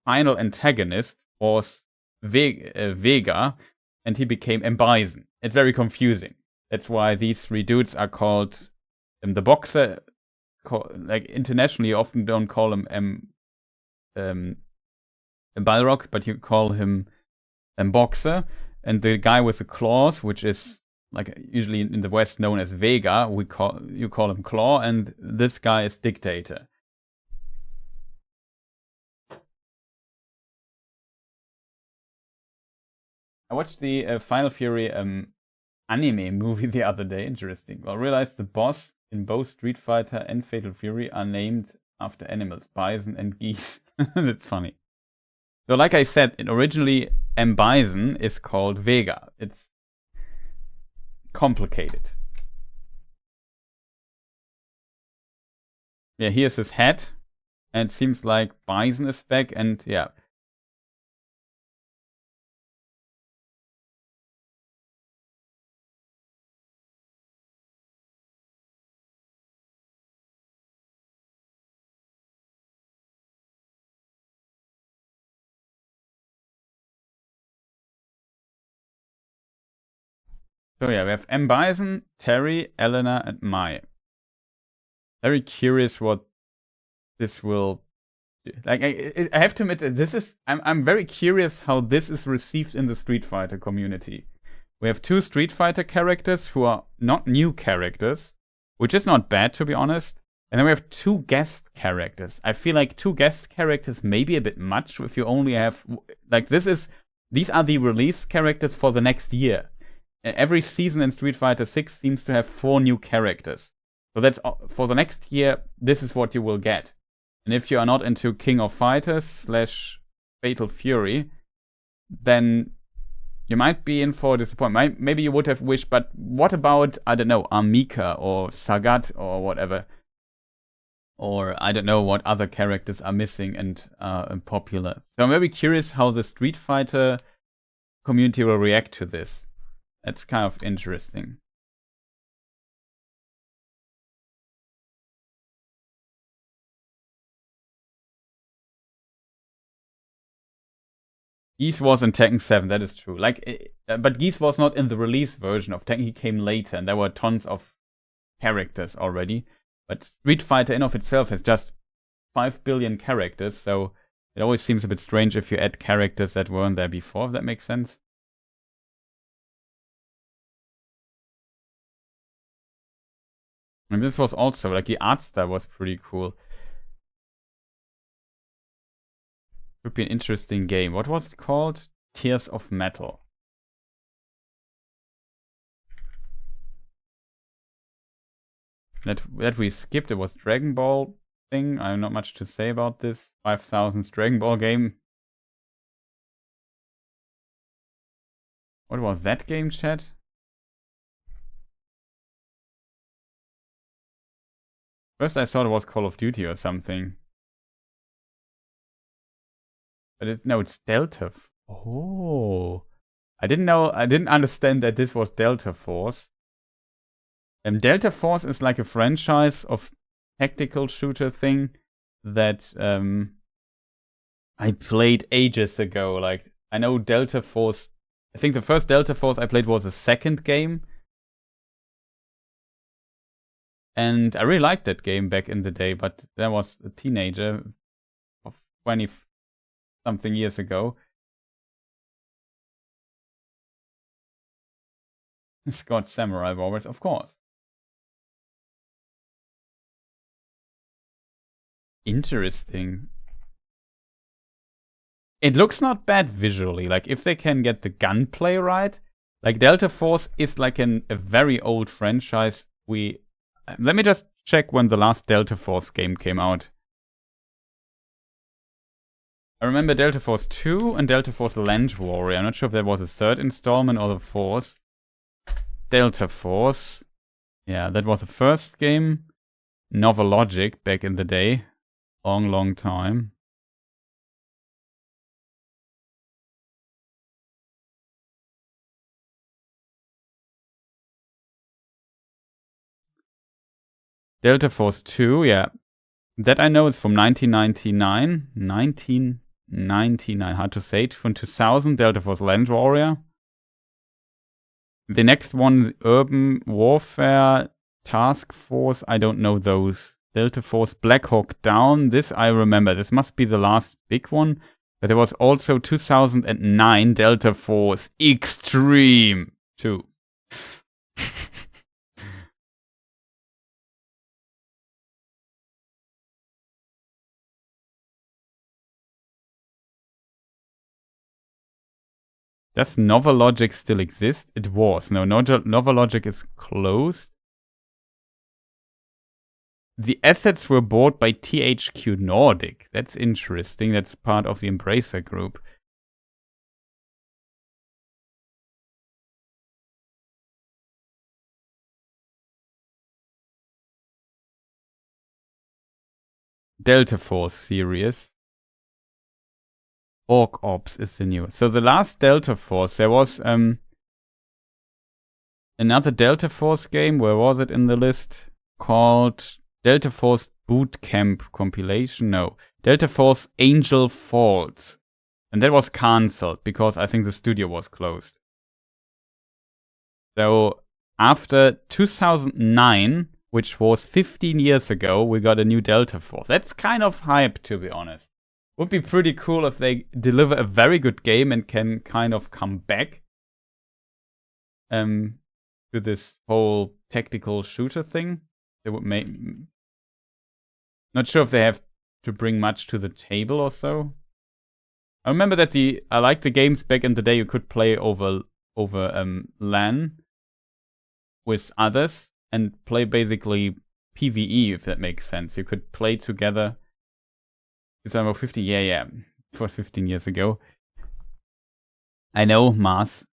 final antagonist was Vega. And he became M. Bison. It's very confusing. That's why these three dudes are called the boxer. Like internationally, you often don't call him Balrog, but you call him Boxer. And the guy with the claws, which is like usually in the West known as Vega, you call him Claw, and this guy is Dictator. I watched the Final Fury anime movie the other day. Interesting. Well, I realized the boss in both Street Fighter and Fatal Fury are named after animals, bison and geese. That's funny. So like I said, originally M. Bison is called Vega. It's complicated. Yeah, here's his head. And it seems like Bison is back, and yeah. So yeah, we have M. Bison, Terry, Elena, and Mai. Very curious what this will do. Like, I have to admit that this is... I'm very curious how this is received in the Street Fighter community. We have two Street Fighter characters who are not new characters, which is not bad, to be honest. And then we have two guest characters. I feel like two guest characters may be a bit much if you only have... Like, these are the release characters for the next year. Every season in Street Fighter 6 seems to have 4 new characters. So that's for the next year, this is what you will get. And if you are not into King of Fighters / Fatal Fury, then you might be in for disappointment. Maybe you would have wished, but what about, I don't know, Amika or Sagat or whatever? Or I don't know what other characters are missing and popular. So I'm very curious how the Street Fighter community will react to this. That's kind of interesting. Geese was in Tekken 7, that is true. But Geese was not in the release version of Tekken, he came later, and there were tons of characters already. But Street Fighter in of itself has just 5 billion characters, so it always seems a bit strange if you add characters that weren't there before, if that makes sense. And this was also, like, the art style was pretty cool. Could be an interesting game. What was it called? Tears of Metal. That we skipped, it was Dragon Ball thing. I have not much to say about this. 5000's Dragon Ball game. What was that game, chat? First I thought it was Call of Duty or something. But no, it's Delta. Oh. I didn't understand that this was Delta Force. Delta Force is like a franchise of tactical shooter thing that I played ages ago. Like, I know Delta Force. I think the first Delta Force I played was the second game. And I really liked that game back in the day, but I was a teenager of 20-something years ago. Scott Samurai Warriors, of course. Interesting. It looks not bad visually. Like, if they can get the gunplay right. Like, Delta Force is like a very old franchise. Let me just check when the last Delta Force game came out. I remember Delta Force 2 and Delta Force Land Warrior. I'm not sure if there was a third installment or the fourth. Delta Force. Yeah, that was the first game. Novel Logic back in the day. Long time. Delta Force 2, yeah. That I know is from 1999. 1999, hard to say. From 2000, Delta Force Land Warrior. The next one, Urban Warfare Task Force. I don't know those. Delta Force Black Hawk Down. This I remember. This must be the last big one. But there was also 2009 Delta Force Extreme 2. Does Novel Logic still exist? It was. No, Novel Logic is closed. The assets were bought by THQ Nordic. That's interesting. That's part of the Embracer Group. Delta Force series. Orc Ops is the new. So the last Delta Force, there was another Delta Force game. Where was it in the list? Called Delta Force Boot Camp compilation. No, Delta Force Angel Falls, and that was cancelled because I think the studio was closed. So after 2009, which was 15 years ago, we got a new Delta Force. That's kind of hype, to be honest. Would be pretty cool if they deliver a very good game and can kind of come back to this whole tactical shooter thing. They would make... Not sure if they have to bring much to the table or so. I remember that I like the games back in the day you could play over LAN with others and play basically PvE, if that makes sense. You could play together. It's over 50, yeah. It was 15 years ago. I know, Mars.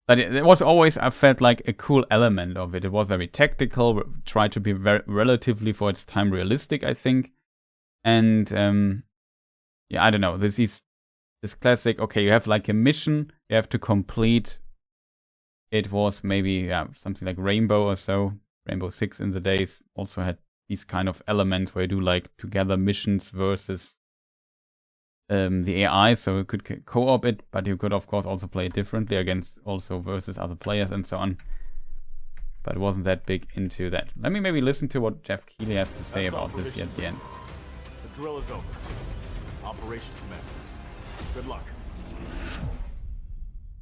But it was always, I felt like a cool element of it. It was very tactical, tried to be very relatively for its time realistic, I think. And yeah, I don't know. This classic, okay, you have like a mission you have to complete. It was maybe something like Rainbow or so. Rainbow Six in the days also had these kind of elements where you do like together missions versus the AI, so you could co-op it, but you could of course also play it differently against also versus other players and so on. But it wasn't that big into that. Let me maybe listen to what Jeff Keighley has to say about this at the end. The drill is over. Operation commences. Good luck.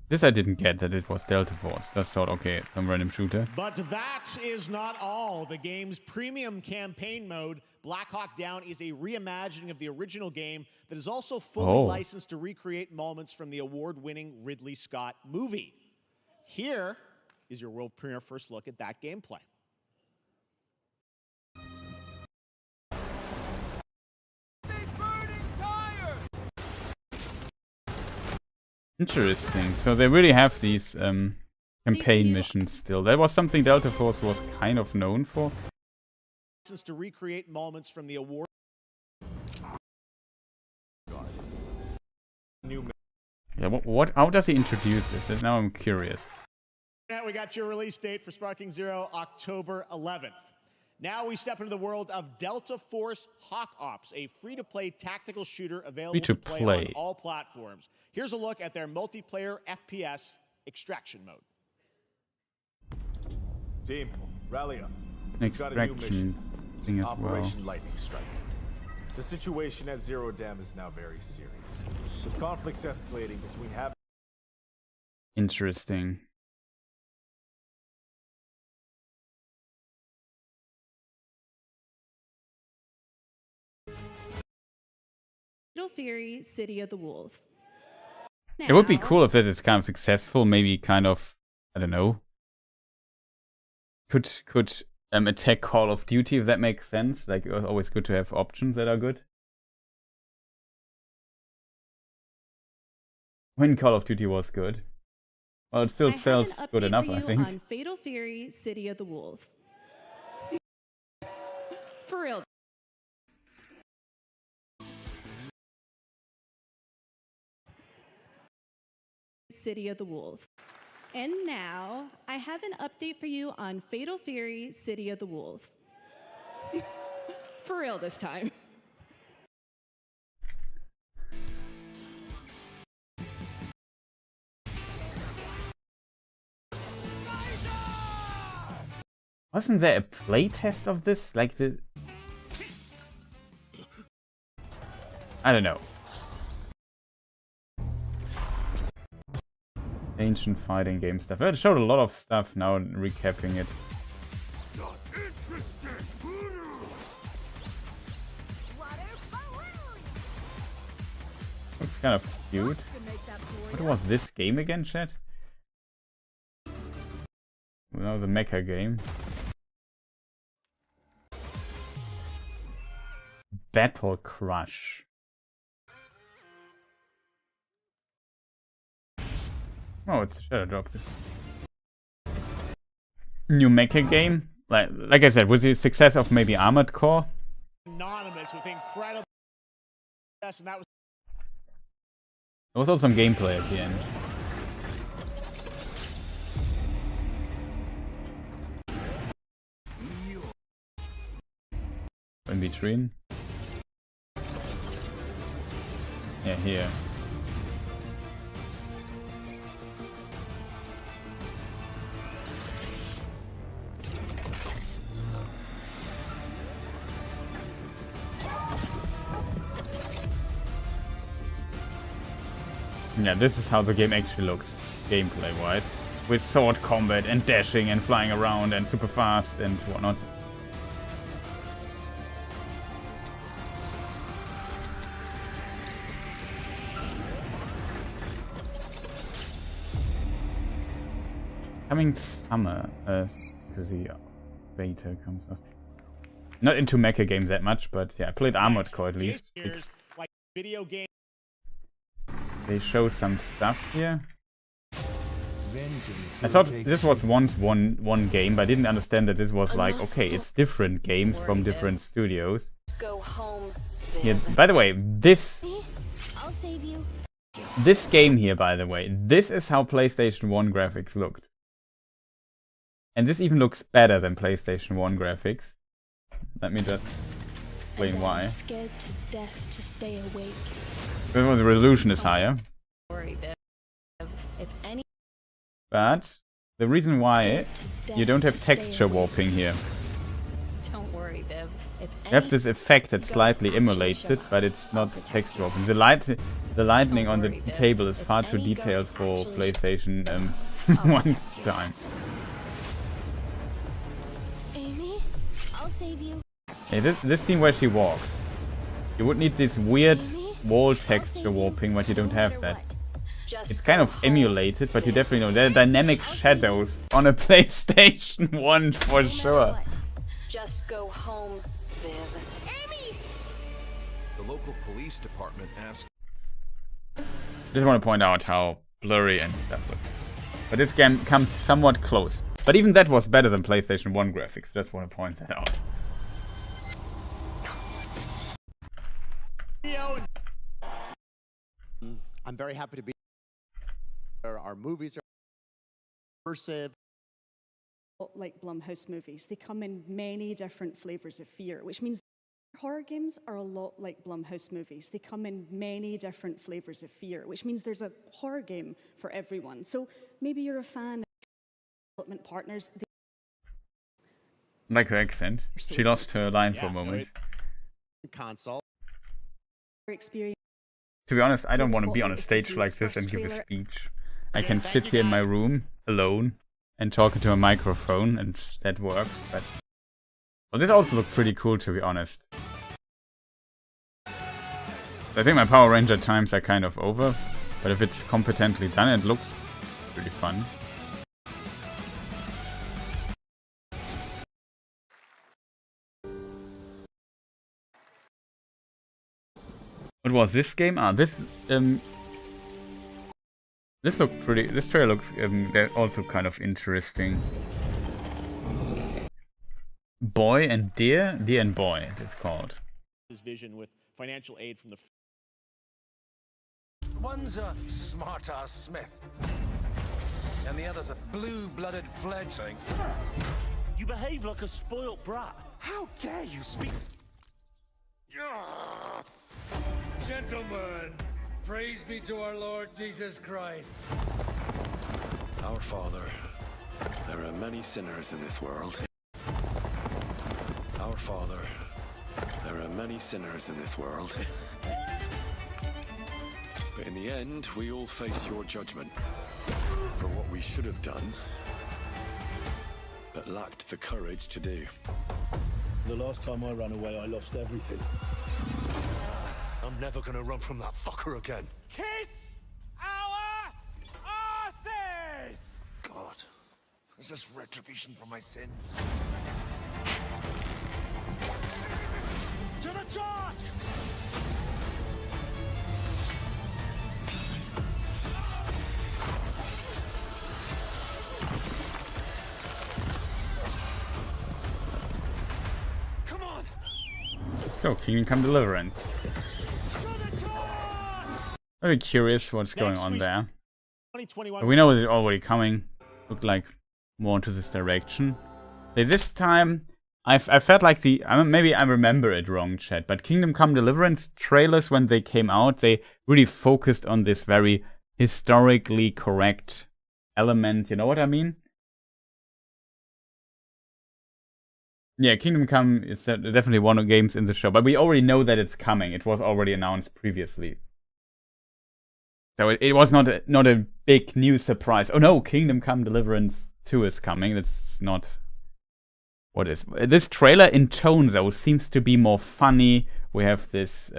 This I didn't get, that it was Delta Force. Just thought, okay, some random shooter. But that is not all. The game's premium campaign mode, Black Hawk Down, is a reimagining of the original game that is also fully licensed to recreate moments from the award-winning Ridley Scott movie. Here is your world premiere first look at that gameplay. Interesting. So they really have these campaign missions still. That was something Delta Force was kind of known for. To recreate moments from the award. Yeah, what? How does he introduce this? Now I'm curious. Now we got your release date for Sparking Zero, October 11th. Now we step into the world of Delta Force Hawk Ops, a free-to-play tactical shooter available to play on all platforms. Here's a look at their multiplayer FPS extraction mode. Team, rally up. Extraction thing as Operation Lightning Strike. The situation at Zero Dam is now very serious, with conflicts escalating between Interesting. Fatal Fury, City of the Wolves. It would be cool if that is kind of successful, maybe kind of, I don't know, could attack Call of Duty, if that makes sense. Like, it was always good to have options that are good. When Call of Duty was good. Well, it still sells good enough, I think. On Fatal Fury: City of the Wolves. For real. City of the Wolves. And now, I have an update for you on Fatal Fury: City of the Wolves. For real this time. Wasn't there a playtest of this? Like the... I don't know. Ancient fighting game stuff. It showed a lot of stuff now, recapping it. Looks kind of cute. What was this game again, chat? Well, the mecha game. Battle Crush. Oh, it's a Shadow Drop. New mecha game? Like I said, with the success of maybe Armored Core. Anonymous with incredible success, and that was. There was also some gameplay at the end. In between. Yeah, here. Yeah, this is how the game actually looks, gameplay-wise. With sword combat and dashing and flying around and super fast and whatnot. Coming summer, the beta comes out. Not into mecha games that much, but yeah, I played Armored Core at least. Like video game. They show some stuff here. I thought this was once one game, but I didn't understand that this was like, okay, it's different games from different studios. Go home. Yeah, by the way, this I'll save you. This game here, by the way, this is how PlayStation 1 graphics looked. And this even looks better than PlayStation 1 graphics. Let me just explain why. Scared to death to stay awake. The resolution is higher. But the reason why you don't have texture warping here. Don't worry, Viv. You have this effect that slightly emulates it, but it's not texture warping. The lightning on the table is far too detailed for PlayStation 1 time. Amy, I'll save you. Hey, this scene where she walks, you would need this weird wall texture warping, but you don't have that. It's kind of emulated, but you definitely know there are dynamic shadows on a PlayStation 1 for sure. Just go home, Viv. Amy! The local police department asked. Just want to point out how blurry and stuff looks. But this game comes somewhat close. But even that was better than PlayStation 1 graphics. Just want to point that out. I'm very happy to be here. Our movies are immersive. Like Blumhouse movies, they come in many different flavors of fear, which means horror games are a lot like Blumhouse movies. They come in many different flavors of fear, which means there's a horror game for everyone. So maybe you're a fan of development partners. Like her accent. She lost her line for a moment. Console. Experience. To be honest, I don't want to be on a stage like this and give a speech. I can sit here in my room alone and talk into a microphone, and that works. But well, this also looked pretty cool, to be honest. I think my Power Ranger times are kind of over, but if it's competently done, it looks pretty fun. What was this game? Ah, this looked pretty. This trailer looked they're also kind of interesting. Boy and Deer and Boy, it's called. His vision with financial aid from the. One's a smart-ass Smith, and the other's a blue-blooded fledgling. You behave like a spoilt brat. How dare you speak? Gentlemen, praise be to our Lord Jesus Christ. Our Father, there are many sinners in this world. Our Father, there are many sinners in this world. But in the end, we all face your judgment for what we should have done, but lacked the courage to do. The last time I ran away, I lost everything. I'm never gonna run from that fucker again. Kiss our asses! God, is this retribution for my sins? To the task! Come on! So, Kingdom Come Deliverance. Very curious what's going on there. 2021. We know it's already coming. Looked like more into this direction. This time, I felt like maybe I remember it wrong, chat, but Kingdom Come Deliverance trailers, when they came out, they really focused on this very historically correct element. You know what I mean? Yeah, Kingdom Come is definitely one of the games in the show, but we already know that it's coming. It was already announced previously. So it was not a big new surprise. Oh no, Kingdom Come Deliverance 2 is coming. That's not what is. This trailer in tone though seems to be more funny. We have this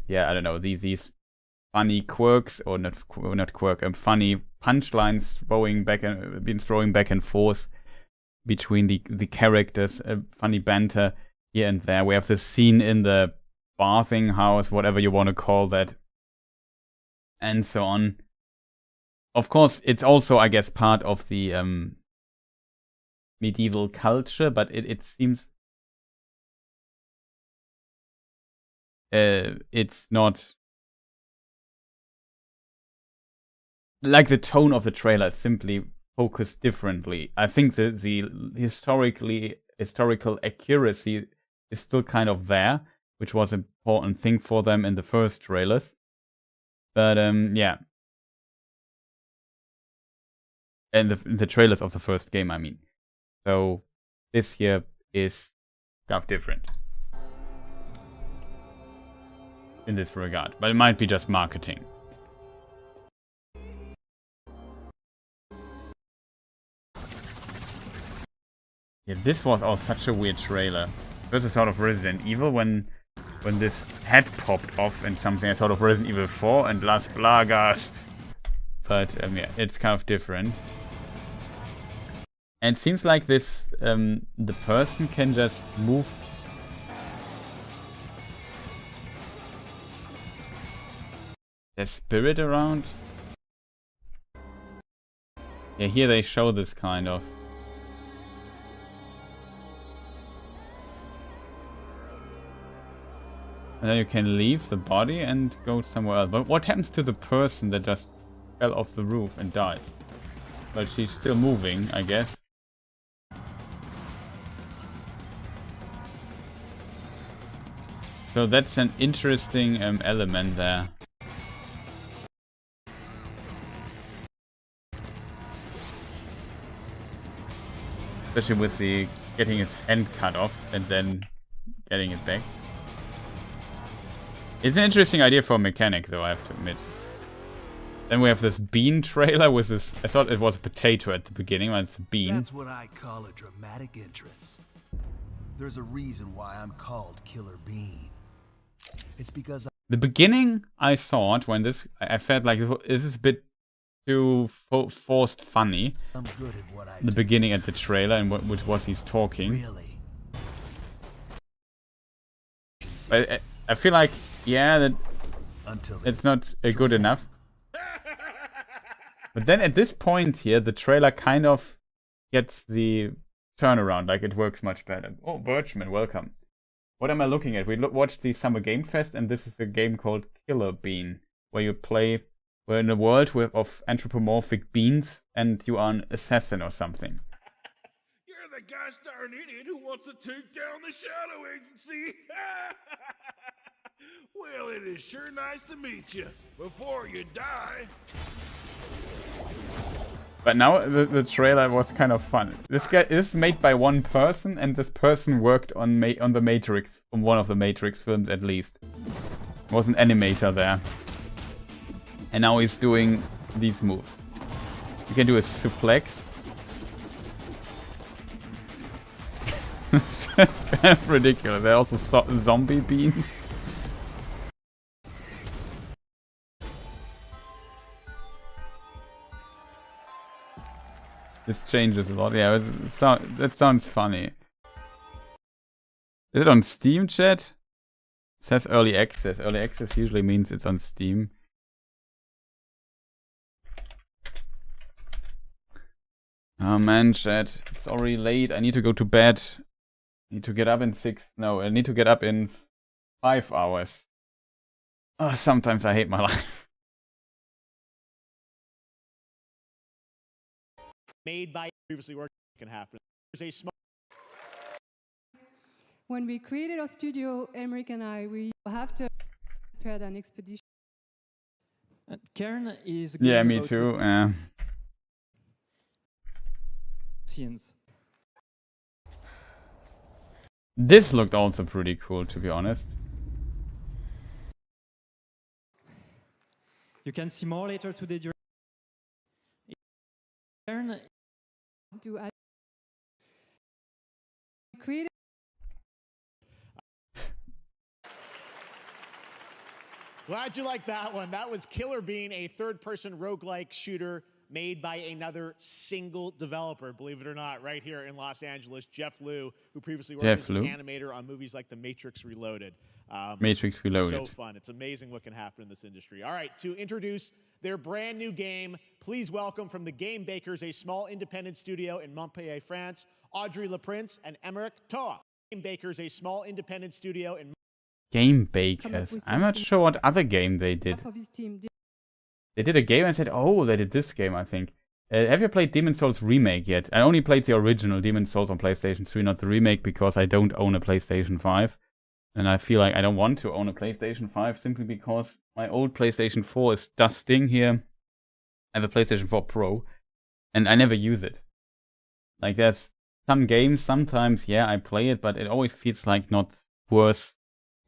yeah, I don't know, these funny quirks, or not quirk, funny punchlines being throwing back and forth between the characters, funny banter here and there. We have this scene in the bathing house, whatever you want to call that, and so on. Of course, it's also, I guess, part of the medieval culture, but it seems it's not like the tone of the trailer is simply focused differently. I think the historical accuracy is still kind of there, which was an important thing for them in the first trailers. But yeah, and the trailers of the first game, I mean. So this here is kind of different in this regard, but it might be just marketing. Yeah, this was all such a weird trailer. This is sort of Resident Evil when this head popped off and something. I thought of Resident Evil 4 and Las Plagas. But yeah, it's kind of different. And it seems like this the person can just move their spirit around. Yeah, here they show this kind of. And then you can leave the body and go somewhere else. But what happens to the person that just fell off the roof and died? Well, she's still moving, I guess. So that's an interesting element there. Especially with the getting his hand cut off and then getting it back. It's an interesting idea for a mechanic, though, I have to admit. Then we have this bean trailer with this. I thought it was a potato at the beginning, but it's a bean. That's what I call a dramatic entrance. There's a reason why I'm called Killer Bean. It's because the beginning, I thought, when this, I felt like this is a bit too forced funny. I'm good at what I the do. Beginning at the trailer and which was he's talking. Really? But I feel like, yeah, that Until it's not good enough. But then at this point here, the trailer kind of gets the turnaround, like it works much better. Oh, Birchman, welcome. What am I looking at? We watched the Summer Game Fest, and this is a game called Killer Bean, where you play, we're in a world of anthropomorphic beans, and you are an assassin or something. You're the gosh darn idiot who wants to take down the Shadow Agency. Well, it is sure nice to meet you. Before you die. But now the trailer was kind of fun. This guy is made by one person, and this person worked on the Matrix, on one of the Matrix films at least. Was an animator there. And now he's doing these moves. You can do a suplex. Kind of ridiculous. They're also zombie beans. This changes a lot. Yeah, that sounds funny. Is it on Steam, chat? It says early access. Early access usually means it's on Steam. Oh man, chat. It's already late. I need to go to bed. I need to get up in 6. No, I need to get up in 5 hours. Oh, sometimes I hate my life. Made by previously worked can happen. There's a small. When we created our studio, Emmerich and I, we have to prepare an expedition. Kern is. Yeah, me too. Yeah. Science. This looked also pretty cool, to be honest. You can see more later today. Kern. Created. Glad you like that one. That was Killer Bean, a third-person roguelike shooter made by another single developer, believe it or not, right here in Los Angeles, Jeff Liu, who previously worked as an animator on movies like The Matrix Reloaded. Matrix Reloaded. So fun. It's amazing what can happen in this industry. All right, to introduce their brand new game, please welcome from the Game Bakers, a small independent studio in Montpellier, France, Audrey Laprince and Emmerich Toa. Game Bakers, a small independent studio in Game Bakers. I'm not sure what other game they did. They did a game and said, oh, they did this game, I think. Have you played Demon's Souls Remake yet? I only played the original Demon's Souls on PlayStation 3, not the remake, because I don't own a PlayStation 5. And I feel like I don't want to own a PlayStation 5 simply because my old PlayStation 4 is dusting here. I have a PlayStation 4 Pro, and I never use it. Like, there's some games, sometimes, yeah, I play it, but it always feels like not worth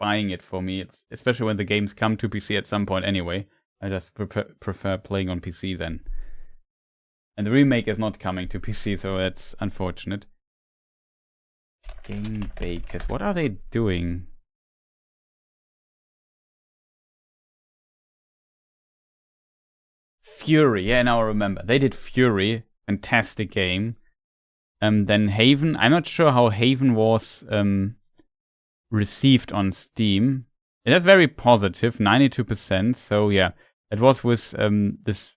buying it for me. It's, especially when the games come to PC at some point anyway. I just prefer playing on PC then. And the remake is not coming to PC, so that's unfortunate. Game Bakers, what are they doing? Fury, yeah, now I remember. They did Fury, fantastic game. Then Haven, I'm not sure how Haven was received on Steam. It is very positive, 92%, so yeah. It was with this,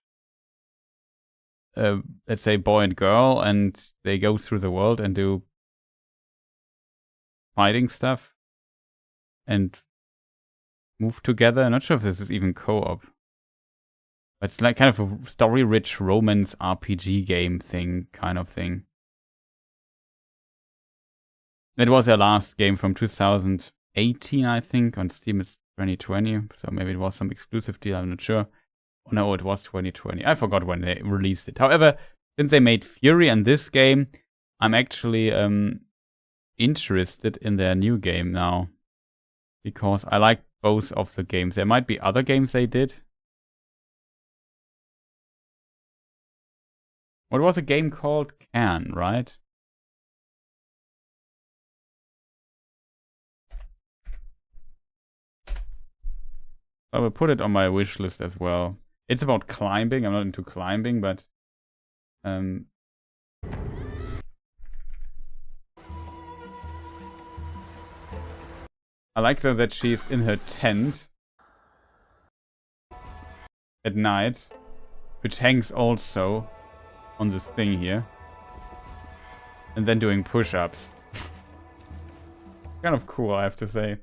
let's say, boy and girl, and they go through the world and do fighting stuff and move together. I'm not sure if this is even co-op. But it's like kind of a story-rich romance RPG game thing, kind of thing. It was their last game from 2018, I think. On Steam it's 2020, so maybe it was some exclusive deal, I'm not sure. Oh, no, it was 2020. I forgot when they released it. However, since they made Fury and this game, I'm actually interested in their new game now. Because I like both of the games. There might be other games they did. What was a game called? Can, right? I will put it on my wish list as well. It's about climbing. I'm not into climbing, but I like though that she's in her tent at night, which hangs also on this thing here, and then doing push-ups. Kind of cool, I have to say.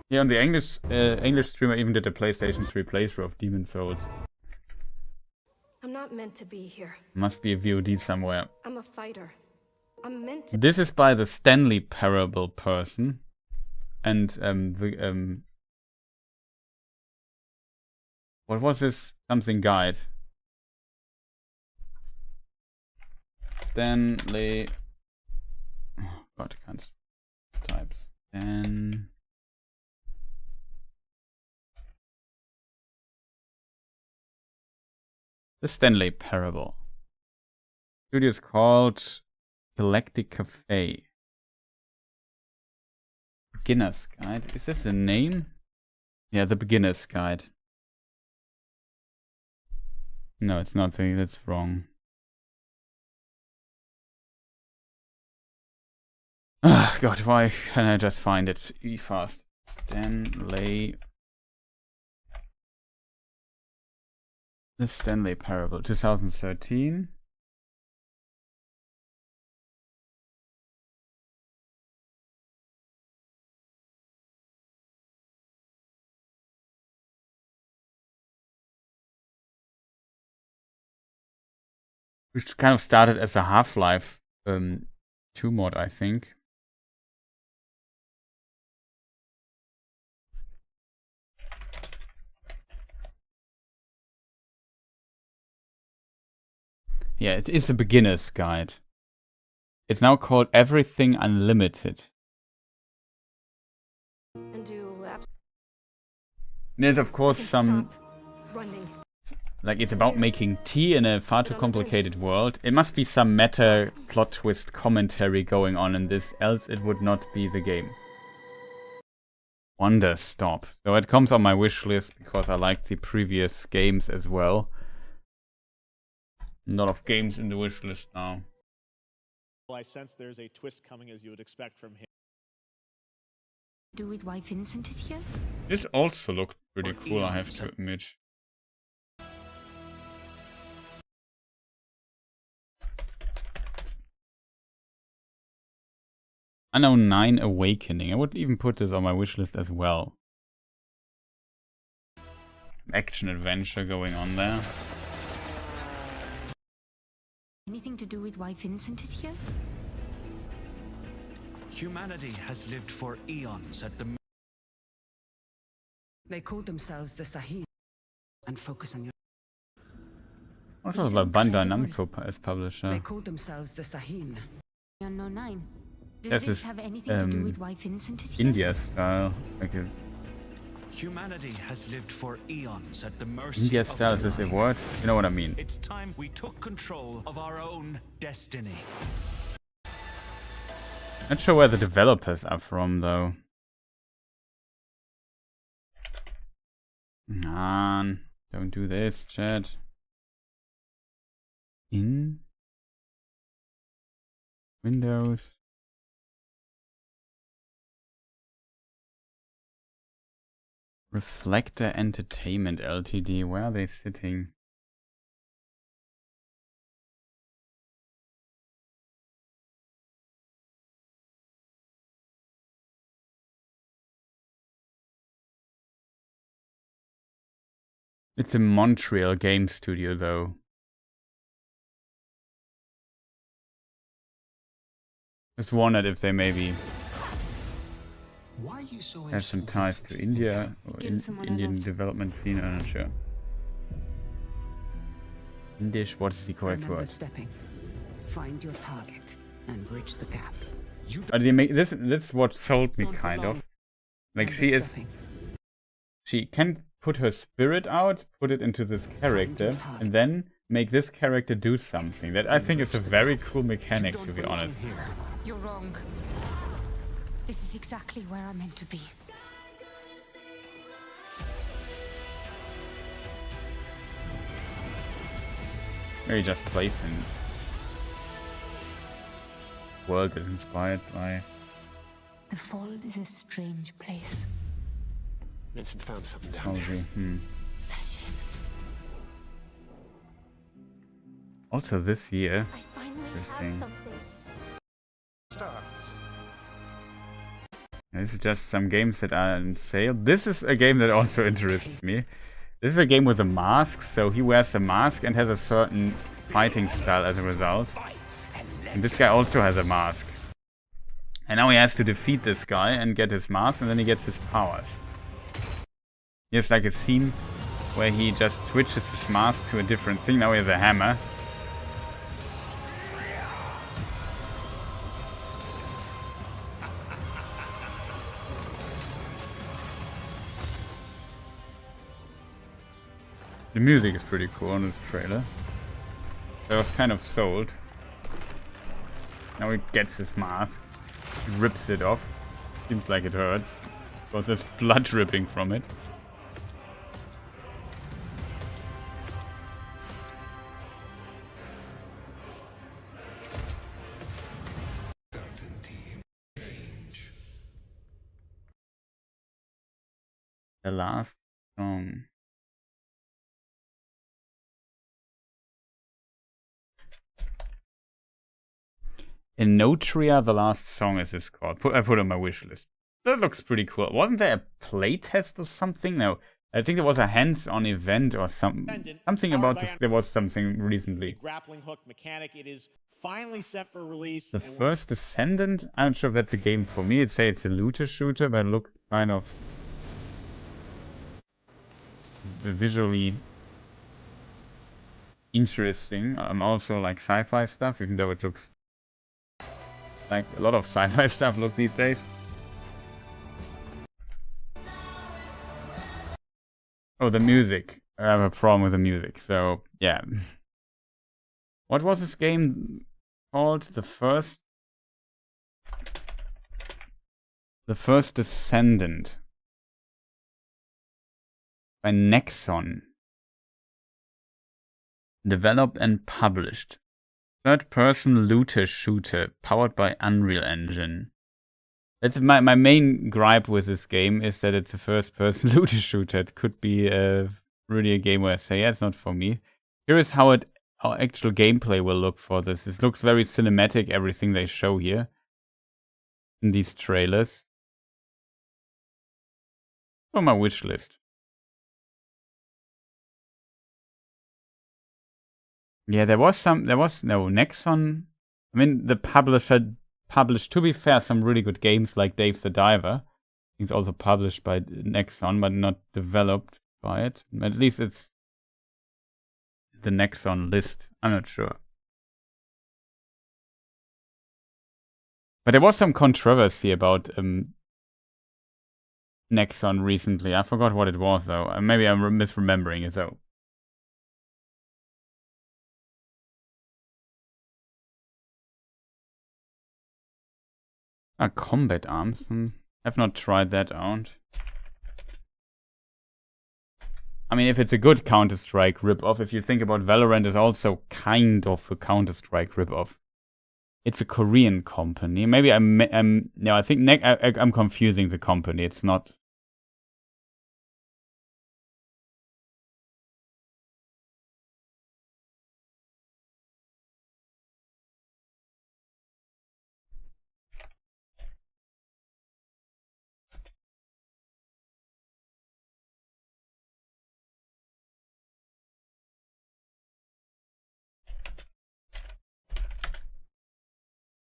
Yeah, on the English streamer even did a PlayStation 3 playthrough of Demon's Souls. I'm not meant to be here. Must be a VOD somewhere. I'm a fighter. I'm meant to. This is by the Stanley Parable person, and what was this? Something guide. Stanley. Oh God, I can't type Stan. The Stanley Parable. Studio is called Galactic Cafe. Beginner's Guide. Is this the name? Yeah, the Beginner's Guide. No, it's not. That's wrong. Ah, God, why can't I just find it fast? Stanley. The Stanley Parable, 2013. Which kind of started as a Half-Life 2 mod, I think. Yeah, it is a beginner's guide. It's now called Everything Unlimited. And do There's of course some... running. Like, it's about making tea in a far too complicated world. It must be some meta plot twist commentary going on in this, else it would not be the game. Wonder Stop. So it comes on my wish list because I like the previous games as well. A lot of games in the wish list now. Well, I sense there's a twist coming, as you would expect from him. Do it why Vincent is here? This also looked pretty cool, I have to admit. Unknown 9 Awakening. I would even put this on my wish list as well. Action adventure going on there. Anything to do with why Vincent is here? Humanity has lived for eons at the... They call themselves the Sahib and focus on your... Also about Bandai Namco as publisher. They call themselves the Sahin. Unknown 9. Does This this is have anything to do with why Vincent is here? India style. Okay. Humanity has lived for eons at the mercy India of style, is this a word? You know what I mean. It's time we took control of our own destiny. Not sure where the developers are from though. Man, don't do this, chat. In Windows. Reflector Entertainment Ltd. Where are they sitting? It's a Montreal game studio though. Just wondered if they maybe Why are you so have some ties to India or Indian development scene. I'm not sure. Indish, what is the correct Remember word? stepping. Find your target and bridge the gap. They make this. That's what sold me kind of. Like she can put her spirit out, put it into this character, and then make this character do something. That I think is a very cool mechanic, to be honest. You're wrong. This is exactly where I'm meant to be. Maybe just placing world is inspired by. The Fold is a strange place. Vincent found something down there. Also this year. I finally Interesting. have something. This is just some games that are on sale. This is a game that also interests me. This is a game with a mask, so he wears a mask and has a certain fighting style as a result. And this guy also has a mask. And now he has to defeat this guy and get his mask, and then he gets his powers. He has like a scene where he just switches his mask to a different thing. Now he has a hammer. The music is pretty cool on this trailer. I was kind of sold. Now he gets his mask. He rips it off. Seems like it hurts. Because there's blood dripping from it. The last song. In Notria, the last song is this called. I put on my wish list. That looks pretty cool. Wasn't there a playtest or something? No, I think there was a hands-on event or something about this. There was something recently. Grappling hook mechanic. It is finally set for release. The First Descendant. I'm not sure if that's a game for me. It'd say it's a looter shooter, but it looked kind of visually interesting. Also like sci-fi stuff, even though it looks like a lot of sci-fi stuff look these days. Oh, the music. I have a problem with the music, so yeah. What was this game called? The First Descendant by Nexon. Developed and published. Third-person looter shooter powered by Unreal Engine. That's my main gripe with this game, is that it's a first-person looter shooter. It could be really a game where I say, yeah, it's not for me. Here is how actual gameplay will look for this. This looks very cinematic, everything they show here in these trailers. On my wish list. Yeah, there was no Nexon. I mean, the publisher published, to be fair, some really good games like Dave the Diver. It's also published by Nexon, but not developed by it. At least it's the Nexon list. I'm not sure. But there was some controversy about Nexon recently. I forgot what it was, though. Maybe I'm misremembering it, though. Combat arms. I've not tried that out. I mean, if it's a good Counter-Strike ripoff, if you think about Valorant is also kind of a Counter-Strike ripoff. It's a Korean company. Maybe no, I think I'm confusing the company. It's not.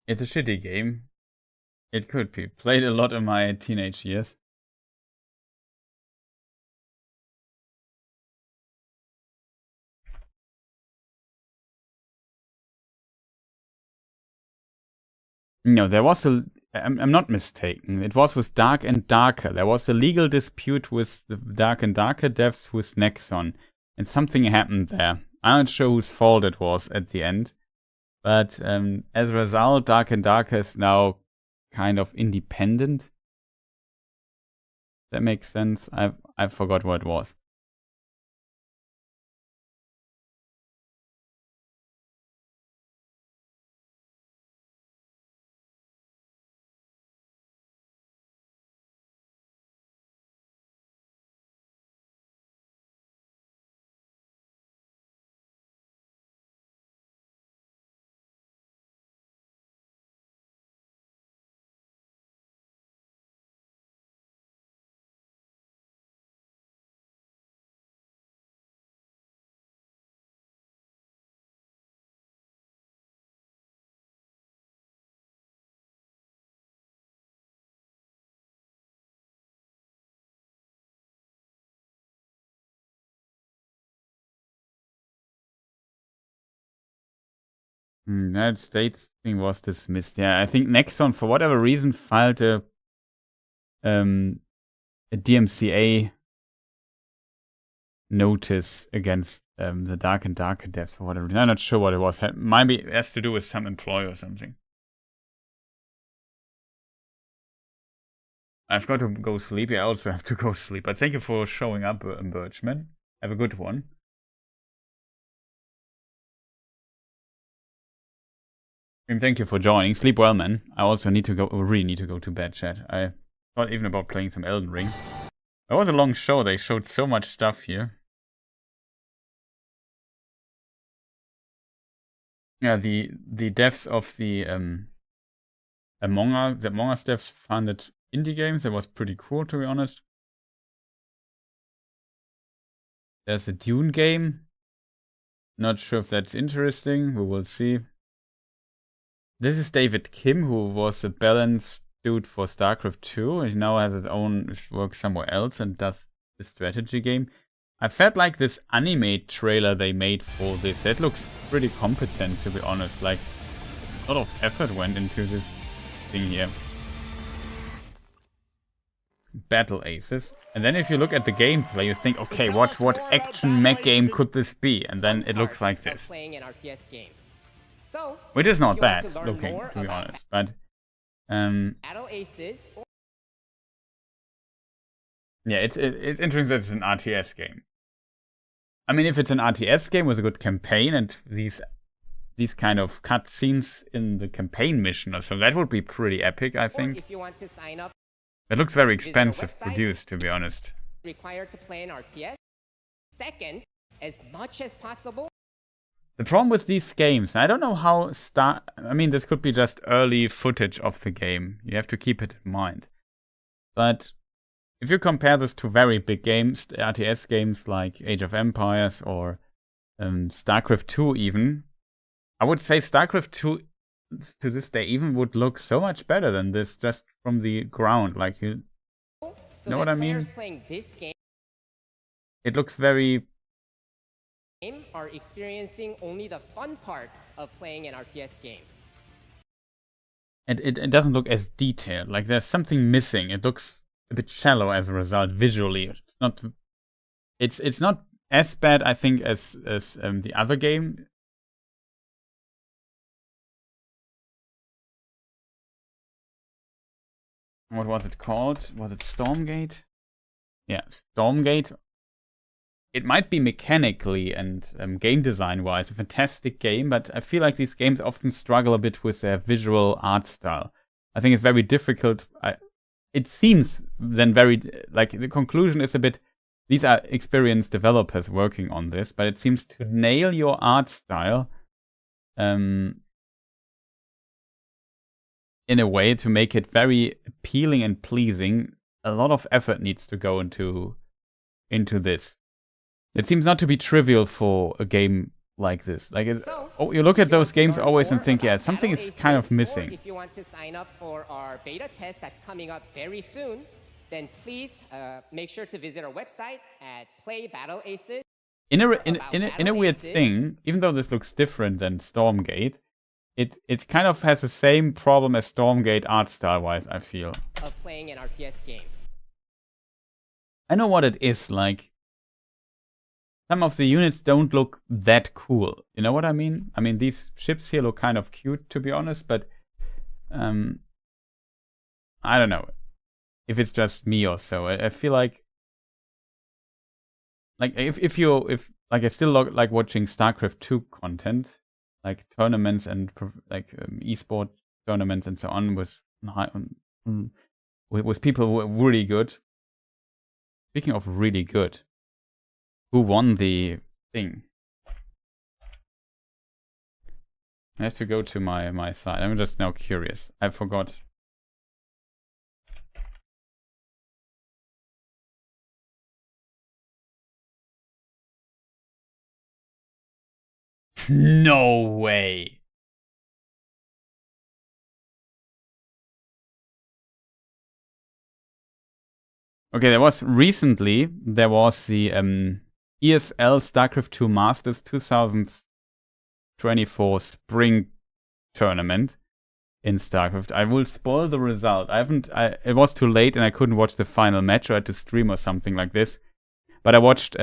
It's a shitty game. It could be. Played a lot in my teenage years. No, there was I'm not mistaken. It was with Dark and Darker. There was a legal dispute with the Dark and Darker devs with Nexon. And something happened there. I'm not sure whose fault it was at the end. But as a result, Dark and Darker is now kind of independent. That makes sense. I forgot what it was. United States thing was dismissed. Yeah, I think Nexon, for whatever reason, filed a DMCA notice against the Dark and Darker devs for whatever reason. I'm not sure what it was. Maybe it has to do with some employer or something. I've got to go sleep. I also have to go sleep. But thank you for showing up, Birchman. Have a good one. And thank you for joining. Sleep well, man. I also need to go. Really need to go to bed, chat. I thought even about playing some Elden Ring. It was a long show. They showed so much stuff here. Yeah, the devs of the Among Us devs funded indie games. That was pretty cool, to be honest. There's a Dune game. Not sure if that's interesting. We will see. This is David Kim, who was a balance dude for StarCraft 2. He now has his own work somewhere else and does the strategy game. I felt like this anime trailer they made for this, that looks pretty competent, to be honest. Like, a lot of effort went into this thing here. Battle Aces. And then if you look at the gameplay, you think, okay, what action mech game could this be? And then it looks like this. Which is not bad looking, to be honest. But Battle Aces. Yeah, it's interesting that it's an RTS game. I mean, if it's an RTS game with a good campaign and these kind of cutscenes in the campaign mission or so, that would be pretty epic, I think. If you want to sign up, it looks very expensive produced, to be honest. Required to play an RTS. Second, as much as possible. The problem with these games, I don't know how I mean, this could be just early footage of the game. You have to keep it in mind. But if you compare this to very big games, RTS games like Age of Empires or StarCraft 2 even, I would say StarCraft 2 to this day even would look so much better than this just from the ground. Like, you know what I mean? Playing this game it looks very... are experiencing only the fun parts of playing an RTS game. And it doesn't look as detailed. Like, there's something missing. It looks a bit shallow as a result visually. It's not as bad, I think, as the other game. What was it called? Was it Stormgate? Yeah, Stormgate. It might be mechanically and game design-wise a fantastic game, but I feel like these games often struggle a bit with their visual art style. I think it's very difficult. It seems then very... Like, the conclusion is a bit... These are experienced developers working on this, but it seems to nail your art style in a way to make it very appealing and pleasing. A lot of effort needs to go into this. It seems not to be trivial for a game like this. Like, you look at those games always and think, yeah, something is kind of missing. If you want to sign up for our beta test that's coming up very soon, then please make sure to visit our website at Play Battle Aces. In a weird thing, even though this looks different than Stormgate, it kind of has the same problem as Stormgate art style-wise, I feel. Of playing an RTS game. I know what it is, like... Some of the units don't look that cool. You know what I mean? I mean, these ships here look kind of cute, to be honest, but... I don't know. If it's just me or so. I feel like... Like, if I still like watching StarCraft 2 content, like tournaments and like esport tournaments and so on with people who are really good. Speaking of really good, who won the thing? I have to go to my site. I'm just now curious. I forgot. No way. Okay, there was the ESL StarCraft 2 Masters 2024 Spring tournament in StarCraft. I will spoil the result. It was too late and I couldn't watch the final match. I had to stream or something like this. But I watched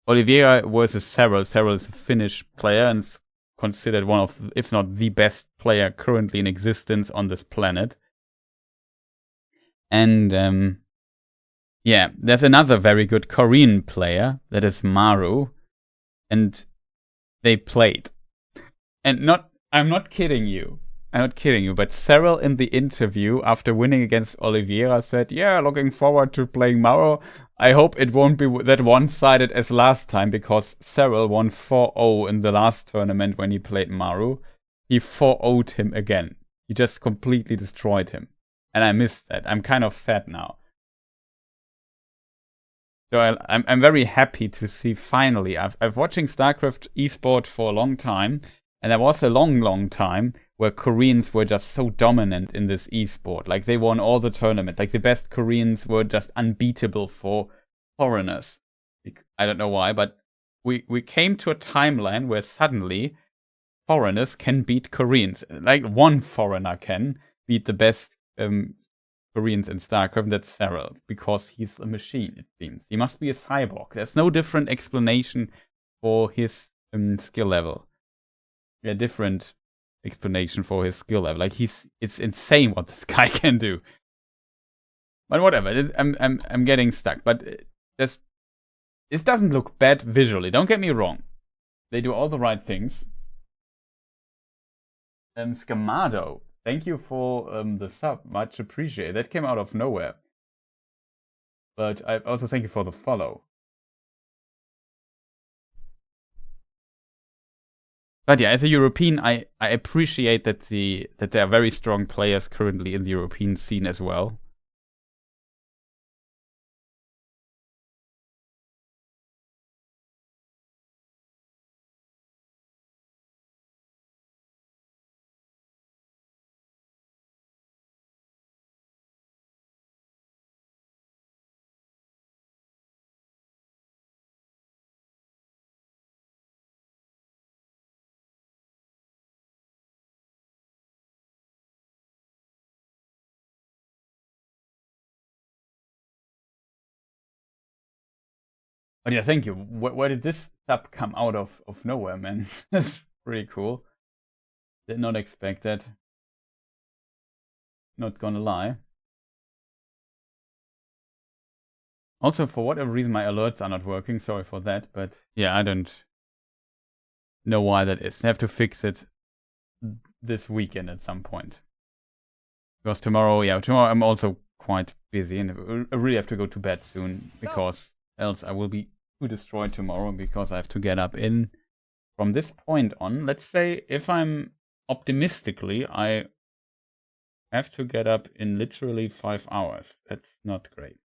Oliveira versus Serral. Serral is a Finnish player and is considered one of, if not the best player currently in existence on this planet. And yeah, there's another very good Korean player, that is Maru, and they played. And I'm not kidding you, but Serral in the interview after winning against Oliveira said, yeah, looking forward to playing Maru. I hope it won't be that one-sided as last time, because Serral won 4-0 in the last tournament when he played Maru. He 4-0'd him again. He just completely destroyed him. And I missed that. I'm kind of sad now. So I'm very happy to see finally. I've watching StarCraft esport for a long time, and there was a long time where Koreans were just so dominant in this esport. Like they won all the tournaments. Like the best Koreans were just unbeatable for foreigners. I don't know why, but we came to a timeline where suddenly foreigners can beat Koreans. Like one foreigner can beat the best Koreans in StarCraft, that's Serral, because he's a machine, it seems. He must be a cyborg. There's no different explanation for his skill level. A different explanation for his skill level. Like it's insane what this guy can do. But whatever, I'm getting stuck. But this doesn't look bad visually. Don't get me wrong. They do all the right things. Scamado. Thank you for the sub, much appreciated. That came out of nowhere. But I also thank you for the follow. But yeah, as a European, I appreciate that there are very strong players currently in the European scene as well. But yeah, thank you. Where did this sub come out of nowhere, man? That's pretty cool. Did not expect that. Not gonna lie. Also, for whatever reason, my alerts are not working. Sorry for that. But yeah, I don't know why that is. I have to fix it this weekend at some point. Because tomorrow I'm also quite busy. And I really have to go to bed soon. Because else I will be too destroyed tomorrow, because I have to get up in from this point on. Let's say if I'm optimistically, I have to get up in literally 5 hours. That's not great.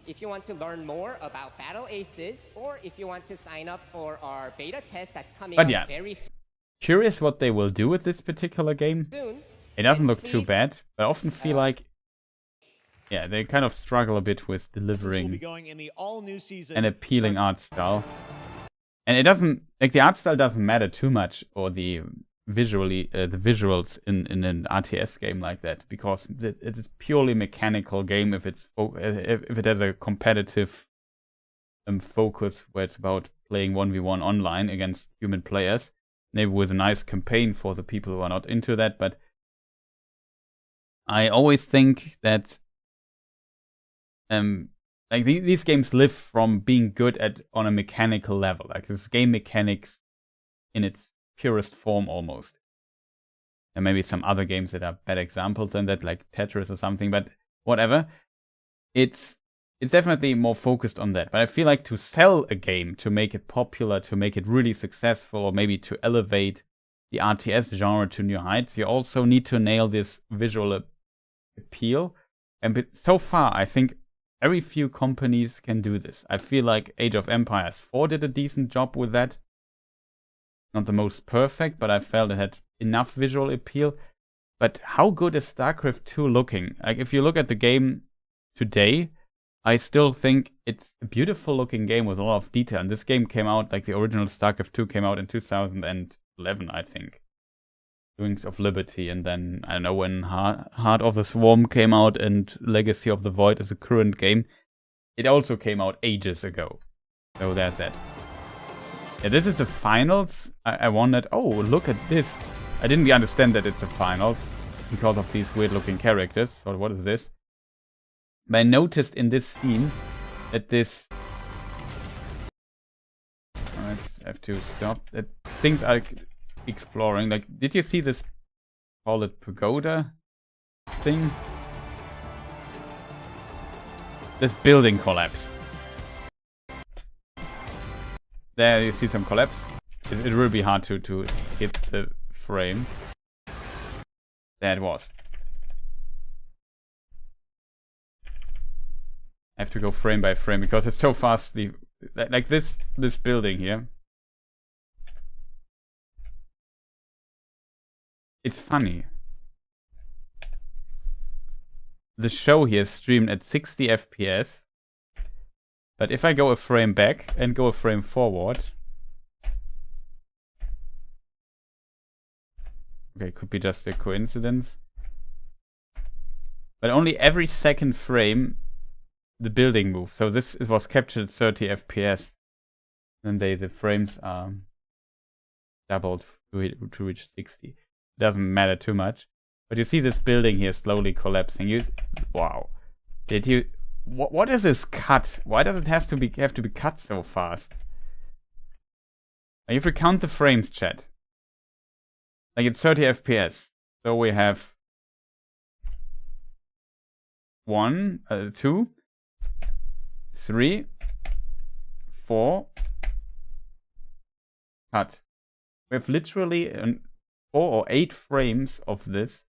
If you want to learn more about Battle Aces, or if you want to sign up for our beta test that's coming up very soon. Curious what they will do with this particular game. It doesn't look too bad, but I often feel like yeah, they kind of struggle a bit with delivering an appealing art style. And it doesn't, like the art style doesn't matter too much, or the visuals in an RTS game like that, because it is purely mechanical game if it has a competitive focus where it's about playing 1v1 online against human players. Maybe with a nice campaign for the people who are not into that, but I always think that like these games live from being good on a mechanical level. Like this game mechanics in its purest form almost. And maybe some other games that are bad examples than that, like Tetris or something, but whatever. It's definitely more focused on that. But I feel like to sell a game, to make it popular, to make it really successful, or maybe to elevate the RTS genre to new heights, you also need to nail this visual appeal. And so far, I think very few companies can do this. I feel like Age of Empires 4 did a decent job with that. Not the most perfect, but I felt it had enough visual appeal. But how good is StarCraft 2 looking? Like if you look at the game today, I still think it's a beautiful looking game with a lot of detail. And this game came out, like the original StarCraft 2 came out in 2011, I think. Wings of Liberty, and then, I don't know, when Heart of the Swarm came out and Legacy of the Void is a current game, it also came out ages ago. So there's that. Yeah, this is the finals. I wondered, oh, look at this. I didn't understand that it's the finals because of these weird looking characters. So what is this? But I noticed in this scene that this... Let's have to stop. That things are exploring. Like, did you see this, call it pagoda thing? This building collapse. There you see some collapse. It will be hard to hit the frame. There it was. I have to go frame by frame because it's so fast. Like this building here. It's funny. The show here is streamed at 60 FPS. But if I go a frame back and go a frame forward... Okay, could be just a coincidence. But only every second frame the building moves. So this was captured at 30 FPS. And the frames are doubled to reach 60. Doesn't matter too much, but you see this building here slowly collapsing. Wow, did you? What is this cut? Why does it have to be cut so fast? If we count the frames, chat, like it's 30 FPS, so we have 1, 2, 3, 4, cut. We have literally 4 or 8 frames of this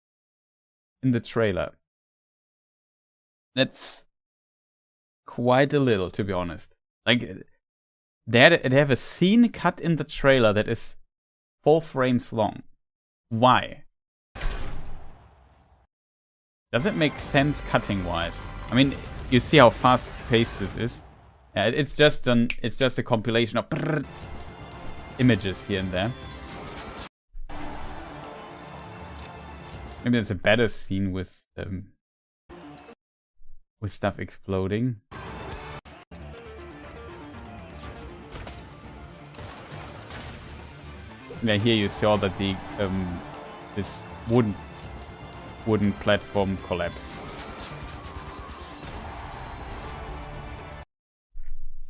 in the trailer. That's quite a little, to be honest. Like, they have a scene cut in the trailer that is 4 frames long. Why? Does it make sense cutting-wise? I mean, you see how fast-paced this is. Yeah, it's just a compilation of images here and there. Maybe there's a better scene with stuff exploding. Yeah, here you saw that the this wooden platform collapsed.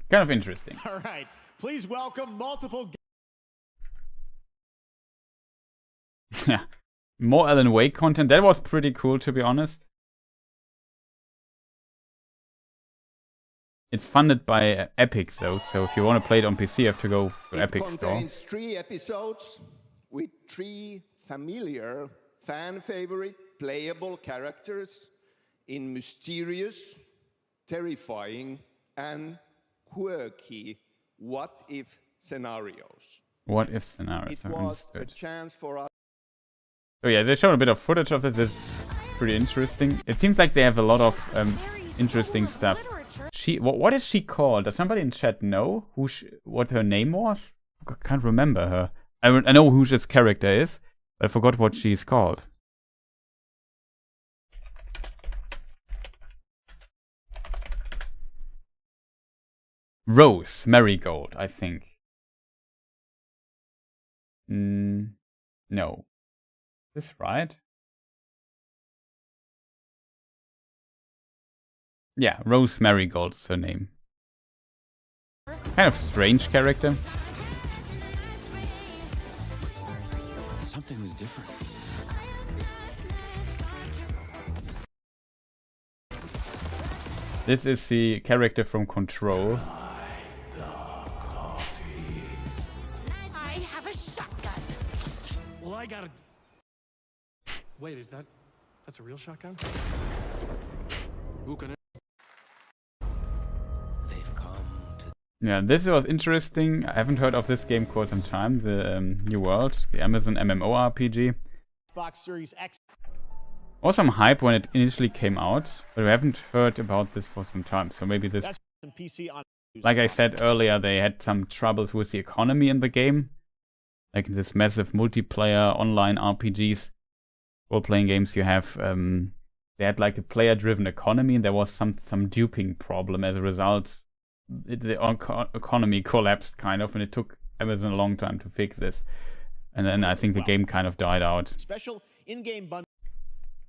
Kind of interesting. All right, please welcome multiple. Yeah. More Alan Wake content. That was pretty cool, to be honest. It's funded by Epic, though, so if you want to play it on PC, you have to go to Epic Store. It contains 3 episodes with 3 familiar, fan-favorite, playable characters in mysterious, terrifying, and quirky what-if scenarios. What-if scenarios? It was a chance for us. Oh yeah, they showed a bit of footage of it. This is pretty interesting. It seems like they have a lot of interesting stuff. What is she called? Does somebody in chat know what her name was? I can't remember her. I know who this character is, but I forgot what she's called. Rose Marigold, I think. No. Is this right? Yeah, Rose Marigold is her name. Kind of strange character. Something was different. This is the character from Control. I have a shotgun. Well, I got a... Wait, that's a real shotgun? Who can... They've come to... Yeah, this was interesting. I haven't heard of this game for some time. The New World, the Amazon MMORPG. Xbox Series X. Was some hype when it initially came out, but we haven't heard about this for some time. So maybe this... That's some PC on. Like I said earlier, they had some troubles with the economy in the game. like in this massive multiplayer online RPGs, role-playing games, you have they had like a player-driven economy, and there was some duping problem as a result. The economy collapsed kind of, and it took Amazon a long time to fix this. And then I think the game kind of died out. Special in-game bundle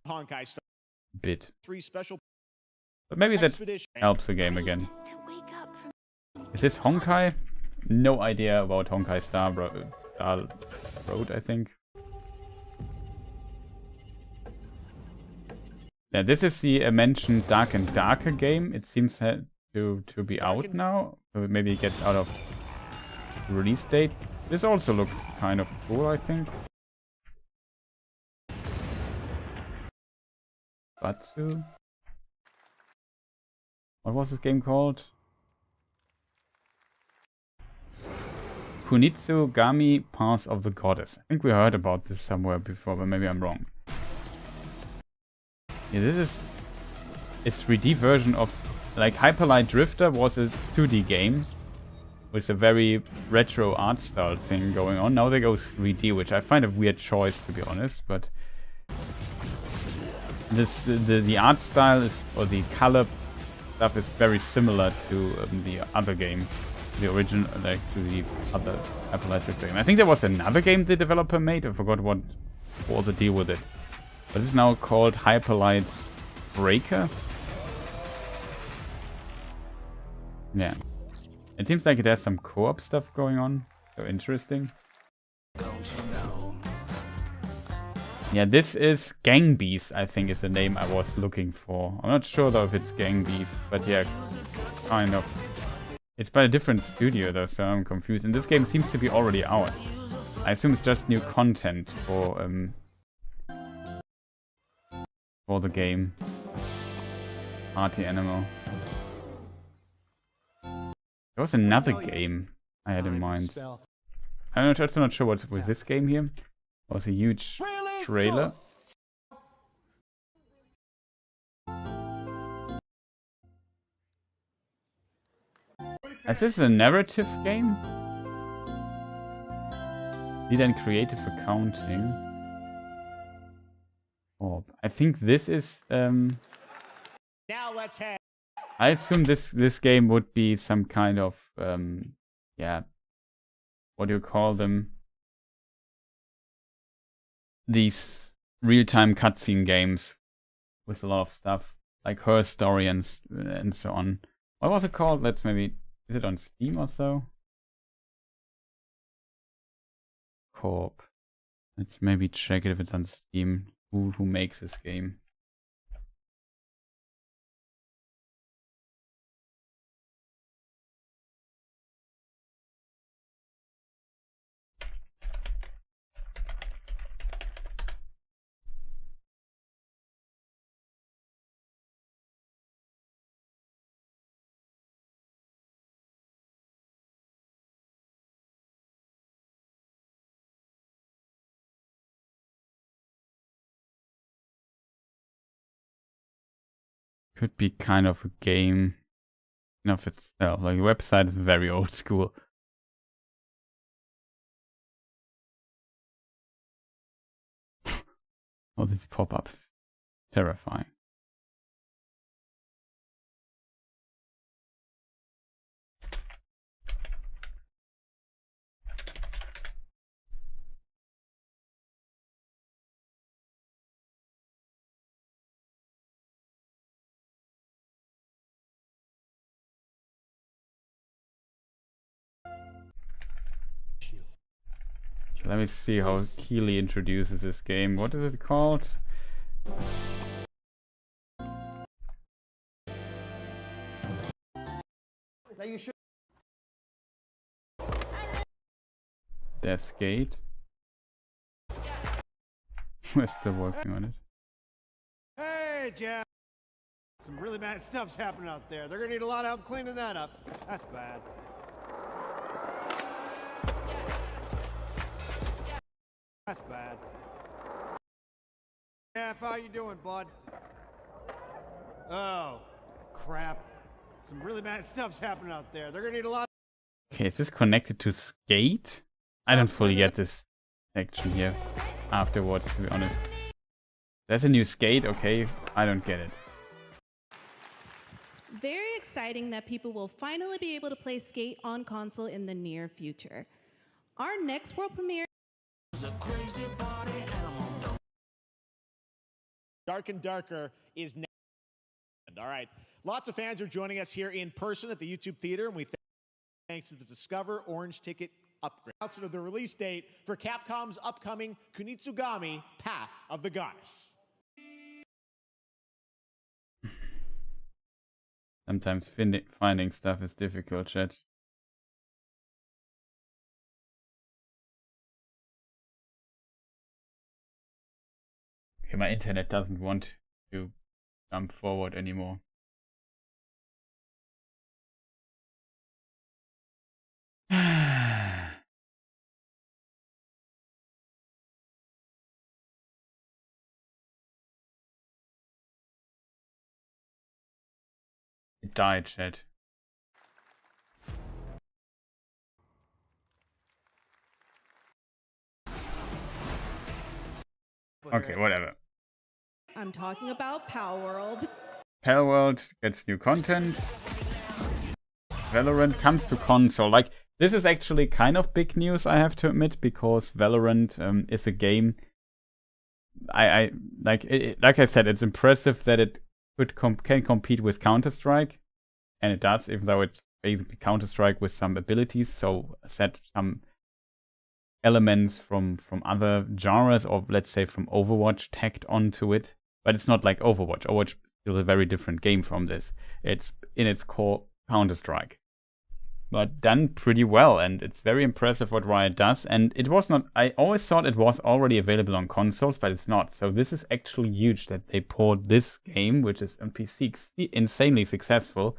Honkai Star. Bit. 3 special. But maybe that helps the game again. Is this Honkai? No idea about Honkai Star Road, I think. Yeah, this is the mentioned Dark and Darker game. It seems to be out now. So maybe it gets out of release date. This also looked kind of cool, I think. Batsu. What was this game called? Kunitsu Gami Path of the Goddess. I think we heard about this somewhere before, but maybe I'm wrong. Yeah, this is a 3D version of, like, Hyper Light Drifter was a 2D game with a very retro art style thing going on. Now they go 3D, which I find a weird choice, to be honest, but the art style is, or the color stuff is very similar to the other game, the original, like to the other Hyper Light Drifter game. I think there was another game the developer made. I forgot what was the deal with it. But it's now called Hyper Light Breaker. Yeah. It seems like it has some co-op stuff going on. So interesting. Yeah, this is Gang Beast, I think is the name I was looking for. I'm not sure though if it's Gang Beast, but yeah, kind of. It's by a different studio though, so I'm confused. And this game seems to be already out. I assume it's just new content for the game. Party Animal. There was another game I had in mind. I'm also not sure what was this game here. It was a huge trailer. Is this a narrative game? Lead and creative accounting. Oh, I think this is Now let's have. I assume this game would be some kind of yeah, what do you call them? These real-time cutscene games with a lot of stuff like Her Story and so on. What was it called? Let's maybe, is it on Steam or so? Corp. Let's maybe check it if it's on Steam. Who makes this game? Could be kind of a game in of itself. Like the website is very old school. All these pop-ups. Terrifying. Let me see how Keeley introduces this game. What is it called? Death's Gate. We're still working on it. Hey, Jeff. Some really bad stuff's happening out there. They're gonna need a lot of help cleaning that up. That's bad. That's bad. Jeff, how you doing, bud? Oh, crap. Some really bad stuff's happening out there. They're gonna need a lot. Okay, is this connected to Skate? I don't fully get this section here afterwards, to be honest. There's a new skate, okay, I don't get it. Very exciting that people will finally be able to play Skate on console in the near future. Our next world premiere is a crazy party animal. Dark and Darker is next. All right, lots of fans are joining us here in person at the YouTube Theater, and we thanks to the Discover Orange Ticket upgrade. Announcement of the release date for Capcom's upcoming Kunitsugami Path of the Goddess. Sometimes finding stuff is difficult, chat. Okay, my internet doesn't want to jump forward anymore. It died, chat. Okay, whatever. I'm talking about Palworld. Palworld gets new content. Valorant comes to console. Like, this is actually kind of big news, I have to admit, because Valorant is a game. Like I said, it's impressive that it can compete with Counter-Strike, and it does, even though it's basically Counter-Strike with some abilities. So set some elements from other genres, or let's say from Overwatch, tacked onto it. But it's not like Overwatch. Overwatch is still a very different game from this. It's in its core Counter-Strike, but done pretty well, and it's very impressive what Riot does. And it was not, I always thought it was already available on consoles, but it's not. So this is actually huge that they poured this game, which is on PC insanely successful,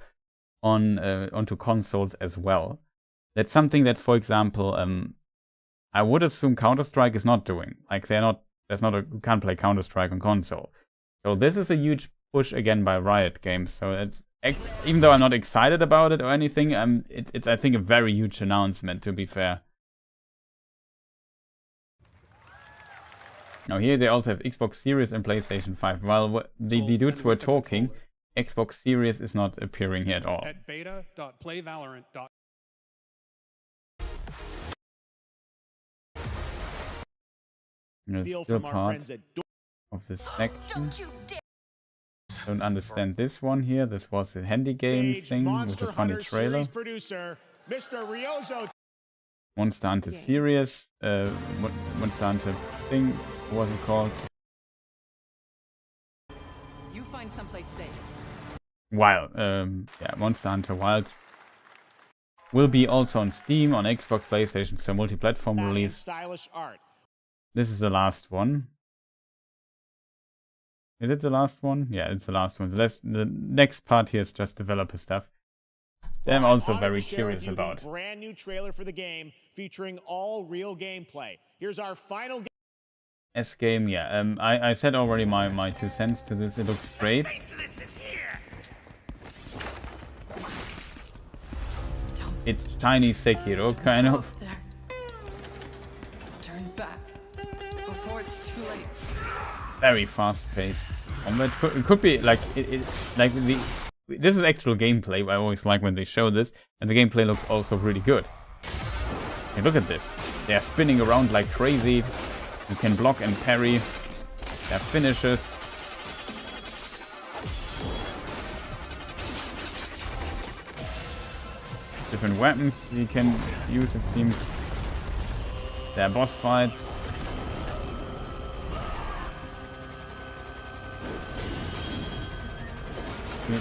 onto consoles as well. That's something that, for example, I would assume Counter-Strike is not doing. Like, you can't play Counter-Strike on console. So this is a huge push again by Riot Games. So it's, even though I'm not excited about it or anything, it's I think a very huge announcement, to be fair. Now here they also have Xbox Series and PlayStation 5. While the dudes were talking, Xbox Series is not appearing here at all. At beta.playvalorant.com. There's still part of this section. Don't understand this one here. This was a handy game thing with a funny trailer. Producer, Mr. Ryozo. Monster Hunter Series, Monster Hunter thing, what was it called? You find someplace safe. Wild, yeah, Monster Hunter Wilds will be also on Steam, on Xbox, PlayStation, so multi-platform release. Stylish art. This is the last one. Is it the last one? Yeah, it's the last one. The next part here is just developer stuff. That I'm also very curious about. Brand new trailer for the game featuring all real gameplay. Here's our final game. S-game, yeah. I said already my 2 cents to this. It looks great. It's Chinese Sekiro, kind of. Turn back before it's too late. Very fast-paced combat. It could be like this is actual gameplay. I always like when they show this, and the gameplay looks also really good. Hey, look at this. They are spinning around like crazy. You can block and parry. Their finishes. Different weapons you can use, it seems. Their boss fights.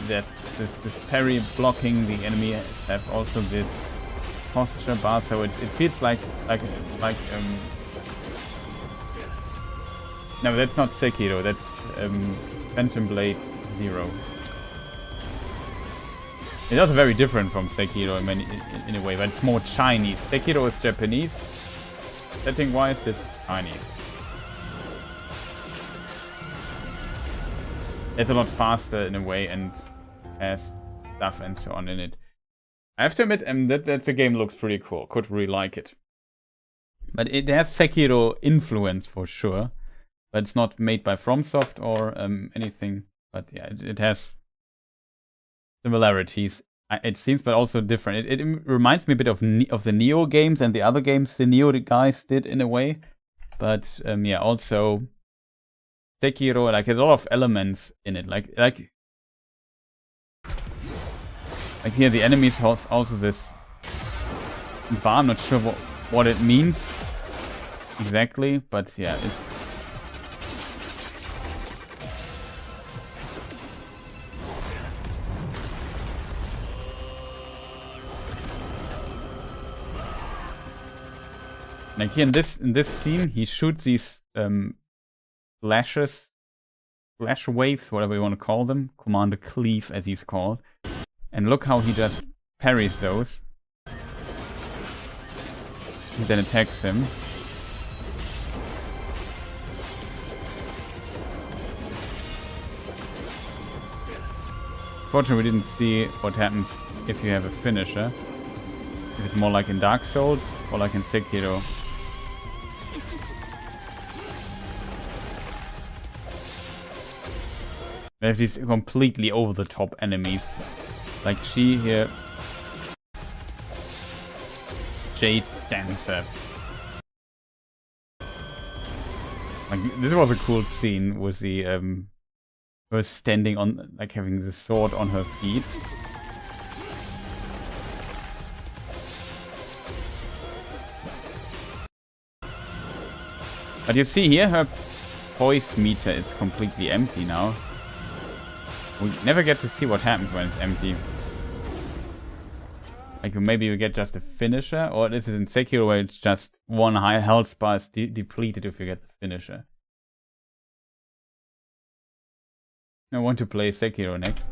That this parry blocking, the enemy have also this posture bar, so it feels like no, that's not Sekiro, that's Phantom Blade Zero. It's also very different from Sekiro in a way, but it's more Chinese. Sekiro is Japanese, setting wise, this is Chinese. It's a lot faster in a way and has stuff and so on in it. I have to admit that the game looks pretty cool. Could really like it. But it has Sekiro influence for sure. But it's not made by FromSoft or anything. But yeah, it has similarities. It seems, but also different. It reminds me a bit of the Neo games and the other games the Neo guys did in a way. But yeah, also Sekiro, like, there's a lot of elements in it. Like here, the enemies have also this bar. I'm not sure what it means exactly, but yeah, it's like here in this scene, he shoots these flash waves, whatever you want to call them, Commander Cleave as he's called, and look how he just parries those. He then attacks him. Fortunately, we didn't see what happens if you have a finisher. If it's more like in Dark Souls or like in Sekiro. There's these completely over-the-top enemies. Like she here. Jade Dancer. Like, this was a cool scene with the her standing on, like, having the sword on her feet. But you see here, her voice meter is completely empty now. We never get to see what happens when it's empty. Like, maybe you get just a finisher, or this is in Sekiro where it's just one high health bar is depleted if you get the finisher. I want to play Sekiro next.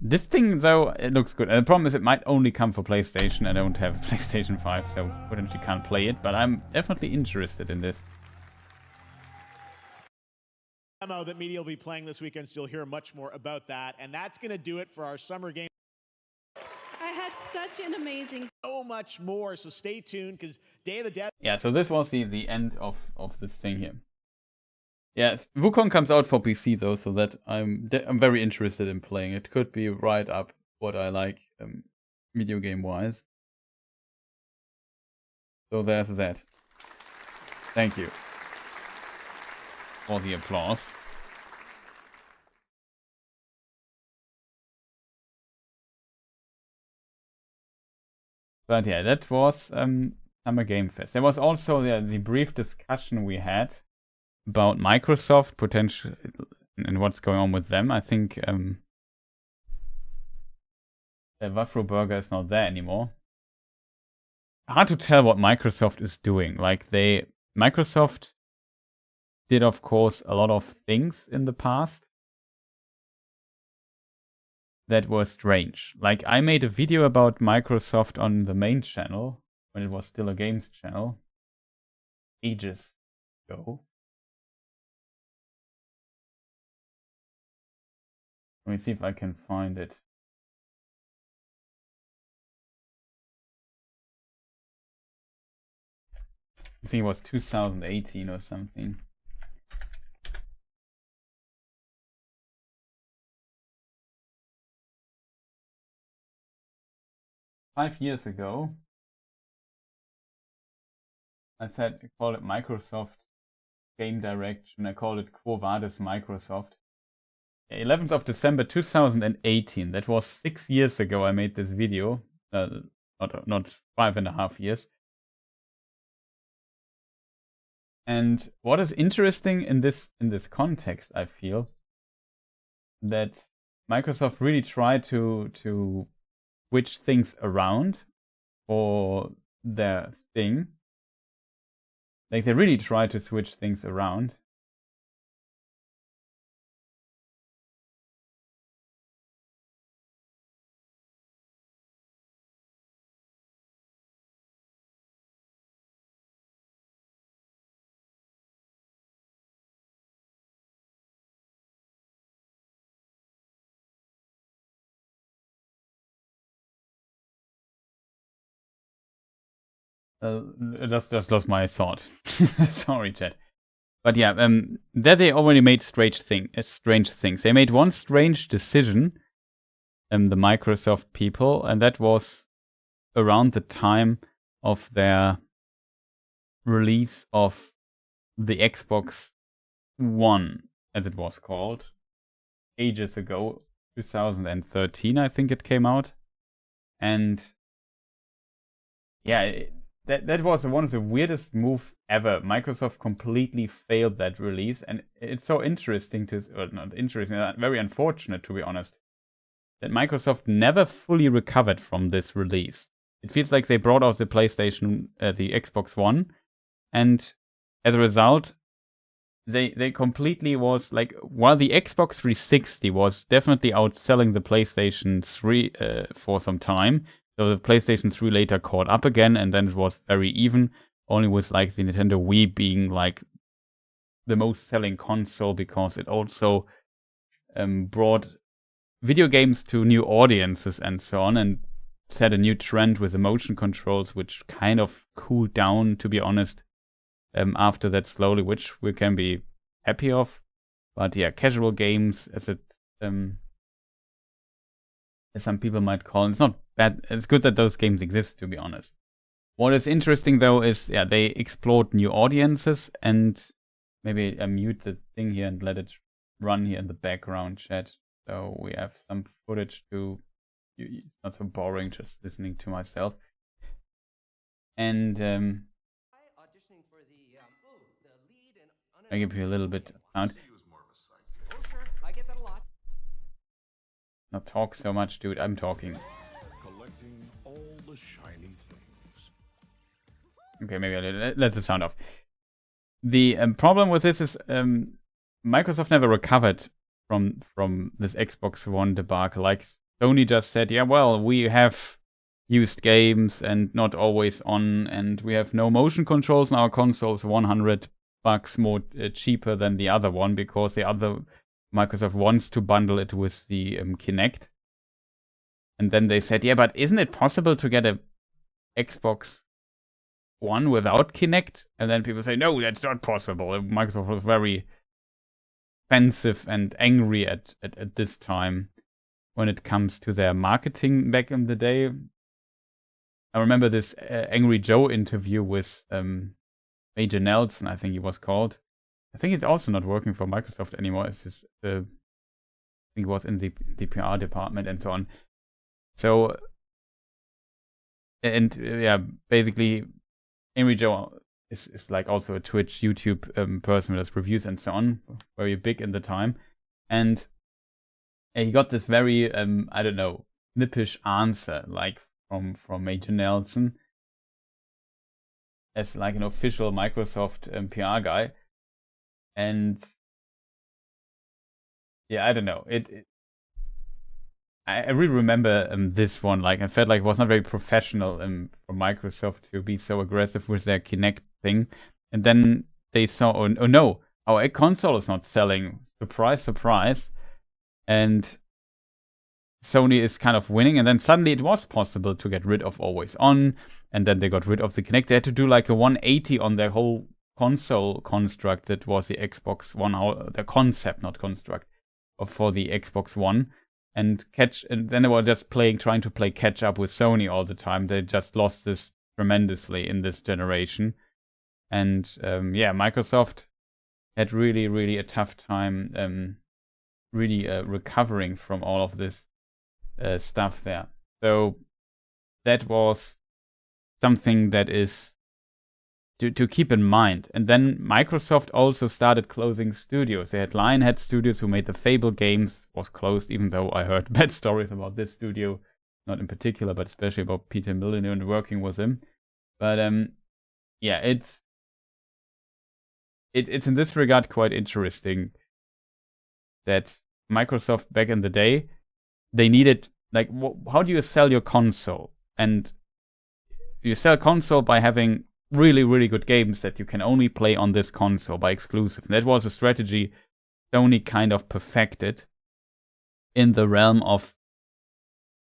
This thing, though, it looks good. And the problem is it might only come for PlayStation. I don't have a PlayStation 5, so potentially can't play it. But I'm definitely interested in this. Demo that media will be playing this weekend, so you'll hear much more about that. And that's going to do it for our summer game. I had such an amazing... So much more, so stay tuned, because Day of the Dead... Yeah, so this was the end of this thing here. Yes, Wukong comes out for PC though, so that I'm very interested in playing. It could be right up what I like, video game wise. So there's that. Thank you for the applause. But yeah, that was Summer Game Fest. There was also the brief discussion we had about Microsoft potential and what's going on with them. I think the Wafro Burger is not there anymore. Hard to tell what Microsoft is doing. Like, Microsoft did, of course, a lot of things in the past that were strange. Like, I made a video about Microsoft on the main channel when it was still a games channel ages ago. Let me see if I can find it. I think it was 2018 or something. "5 years ago, I called it Microsoft Game Direction. I called it Quo Vadis Microsoft. 11th of December 2018. That was 6 years ago I made this video. Not 5.5 years. And what is interesting in this context, I feel, that Microsoft really tried to switch things around for their thing. Like, they really tried to switch things around. Just lost my thought. Sorry, chat. But yeah, there they already made strange things. They made one strange decision, the Microsoft people, and that was around the time of their release of the Xbox One, as it was called, ages ago, 2013, I think it came out. And yeah, that was one of the weirdest moves ever. Microsoft completely failed that release, and it's so interesting not interesting, very unfortunate to be honest, that Microsoft never fully recovered from this release. It feels like they brought out the PlayStation, the Xbox One, and as a result, they completely was like, while the Xbox 360 was definitely outselling the PlayStation 3 for some time. So the PlayStation 3 later caught up again, and then it was very even, only with like the Nintendo Wii being like the most selling console, because it also brought video games to new audiences and so on, and set a new trend with the motion controls, which kind of cooled down, to be honest, after that slowly, which we can be happy of. But yeah, casual games, as some people might call it, it's not bad. It's good that those games exist, to be honest. What is interesting though is, yeah, they explored new audiences, and maybe I mute the thing here and let it run here in the background chat. So we have some footage to, it's not so boring just listening to myself. And I give you a little bit of sound. Not talk so much, dude. I'm talking. Collecting all the shiny things. Okay, maybe I'll let the sound off. The problem with this is Microsoft never recovered from this Xbox One debacle. Like Sony just said, yeah, well, we have used games and not always on, and we have no motion controls, and our console's $100 more cheaper than the other one, because the other Microsoft wants to bundle it with the Kinect. And then they said, yeah, but isn't it possible to get a Xbox One without Kinect? And then people say, no, that's not possible. Microsoft was very offensive and angry at this time when it comes to their marketing back in the day. I remember this Angry Joe interview with Major Nelson, I think he was called. I think it's also not working for Microsoft anymore. It's just, I think it was in the PR department and so on. So, and yeah, basically, Angry Joe is like also a Twitch, YouTube person who does reviews and so on, very big in the time. And he got this very, I don't know, snippish answer, like from Major Nelson, as like an official Microsoft PR guy. And yeah, I don't know. I really remember this one. Like, I felt like it was not very professional for Microsoft to be so aggressive with their Kinect thing. And then they saw, oh no, our console is not selling. Surprise, surprise. And Sony is kind of winning. And then suddenly it was possible to get rid of Always On. And then they got rid of the Kinect. They had to do like a 180 on their whole console construct that was the Xbox One, the concept, not construct, for the Xbox One, and then they were just trying to play catch up with Sony all the time. They just lost this tremendously in this generation, and yeah, Microsoft had really a tough time really recovering from all of this stuff there. So that was something that is to keep in mind. And then Microsoft also started closing studios. They had Lionhead Studios, who made the Fable games, was closed, even though I heard bad stories about this studio, not in particular, but especially about Peter Molyneux and working with him. But yeah, it's in this regard quite interesting that Microsoft back in the day, they needed, like, how do you sell your console? And you sell console by having really good games that you can only play on this console by exclusive. And that was a strategy Sony kind of perfected in the realm of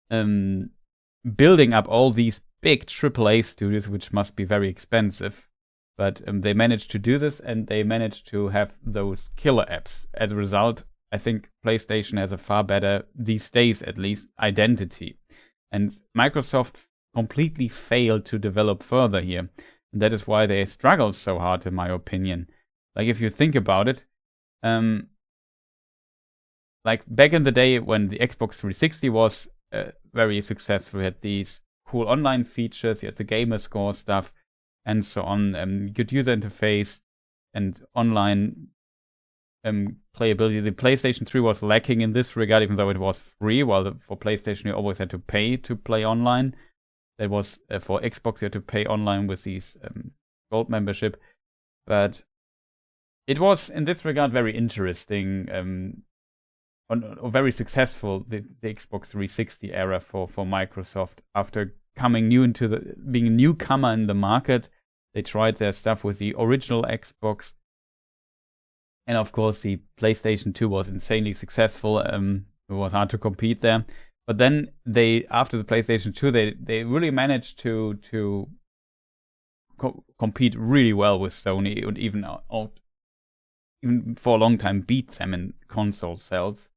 building up all these big AAA studios, which must be very expensive. But they managed to do this, and they managed to have those killer apps. As a result, I think PlayStation has a far better, these days at least, identity. And Microsoft completely failed to develop further here. And that is why they struggled so hard, in my opinion. Like, if you think about it, like back in the day when the Xbox 360 was very successful, we had these cool online features, you had the gamer score stuff, and so on, good user interface, and online playability. The PlayStation 3 was lacking in this regard, even though it was free, while for PlayStation you always had to pay to play online. That was, for Xbox you had to pay online with these gold membership. But it was, in this regard, very interesting, or very successful, the Xbox 360 era for Microsoft. After coming new into being a newcomer in the market, they tried their stuff with the original Xbox. And of course, the PlayStation 2 was insanely successful. It was hard to compete there. But then after the PlayStation 2, they really managed to compete really well with Sony, and even for a long time beat them in console sales,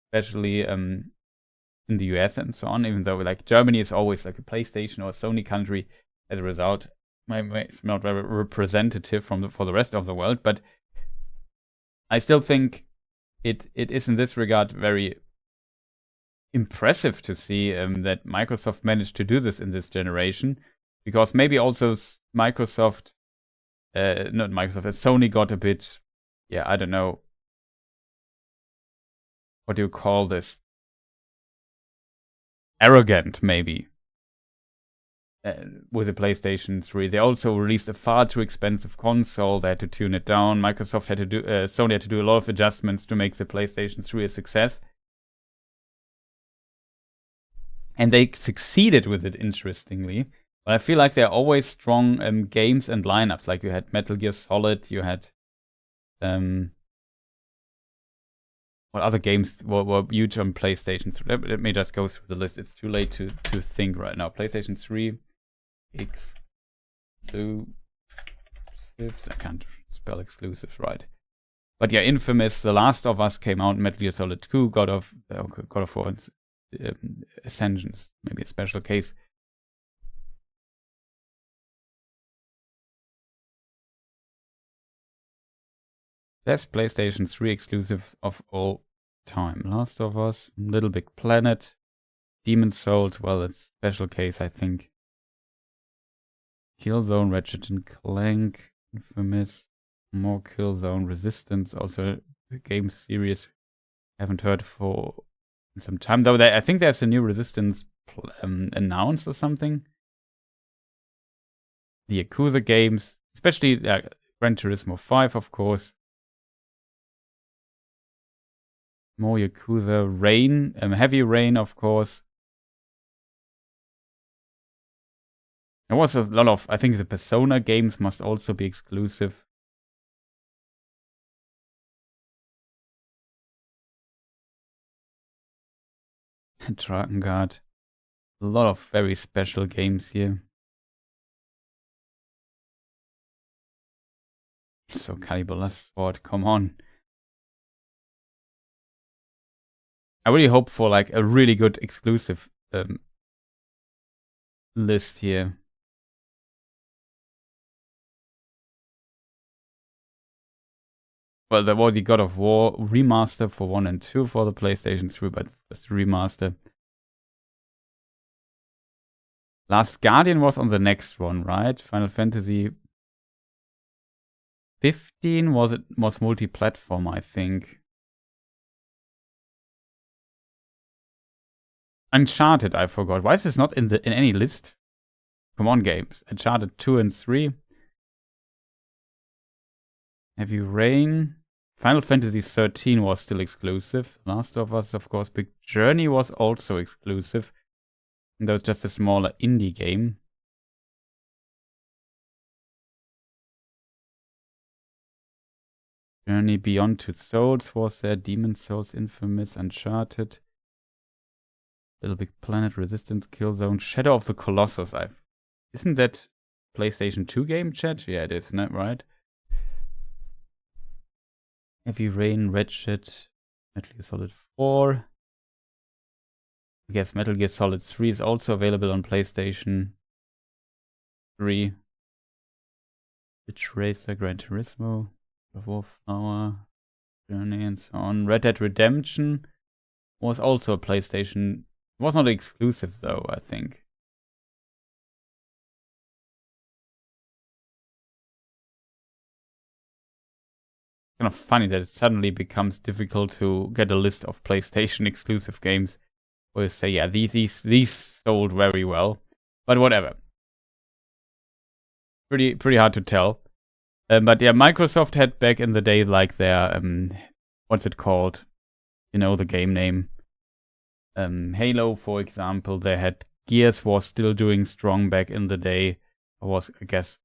especially in the US and so on. Even though like Germany is always like a PlayStation or a Sony country, as a result, it's not very representative for the rest of the world. But I still think it is in this regard very impressive to see that Microsoft managed to do this in this generation, because maybe also Sony got a bit, I don't know, what do you call this? Arrogant, maybe, with the PlayStation 3. They also released a far too expensive console. They had to tune it down. Sony had to do a lot of adjustments to make the PlayStation 3 a success. And they succeeded with it, interestingly. But I feel like there are always strong games and lineups. Like you had Metal Gear Solid, you had what other games were huge on PlayStation 3? Let me just go through the list. It's too late to think right now. PlayStation 3, exclusives. I can't spell exclusives right. But yeah, Infamous, The Last of Us came out, Metal Gear Solid 2, God of War, Ascensions, maybe a special case. Best PlayStation 3 exclusive of all time. Last of Us, Little Big Planet, Demon's Souls, well, it's a special case, I think. Killzone, Ratchet & Clank, Infamous, more Killzone, Resistance, also a game series I haven't heard for some time. Though I think there's a new Resistance announced or something. The Yakuza games, especially Gran Turismo 5, of course. More Yakuza, Rain, Heavy Rain, of course. There was a lot of, I think the Persona games must also be exclusive. Drakengard. A lot of very special games here. So Calibur Last Sword, come on. I really hope for like a really good exclusive list here. Well, there was the God of War remaster for 1 and 2 for the PlayStation 3, but it's just a remaster. Last Guardian was on the next one, right? Final Fantasy 15 was multi-platform, I think. Uncharted, I forgot. Why is this not in any list? Come on, games. Uncharted 2 and 3. Heavy Rain. Final Fantasy 13 was still exclusive. Last of Us, of course. Big Journey was also exclusive. And that was just a smaller indie game. Journey Beyond Two Souls was there. Demon's Souls, Infamous, Uncharted. Little Big Planet, Resistance, Killzone, Shadow of the Colossus. Isn't that PlayStation 2 game, chat? Yeah, it is, isn't it, right? Heavy Rain, Ratchet, Metal Gear Solid 4. I guess Metal Gear Solid 3 is also available on PlayStation 3. Ridge Racer, Gran Turismo, Warflower, Journey, and so on. Red Dead Redemption was also a PlayStation. It was not exclusive though, I think. Kind of funny that it suddenly becomes difficult to get a list of PlayStation exclusive games where you say, yeah, these sold very well, but whatever. Pretty hard to tell. But yeah, Microsoft had back in the day like their what's it called? You know the game name. Halo, for example. They had Gears was still doing strong back in the day. Was, I guess,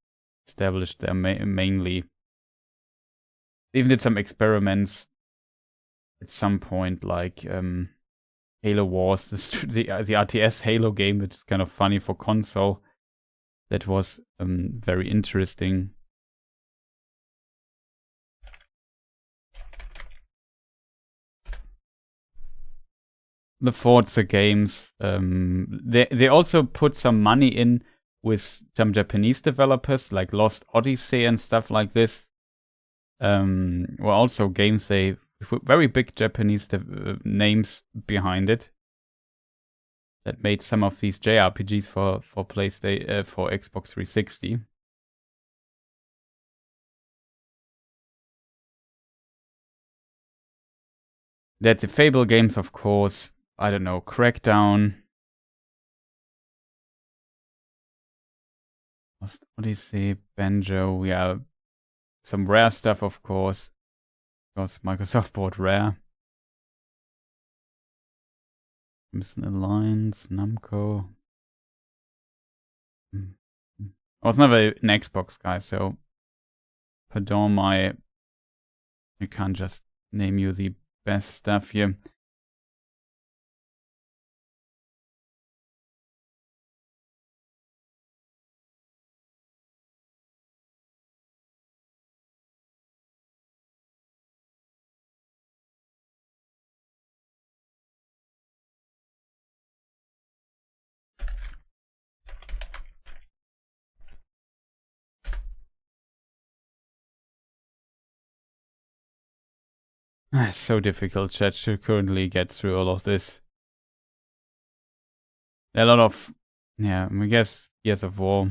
established there mainly. They even did some experiments at some point, like Halo Wars, the RTS Halo game, which is kind of funny for console. That was very interesting. The Forza games, they also put some money in with some Japanese developers, like Lost Odyssey and stuff like this. Were also games they with very big Japanese names behind it that made some of these JRPGs for PlayStation for Xbox 360. That's the Fable games, of course. I don't know, Crackdown. Lost Odyssey, Banjo, yeah. Some Rare stuff, of course. Because Microsoft bought Rare. Crimson Alliance, Namco. I was never an Xbox guy, so pardon I can't just name you the best stuff here. It's so difficult, chat, to currently get through all of this. A lot of, yeah, I guess Gears of War.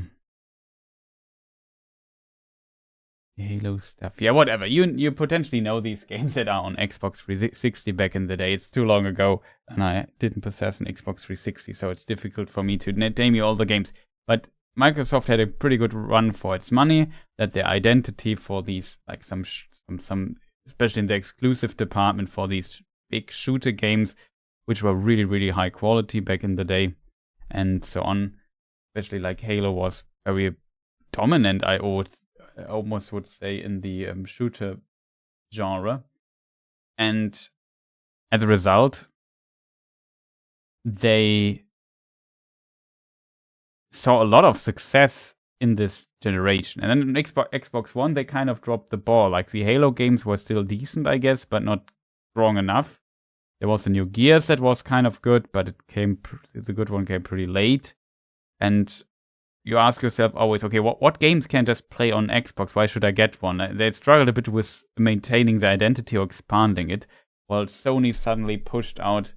Halo stuff. Yeah, whatever. You potentially know these games that are on Xbox 360 back in the day. It's too long ago, and I didn't possess an Xbox 360, so it's difficult for me to name you all the games. But Microsoft had a pretty good run for its money, that their identity for these, like some especially in the exclusive department for these big shooter games, which were really, really high quality back in the day, and so on. Especially like Halo was very dominant, I almost would say, in the shooter genre. And as a result, they saw a lot of success in this generation. And then in Xbox One, they kind of dropped the ball. Like the Halo games were still decent, I guess, but not strong enough. There was a new Gears that was kind of good, but the good one came pretty late. And you ask yourself always, okay, what games can just play on Xbox? Why should I get one? They struggled a bit with maintaining the identity or expanding it, while Sony suddenly pushed out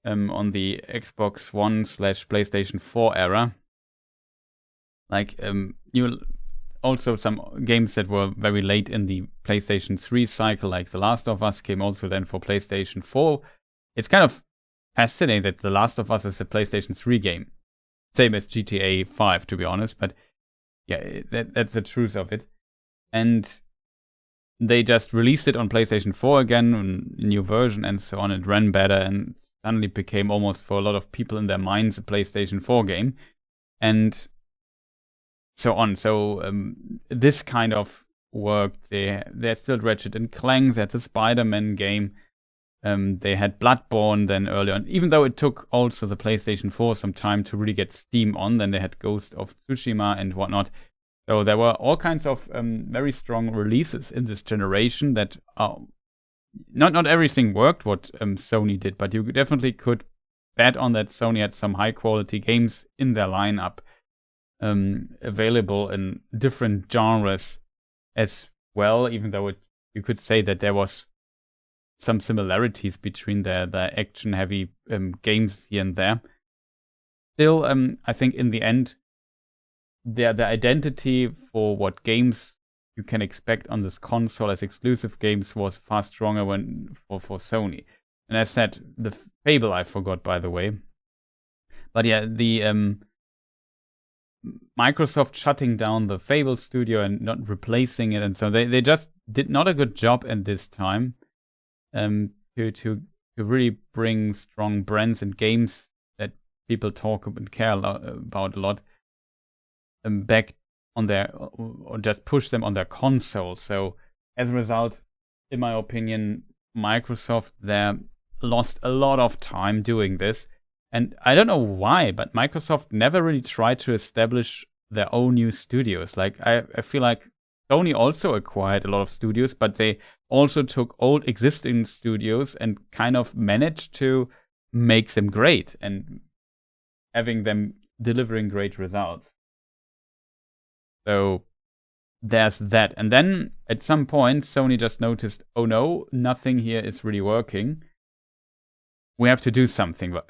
on the Xbox One / PlayStation 4 era. Like, also some games that were very late in the PlayStation 3 cycle, like The Last of Us, came also then for PlayStation 4. It's kind of fascinating that The Last of Us is a PlayStation 3 game. Same as GTA 5, to be honest, but yeah, that's the truth of it. And they just released it on PlayStation 4 again, a new version and so on. It ran better and suddenly became almost, for a lot of people in their minds, a PlayStation 4 game. And so on. So this kind of worked. There's still Ratchet and Clank. That's a Spider-Man game. They had Bloodborne then early on, even though it took also the PlayStation 4 some time to really get Steam on. Then they had Ghost of Tsushima and whatnot. So there were all kinds of very strong releases in this generation that not everything worked what Sony did, but you definitely could bet on that Sony had some high quality games in their lineup available in different genres as well, even though you could say that there was some similarities between the action-heavy games here and there. Still, I think in the end, the identity for what games you can expect on this console as exclusive games was far stronger for Sony. And as said, the Fable I forgot, by the way. But yeah, the Microsoft shutting down the Fable studio and not replacing it, and so they just did not a good job at this time. To really bring strong brands and games that people talk and care about a lot back on their, or just push them on their console. So as a result, in my opinion, Microsoft there lost a lot of time doing this. And I don't know why, but Microsoft never really tried to establish their own new studios. Like I feel like Sony also acquired a lot of studios, but they also took old existing studios and kind of managed to make them great and having them delivering great results. So there's that. And then at some point, Sony just noticed, oh no, nothing here is really working. We have to do something. Oh,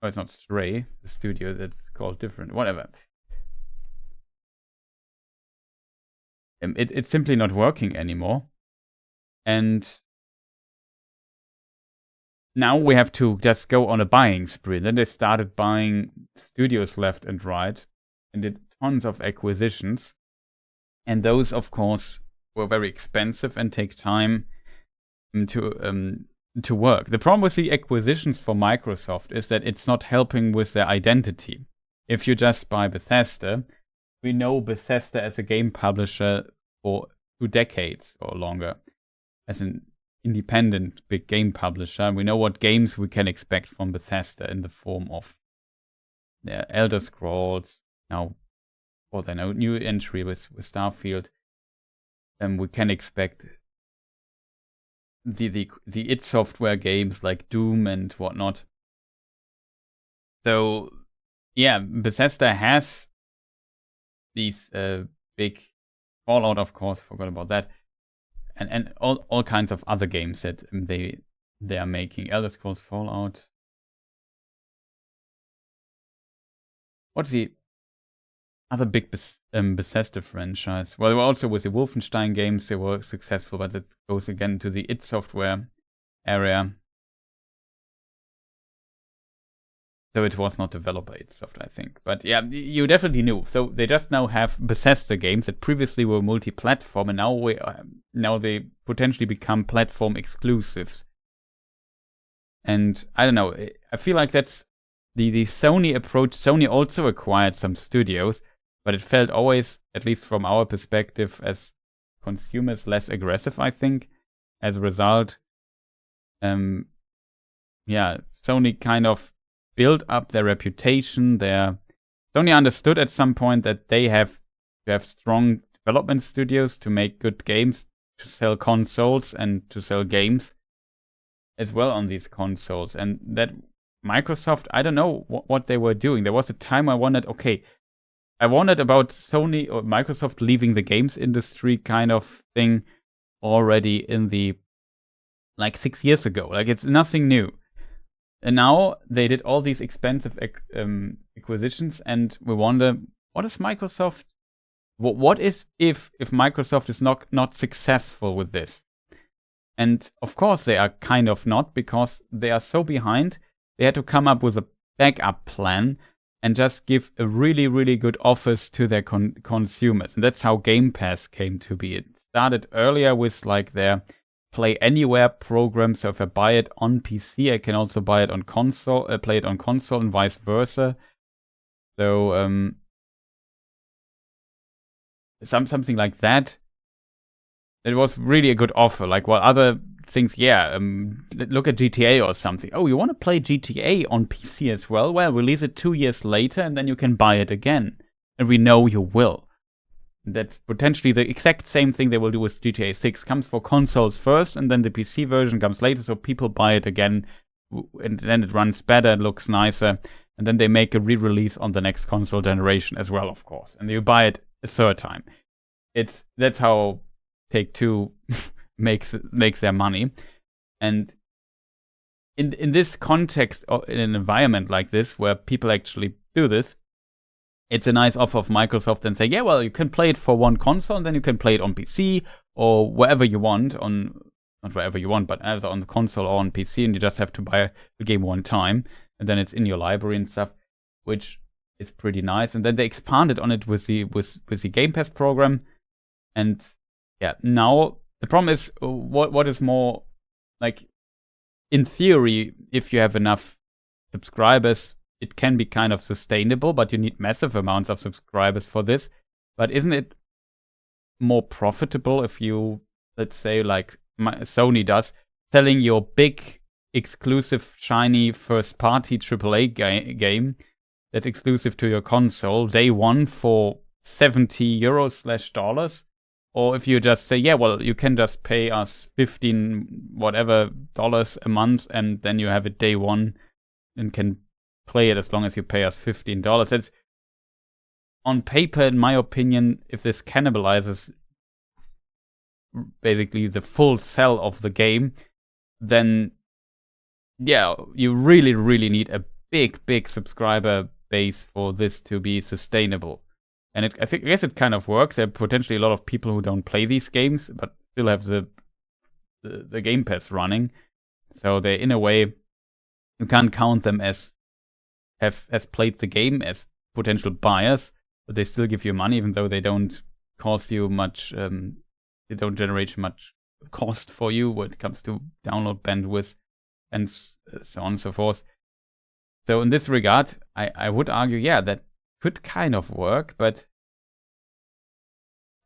it's not Stray, the studio that's called different, whatever. It's simply not working anymore. And now we have to just go on a buying spree. Then they started buying studios left and right and did tons of acquisitions. And those, of course, were very expensive and take time to work. The problem with the acquisitions for Microsoft is that it's not helping with their identity. If you just buy Bethesda, we know Bethesda as a game publisher for 2 decades or longer, as an independent big game publisher. We know what games we can expect from Bethesda in the form of Elder Scrolls, now for their new entry with Starfield. We can expect the id Software games like Doom and whatnot. So yeah, Bethesda has these big Fallout, of course, forgot about that, and all kinds of other games that they are making. Elder Scrolls, Fallout. What's the other big Bethesda franchise? Well, they were also with the Wolfenstein games, they were successful, but that goes again to the id Software area. So it was not developer id Software, I think. But yeah, you definitely knew. So they just now have Bethesda games that previously were multi-platform, and now they potentially become platform exclusives. And I don't know, I feel like that's the Sony approach. Sony also acquired some studios, but it felt always, at least from our perspective as consumers, less aggressive, I think. As a result, Sony kind of built up their reputation. Sony understood at some point that they have to have strong development studios to make good games, to sell consoles and to sell games as well on these consoles. And that Microsoft, I don't know what they were doing. There was a time I wondered about Sony or Microsoft leaving the games industry kind of thing already in the 6 years ago. Like, it's nothing new. And now they did all these expensive acquisitions, and we wonder, what is Microsoft? What is if Microsoft is not successful with this? And of course they are kind of not, because they are so behind. They had to come up with a backup plan and just give a really, really good offers to their consumers. And that's how Game Pass came to be. It started earlier with their Play Anywhere program. So if I buy it on PC, I can also buy it on console, play it on console, and vice versa. So something like that. It was really a good offer. Like, while other thinks, yeah, look at GTA or something. Oh, you want to play GTA on PC as well? Well, release it 2 years later, and then you can buy it again. And we know you will. That's potentially the exact same thing they will do with GTA 6. Comes for consoles first, and then the PC version comes later, so people buy it again, and then it runs better, it looks nicer, and then they make a re-release on the next console generation as well, of course. And you buy it a third time. That's how Take-Two makes their money. And in this context, in an environment like this, where people actually do this, it's a nice offer of Microsoft and say, yeah, well, you can play it for one console, and then you can play it on PC or wherever you want, not wherever you want, but either on the console or on PC, and you just have to buy the game one time, and then it's in your library and stuff, which is pretty nice. And then they expanded on it with the Game Pass program, and yeah, now the problem is what is more, like, in theory, if you have enough subscribers, it can be kind of sustainable, but you need massive amounts of subscribers for this. But isn't it more profitable if you, let's say, like Sony does, selling your big, exclusive, shiny, first-party AAA game that's exclusive to your console day one for €70/$dollars? Or if you just say, yeah, well, you can just pay us $15 whatever dollars a month, and then you have it day one and can play it as long as you pay us $15. It's, on paper, in my opinion, if this cannibalizes basically the full sell of the game, then yeah, you really, really need a big subscriber base for this to be sustainable. And I guess it kind of works. There are potentially a lot of people who don't play these games, but still have the Game Pass running. So they, in a way, you can't count them as played the game as potential buyers, but they still give you money, even though they don't cost you much. They don't generate much cost for you when it comes to download bandwidth and so on and so forth. So in this regard, I would argue, yeah, that could kind of work, but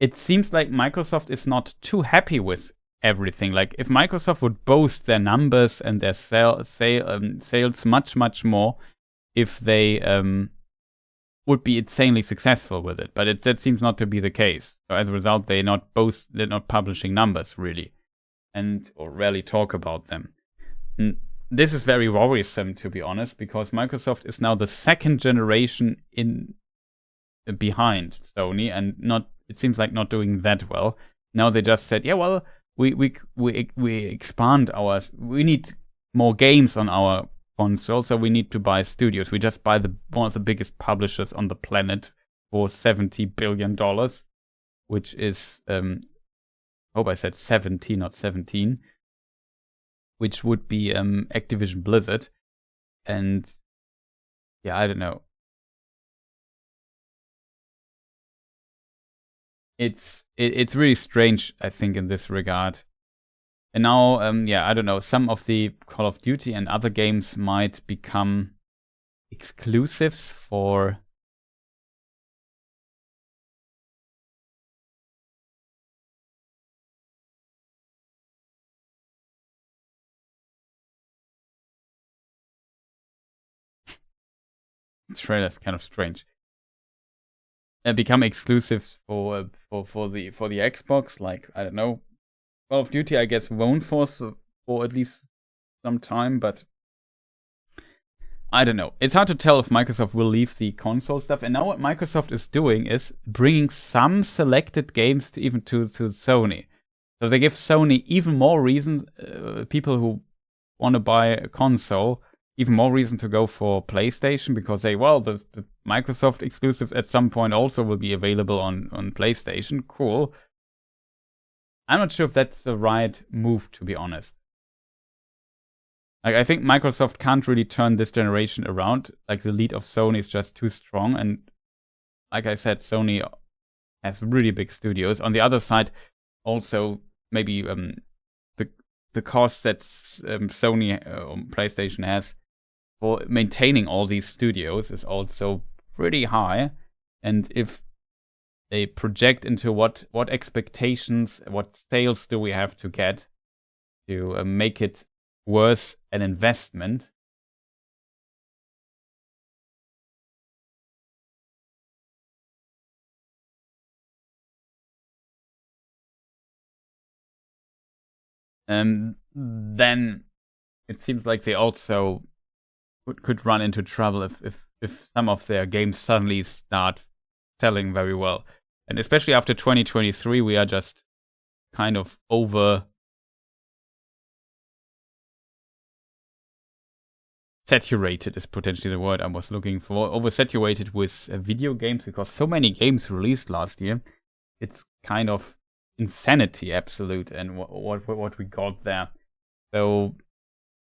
it seems like Microsoft is not too happy with everything. Like, if Microsoft would boast their numbers and their sales much more, if they would be insanely successful with it. But that seems not to be the case. So as a result, they're not publishing numbers really, or rarely talk about them. And this is very worrisome, to be honest, because Microsoft is now the second generation behind Sony, and it seems like not doing that well. Now they just said, yeah, well, we expand we need more games on our console, so we need to buy studios. We just buy one of the biggest publishers on the planet for $70 billion, which is, I hope I said 70, not 17, which would be Activision Blizzard. And yeah, I don't know. It's really strange, I think, in this regard. And now, yeah, I don't know, some of the Call of Duty and other games might become exclusives for... The trailer's kind of strange. Become exclusive for the Xbox, like, I don't know. Call of Duty, I guess, won't for at least some time, but I don't know. It's hard to tell if Microsoft will leave the console stuff. And now what Microsoft is doing is bringing some selected games to Sony. So they give Sony even more reason, people who want to buy a console, even more reason to go for PlayStation, because the Microsoft exclusives at some point also will be available on PlayStation. Cool. I'm not sure if that's the right move, to be honest. Like, I think Microsoft can't really turn this generation around. Like, the lead of Sony is just too strong. And like I said, Sony has really big studios. On the other side, also, maybe the cost that Sony PlayStation has for maintaining all these studios is also pretty high. And if they project into what expectations, what sales do we have to get to make it worth an investment. Then it seems like they also could run into trouble if some of their games suddenly start selling very well. And especially after 2023, we are just kind of saturated is potentially the word I was looking for. Oversaturated with video games, because so many games released last year. It's kind of insanity absolute, and what we got there. So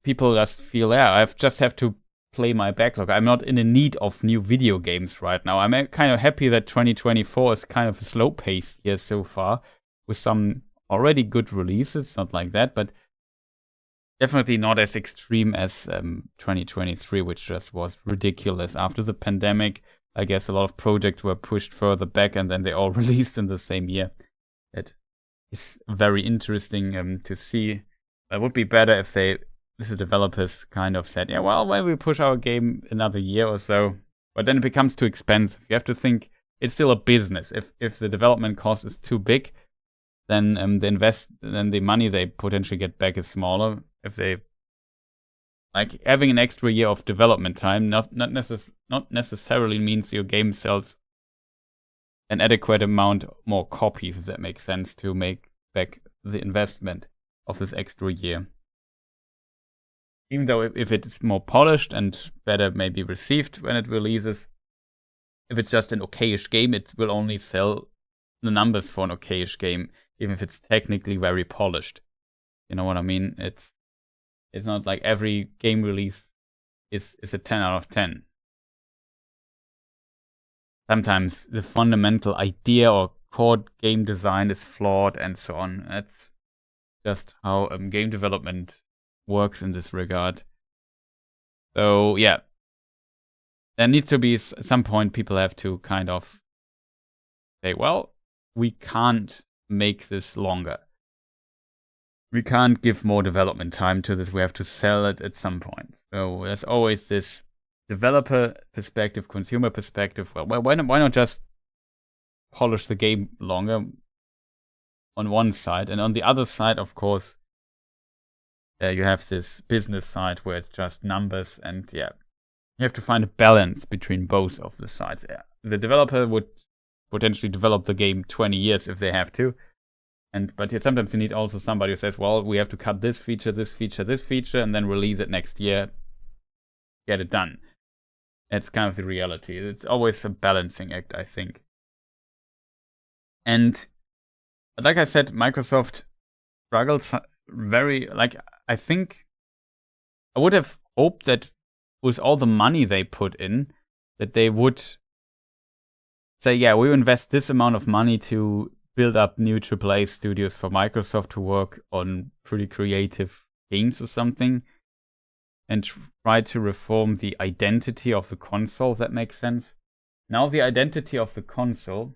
people just feel, yeah, I just have to play my backlog. I'm not in the need of new video games right now. I'm kind of happy that 2024 is kind of a slow pace year so far, with some already good releases, not like that, but definitely not as extreme as 2023, which just was ridiculous. After the pandemic, I guess a lot of projects were pushed further back and then they all released in the same year. It is very interesting to see. It would be better if the developers kind of said, yeah, well, when we push our game another year or so, but then it becomes too expensive. You have to think it's still a business. If the development cost is too big, then the money they potentially get back is smaller. If they like having an extra year of development time, not necessarily means your game sells an adequate amount more copies, if that makes sense, to make back the investment of this extra year. Even though if it's more polished and better maybe received when it releases, if it's just an okayish game, it will only sell the numbers for an okayish game, even if it's technically very polished. You know what I mean? It's not like every game release is a 10 out of 10. Sometimes the fundamental idea or core game design is flawed and so on. That's just how game development works in this regard. So yeah, there needs to be at some point people have to kind of say, well, we can't make this longer. We can't give more development time to this. We have to sell it at some point. So there's always this developer perspective, consumer perspective. Well, why not just polish the game longer on one side, and on the other side, of course, you have this business side where it's just numbers, and yeah, you have to find a balance between both of the sides. Yeah. The developer would potentially develop the game 20 years if they have to, but yet sometimes you need also somebody who says, well, we have to cut this feature, this feature, this feature, and then release it next year, get it done. That's kind of the reality. It's always a balancing act, I think. And like I said, Microsoft struggles very, I think I would have hoped that with all the money they put in, that they would say, yeah, we invest this amount of money to build up new AAA studios for Microsoft to work on pretty creative games or something, and try to reform the identity of the console, if that makes sense. Now the identity of the console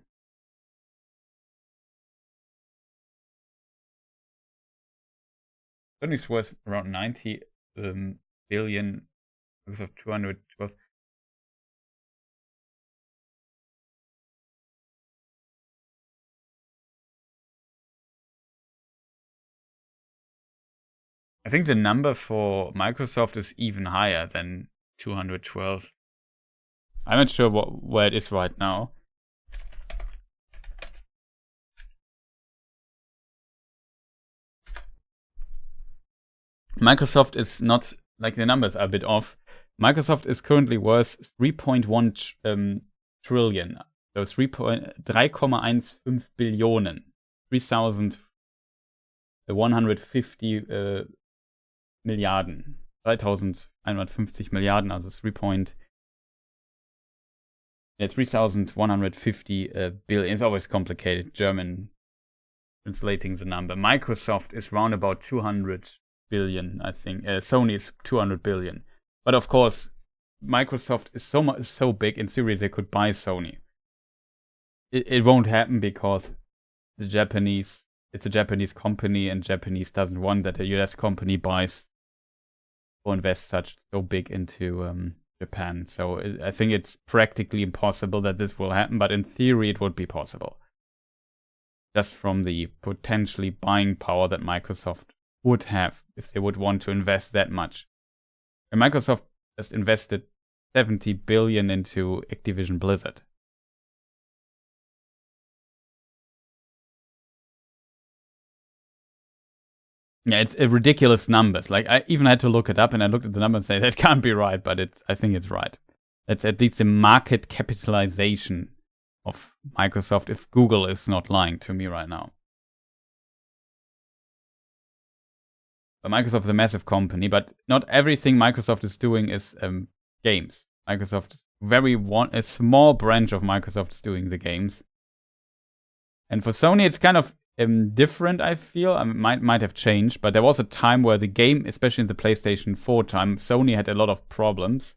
only worth around 90 billion because of 212. I think the number for Microsoft is even higher than 212. I'm not sure where it is right now. Microsoft is not, like, the numbers are a bit off. Microsoft is currently worth 3.1 trillion. So 3,15 Billionen. 3,150 Milliarden. 3.150 Milliarden, also 3,150 billion. It's always complicated, German translating the number. Microsoft is round about 200 billion, I think. Sony is 200 billion. But of course, Microsoft is so big, in theory they could buy Sony. It won't happen because the Japanese it's a Japanese company, and Japanese doesn't want that a US company buys or invests so big into Japan. So I think it's practically impossible that this will happen, but in theory it would be possible. Just from the potentially buying power that Microsoft would have if they would want to invest that much. And Microsoft just invested 70 billion into Activision Blizzard. Yeah, it's ridiculous numbers. Like, I even had to look it up, and I looked at the number and say, that can't be right, but I think it's right. It's at least the market capitalization of Microsoft, if Google is not lying to me right now. But Microsoft is a massive company, but not everything Microsoft is doing is games. Microsoft is a small branch of Microsoft is doing the games. And for Sony, it's kind of different, I feel. I mean, might have changed, but there was a time where the game, especially in the PlayStation 4 time, Sony had a lot of problems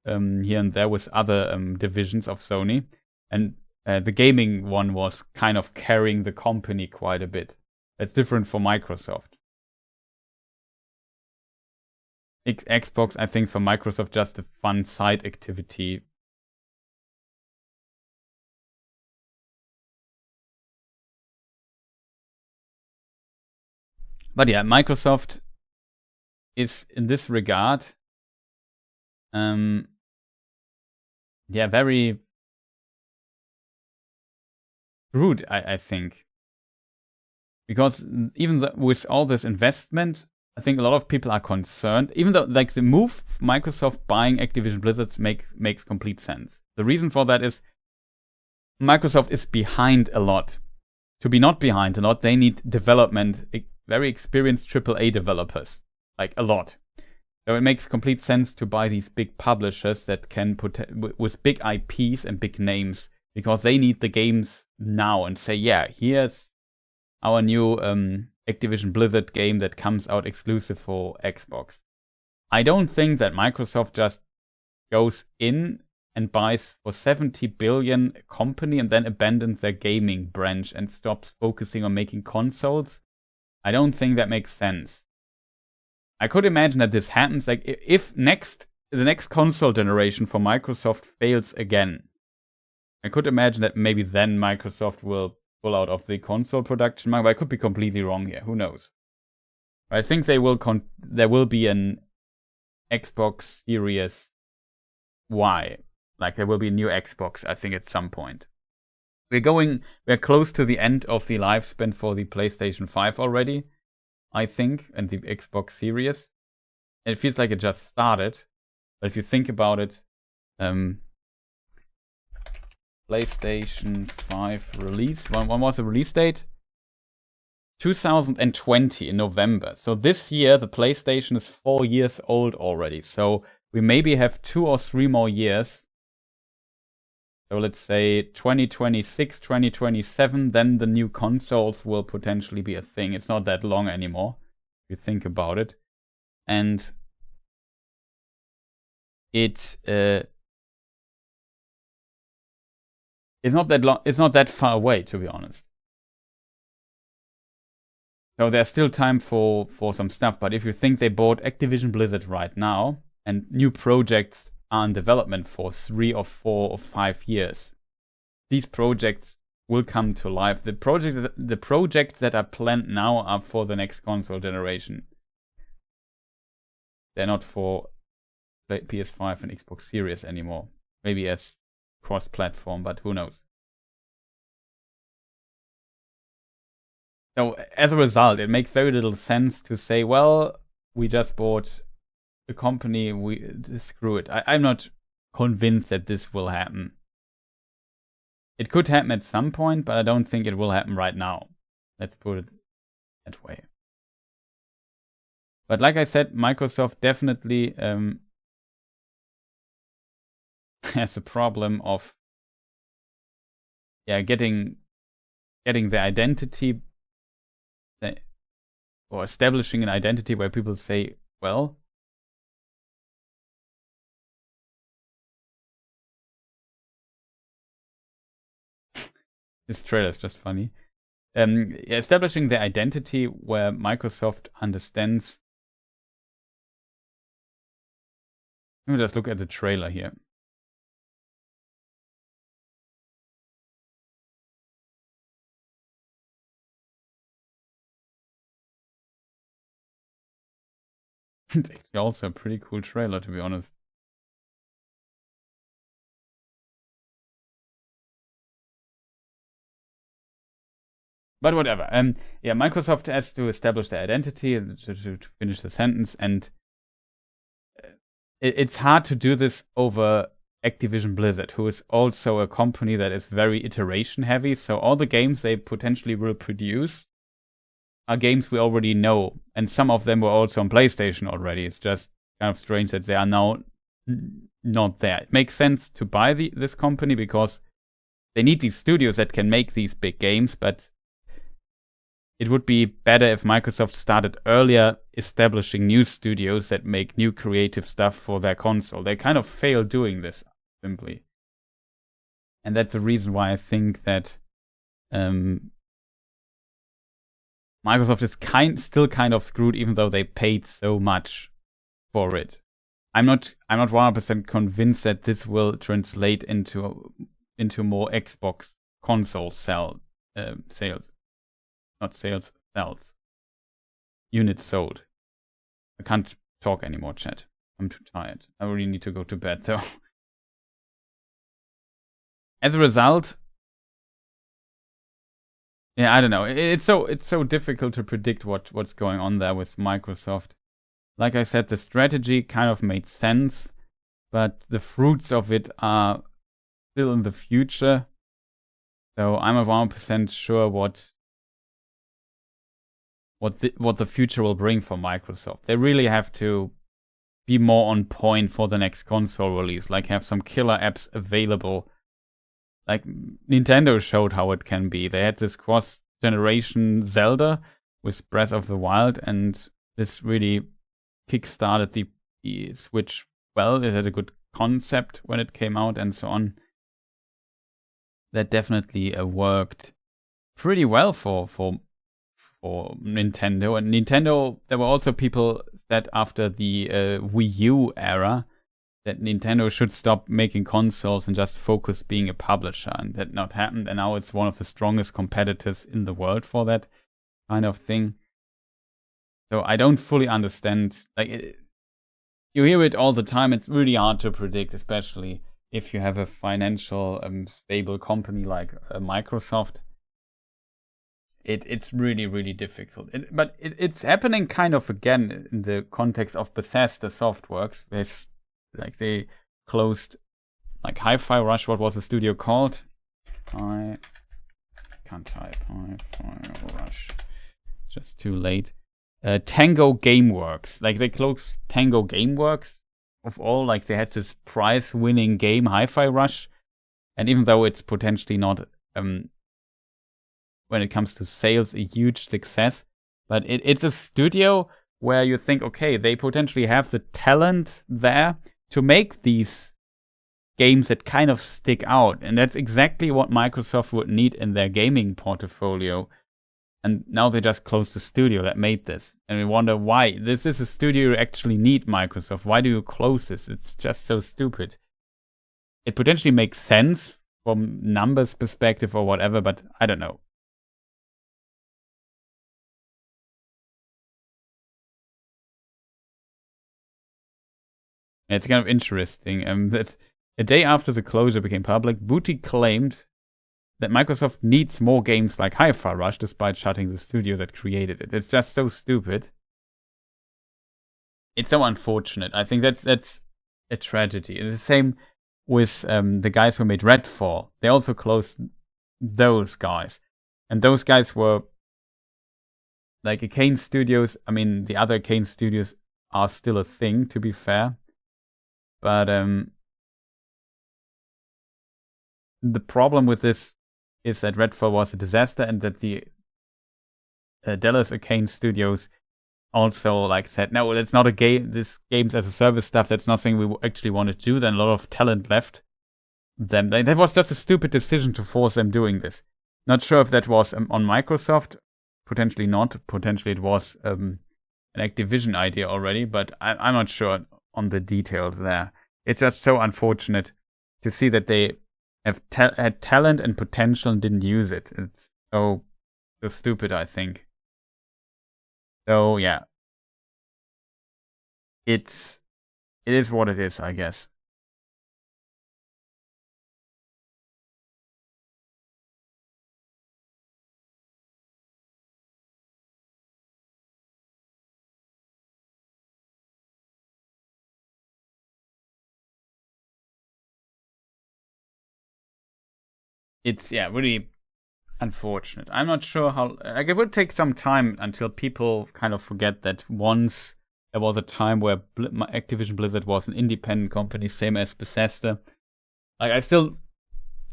here and there with other divisions of Sony, and the gaming one was kind of carrying the company quite a bit. It's different for Microsoft. Xbox, I think, for Microsoft, just a fun side activity. But yeah, Microsoft is in this regard, very screwed, I think. Because even with all this investment, I think a lot of people are concerned. Even though, like, the move of Microsoft buying Activision Blizzard makes complete sense. The reason for that is Microsoft is behind a lot. To be not behind a lot, they need development, very experienced AAA developers, like a lot. So it makes complete sense to buy these big publishers that can with big IPs and big names, because they need the games now and say, yeah, here's our new Activision Blizzard game that comes out exclusive for Xbox. I don't think that Microsoft just goes in and buys for 70 billion a company and then abandons their gaming branch and stops focusing on making consoles. I don't think that makes sense. I could imagine that this happens, like, if the next console generation for Microsoft fails again. I could imagine that maybe then Microsoft will pull out of the console production market, but I could be completely wrong here. Who knows? I think there will be an Xbox Series Y. Like, there will be a new Xbox, I think, at some point. We're close to the end of the lifespan for the PlayStation 5 already, I think, and the Xbox Series. And it feels like it just started. But if you think about it, PlayStation 5 release. When was the release date? 2020 in November. So this year, the PlayStation is 4 years old already. So we maybe have 2 or 3 more years. So let's say 2026, 2027, then the new consoles will potentially be a thing. It's not that long anymore, if you think about it. And it's not that long. It's not that far away, to be honest. So there's still time for some stuff. But if you think they bought Activision Blizzard right now, and new projects are in development for 3 or 4 or 5 years, these projects will come to life. The projects that are planned now are for the next console generation. They're not for PS5 and Xbox Series anymore. Maybe as cross-platform, but who knows? So as a result, it makes very little sense to say, well, we just bought a company, screw it. I'm not convinced that this will happen. It could happen at some point, but I don't think it will happen right now. Let's put it that way. But like I said, Microsoft definitely has a problem of getting the identity, or establishing an identity where people say, well, this trailer is just funny. establishing their identity where Microsoft understands. Let me just look at the trailer here. It's actually also a pretty cool trailer, to be honest. But whatever. Yeah, Microsoft has to establish their identity to finish the sentence, and it's hard to do this over Activision Blizzard, who is also a company that is very iteration heavy. So all the games they potentially will produce are games we already know, and some of them were also on PlayStation already. It's just kind of strange that they are now not there. It makes sense to buy this company because they need these studios that can make these big games, but it would be better if Microsoft started earlier establishing new studios that make new creative stuff for their console. They kind of fail doing this, simply. And that's the reason why I think that Microsoft is still kind of screwed, even though they paid so much for it. I'm not 100% convinced that this will translate into more Xbox console sales. Not sales, sales. Units sold. I can't talk anymore, chat. I'm too tired. I really need to go to bed, though. As a result, yeah, I don't know. It's so difficult to predict what's going on there with Microsoft. Like I said, the strategy kind of made sense, but the fruits of it are still in the future. So I'm 100% sure what the future will bring for Microsoft. They really have to be more on point for the next console release, like have some killer apps available. Like Nintendo showed how it can be. They had this cross-generation Zelda with Breath of the Wild, and this really kickstarted the Switch well. It had a good concept when it came out and so on. That definitely worked pretty well for Nintendo. And Nintendo, there were also people that after the Wii U era that Nintendo should stop making consoles and just focus being a publisher, and that not happened, and now it's one of the strongest competitors in the world for that kind of thing. So I don't fully understand. Like, you hear it all the time. It's really hard to predict, especially if you have a financial stable company like Microsoft. It's really, really difficult. But it's happening kind of again in the context of Bethesda Softworks. They closed like Hi-Fi Rush. What was the studio called? I can't type. Hi-Fi Rush. It's just too late. Tango Gameworks. Like, they closed Tango Gameworks. Of all, like, they had this prize-winning game, Hi-Fi Rush. And even though it's potentially not when it comes to sales, a huge success. But it's a studio where you think, okay, they potentially have the talent there to make these games that kind of stick out. And that's exactly what Microsoft would need in their gaming portfolio. And now they just closed the studio that made this. And we wonder why. This is a studio you actually need, Microsoft. Why do you close this? It's just so stupid. It potentially makes sense from numbers perspective or whatever, but I don't know. It's kind of interesting that a day after the closure became public, Booty claimed that Microsoft needs more games like Hi-Fi Rush despite shutting the studio that created it. It's just so stupid. It's so unfortunate. I think that's a tragedy. It's the same with the guys who made Redfall. They also closed those guys. And those guys were like Arcane Studios. I mean, the other Arcane Studios are still a thing, to be fair. But the problem with this is that Redfall was a disaster, and that the Dallas Arcane Studios also like said, no, that's not a game. This games as a service stuff, that's nothing we actually want to do. Then a lot of talent left them. That was just a stupid decision to force them doing this. Not sure if that was on Microsoft. Potentially not. Potentially it was an Activision idea already, but I'm not sure on the details there. It's just so unfortunate to see that they have had talent and potential and didn't use it. It's so stupid, I think. So yeah, it is what it is, I guess. It's really unfortunate. I'm not sure how. Like, it would take some time until people kind of forget that once there was a time where Activision Blizzard was an independent company, same as Bethesda. Like,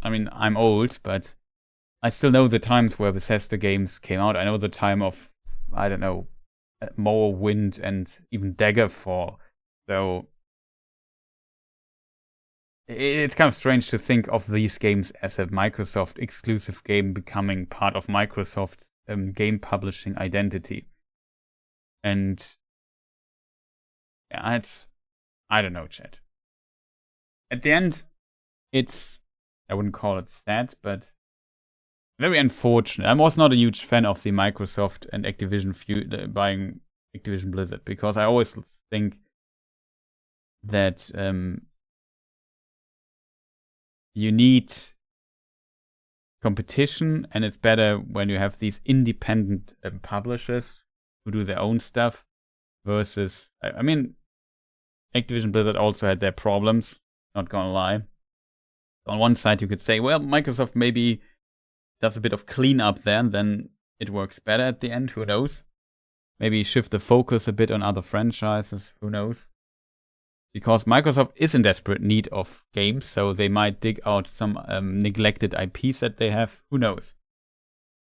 I mean, I'm old, but I still know the times where Bethesda games came out. I know the time of, I don't know, Morrowind and even Daggerfall. So it's kind of strange to think of these games as a Microsoft exclusive game becoming part of Microsoft's game publishing identity. And yeah, I don't know, chat. At the end, I wouldn't call it sad, but very unfortunate. I was not a huge fan of the Microsoft and Activision buying Activision Blizzard, because I always think that you need competition, and it's better when you have these independent publishers who do their own stuff versus, I mean, Activision Blizzard also had their problems, not gonna lie. On one side you could say, well, Microsoft maybe does a bit of cleanup there, and then it works better at the end, who knows? Maybe shift the focus a bit on other franchises, who knows? Because Microsoft is in desperate need of games, so they might dig out some neglected IPs that they have. Who knows?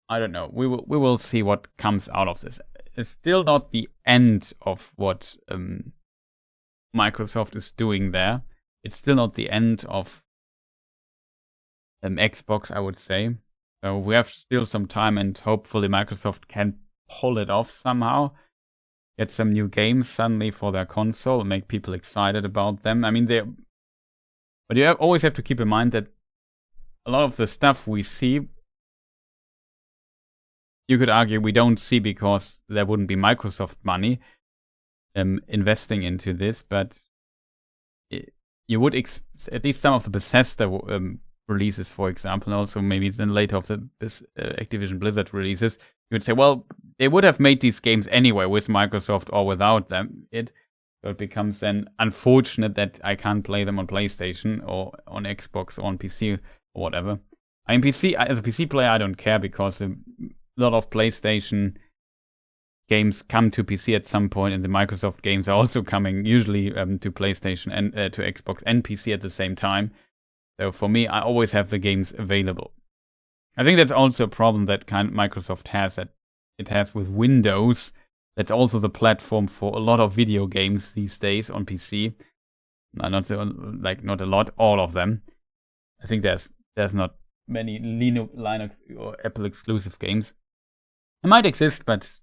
I don't know. We will see what comes out of this. It's still not the end of what Microsoft is doing there. It's still not the end of Xbox, I would say. So we have still some time, and hopefully Microsoft can pull it off somehow. Get some new games suddenly for their console and make people excited about them. I mean, but you always have to keep in mind that a lot of the stuff we see, you could argue we don't see because there wouldn't be Microsoft money investing into this, but you would at least some of the Bethesda releases, for example, and also maybe then later of the Activision Blizzard releases, you would say, well, they would have made these games anyway with Microsoft or without them. So it becomes then unfortunate that I can't play them on PlayStation or on Xbox or on PC or whatever. I mean, as a PC player, I don't care, because a lot of PlayStation games come to PC at some point, and the Microsoft games are also coming usually to PlayStation and to Xbox and PC at the same time. So for me, I always have the games available. I think that's also a problem that Microsoft has, that it has with Windows. That's also the platform for a lot of video games these days on PC. Not a lot, all of them. I think there's not many Linux or Apple exclusive games. It might exist, but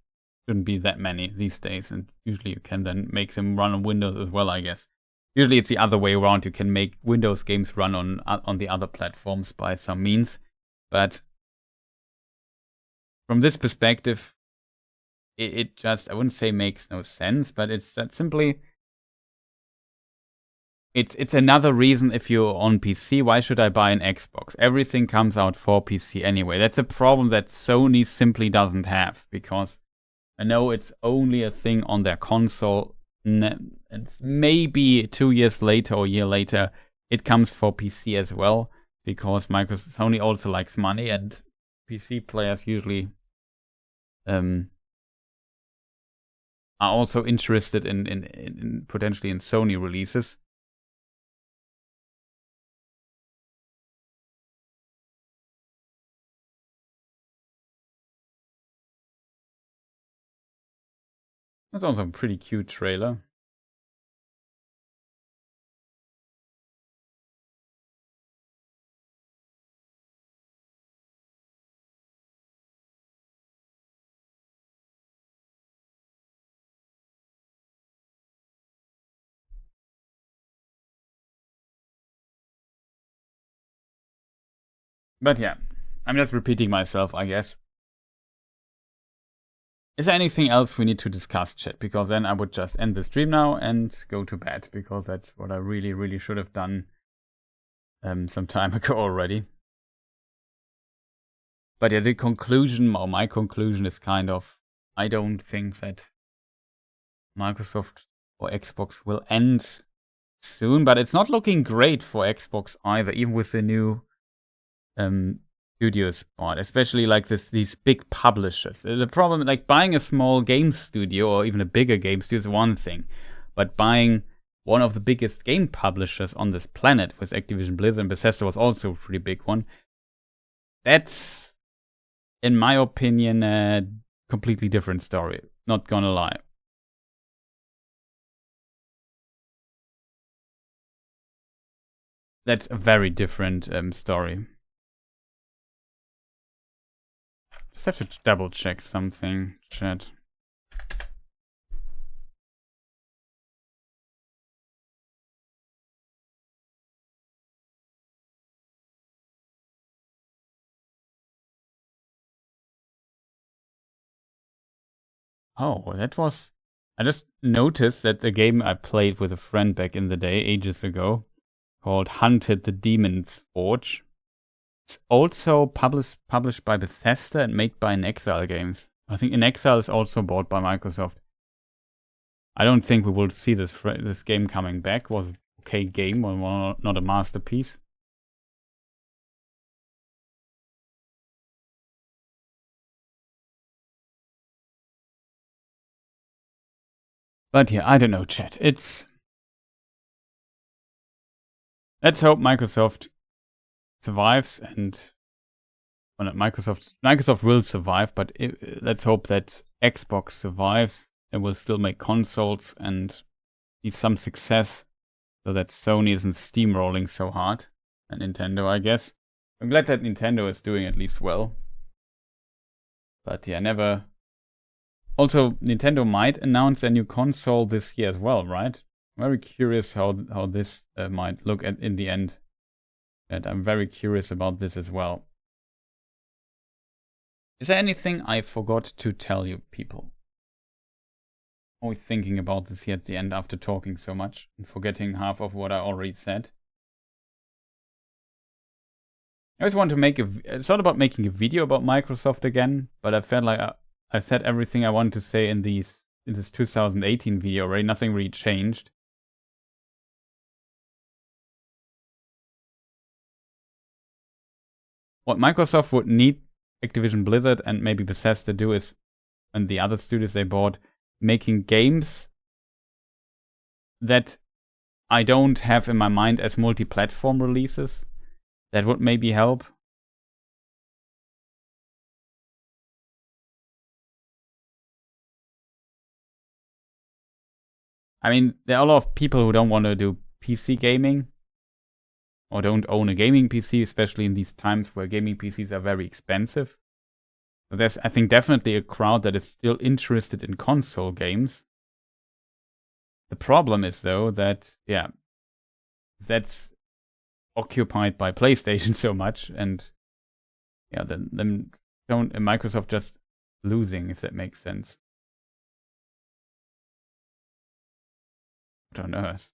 shouldn't be that many these days. And usually you can then make them run on Windows as well, I guess. Usually it's the other way around. You can make Windows games run on the other platforms by some means. But from this perspective, it just, I wouldn't say makes no sense, but it's that simply, it's another reason. If you're on PC, why should I buy an Xbox? Everything comes out for PC anyway. That's a problem that Sony simply doesn't have, because I know it's only a thing on their console. It's maybe 2 years later or a year later, it comes for PC as well, because Sony also likes money, and PC players usually are also interested in potentially in Sony releases. That's also a pretty cute trailer. But yeah, I'm just repeating myself, I guess. Is there anything else we need to discuss, chat? Because then I would just end the stream now and go to bed, because that's what I really, really should have done some time ago already. But yeah, the conclusion, or my conclusion, is kind of, I don't think that Microsoft or Xbox will end soon, but it's not looking great for Xbox either, even with the new studios part, especially like these big publishers. The problem, like buying a small game studio or even a bigger game studio is one thing, but buying one of the biggest game publishers on this planet with Activision Blizzard, and Bethesda was also a pretty big one, that's, in my opinion, a completely different story. Not gonna lie. That's a very different story. Just have to double check something, chat. Oh, that was... I just noticed that the game I played with a friend back in the day, ages ago, called Hunted the Demon's Forge. It's also published by Bethesda and made by InXile Games. I think InXile is also bought by Microsoft. I don't think we will see this game coming back. It was an okay game, or not a masterpiece. But yeah, I don't know, chat. Let's hope Microsoft survives, and well, not Microsoft will survive, but let's hope that Xbox survives and will still make consoles and see some success, so that Sony isn't steamrolling so hard, and Nintendo, I guess. I'm glad that Nintendo is doing at least well. But yeah, never... Also, Nintendo might announce a new console this year as well, right? I'm very curious how this might look in the end. And I'm very curious about this as well. Is there anything I forgot to tell you, people? Always thinking about this here at the end after talking so much and forgetting half of what I already said. I always want to make it's not about making a video about Microsoft again, but I felt like I said everything I wanted to say in this 2018 video already. Nothing really changed. What Microsoft would need Activision Blizzard and maybe Bethesda do is, and the other studios they bought, making games that I don't have in my mind as multi-platform releases. That would maybe help. I mean, there are a lot of people who don't want to do PC gaming, or don't own a gaming PC, especially in these times where gaming PCs are very expensive. So there's, I think, definitely a crowd that is still interested in console games. The problem is, though, that, yeah, that's occupied by PlayStation so much, and yeah, then Microsoft just losing, if that makes sense. What on earth?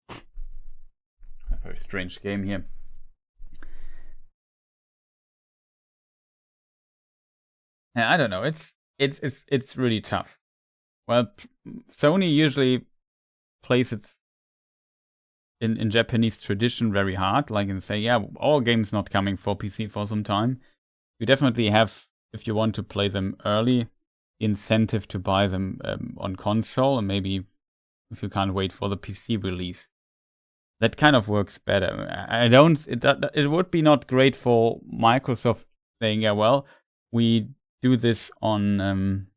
A very strange game here. Yeah, I don't know. It's really tough. Well, Sony usually plays it in Japanese tradition very hard, like and say, yeah, all games not coming for PC for some time. You definitely have, if you want to play them early, incentive to buy them on console, and maybe if you can't wait for the PC release. That kind of works better. It would be not great for Microsoft saying, yeah, well, we do this on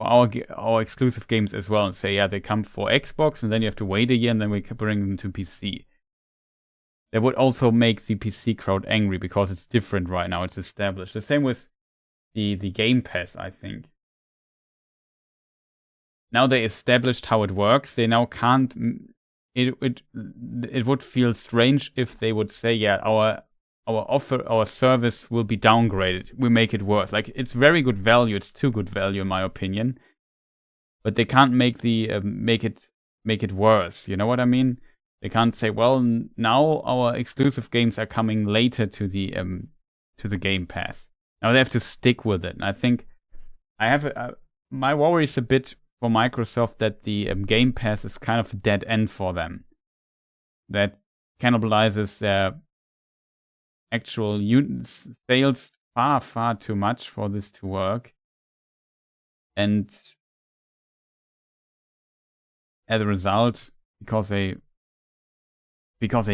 our exclusive games as well, and say, yeah, they come for Xbox, and then you have to wait a year, and then we can bring them to PC. they would also make the PC crowd angry because it's different right now. It's established. The same with the Game Pass, I think. Now they established how it works. They now can't. It would feel strange if they would say, yeah, our service will be downgraded. We make it worse. Like, it's very good value. It's too good value in my opinion. But they can't make the make it worse. You know what I mean? They can't say, well, now our exclusive games are coming later to the Game Pass. Now they have to stick with it. And I think I have my worry is a bit for Microsoft that the Game Pass is kind of a dead end for them. That cannibalizes their actual sales far too much for this to work. And as a result, because they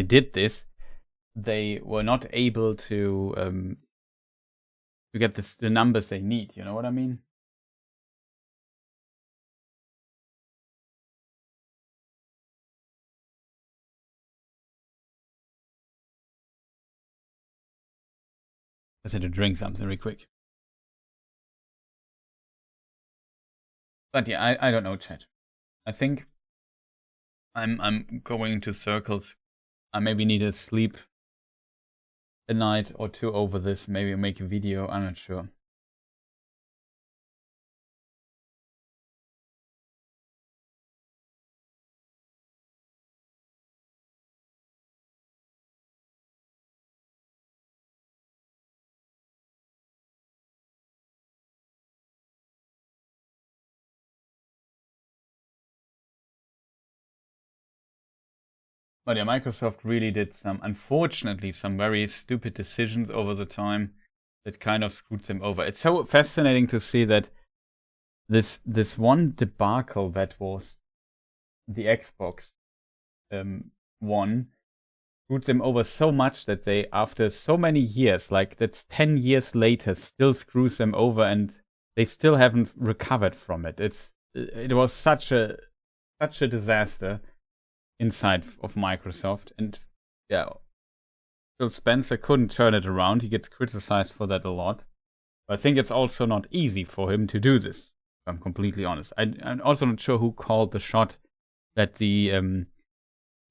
did this, they were not able to get the numbers they need. You know what I mean? I had to drink something really quick. But yeah, I don't know, chat. I think I'm going into circles. I maybe need to sleep a night or two over this. Maybe make a video. I'm not sure. But yeah, Microsoft really did unfortunately, some very stupid decisions over the time that kind of screwed them over. It's so fascinating to see that this one debacle that was the Xbox One screwed them over so much that they, after so many years, like that's 10 years later, still screws them over and they still haven't recovered from it. It was such a disaster inside of Microsoft, and yeah, Phil Spencer couldn't turn it around. He gets criticized for that a lot, but I think it's also not easy for him to do this, if I'm completely honest. I'm also not sure who called the shot that the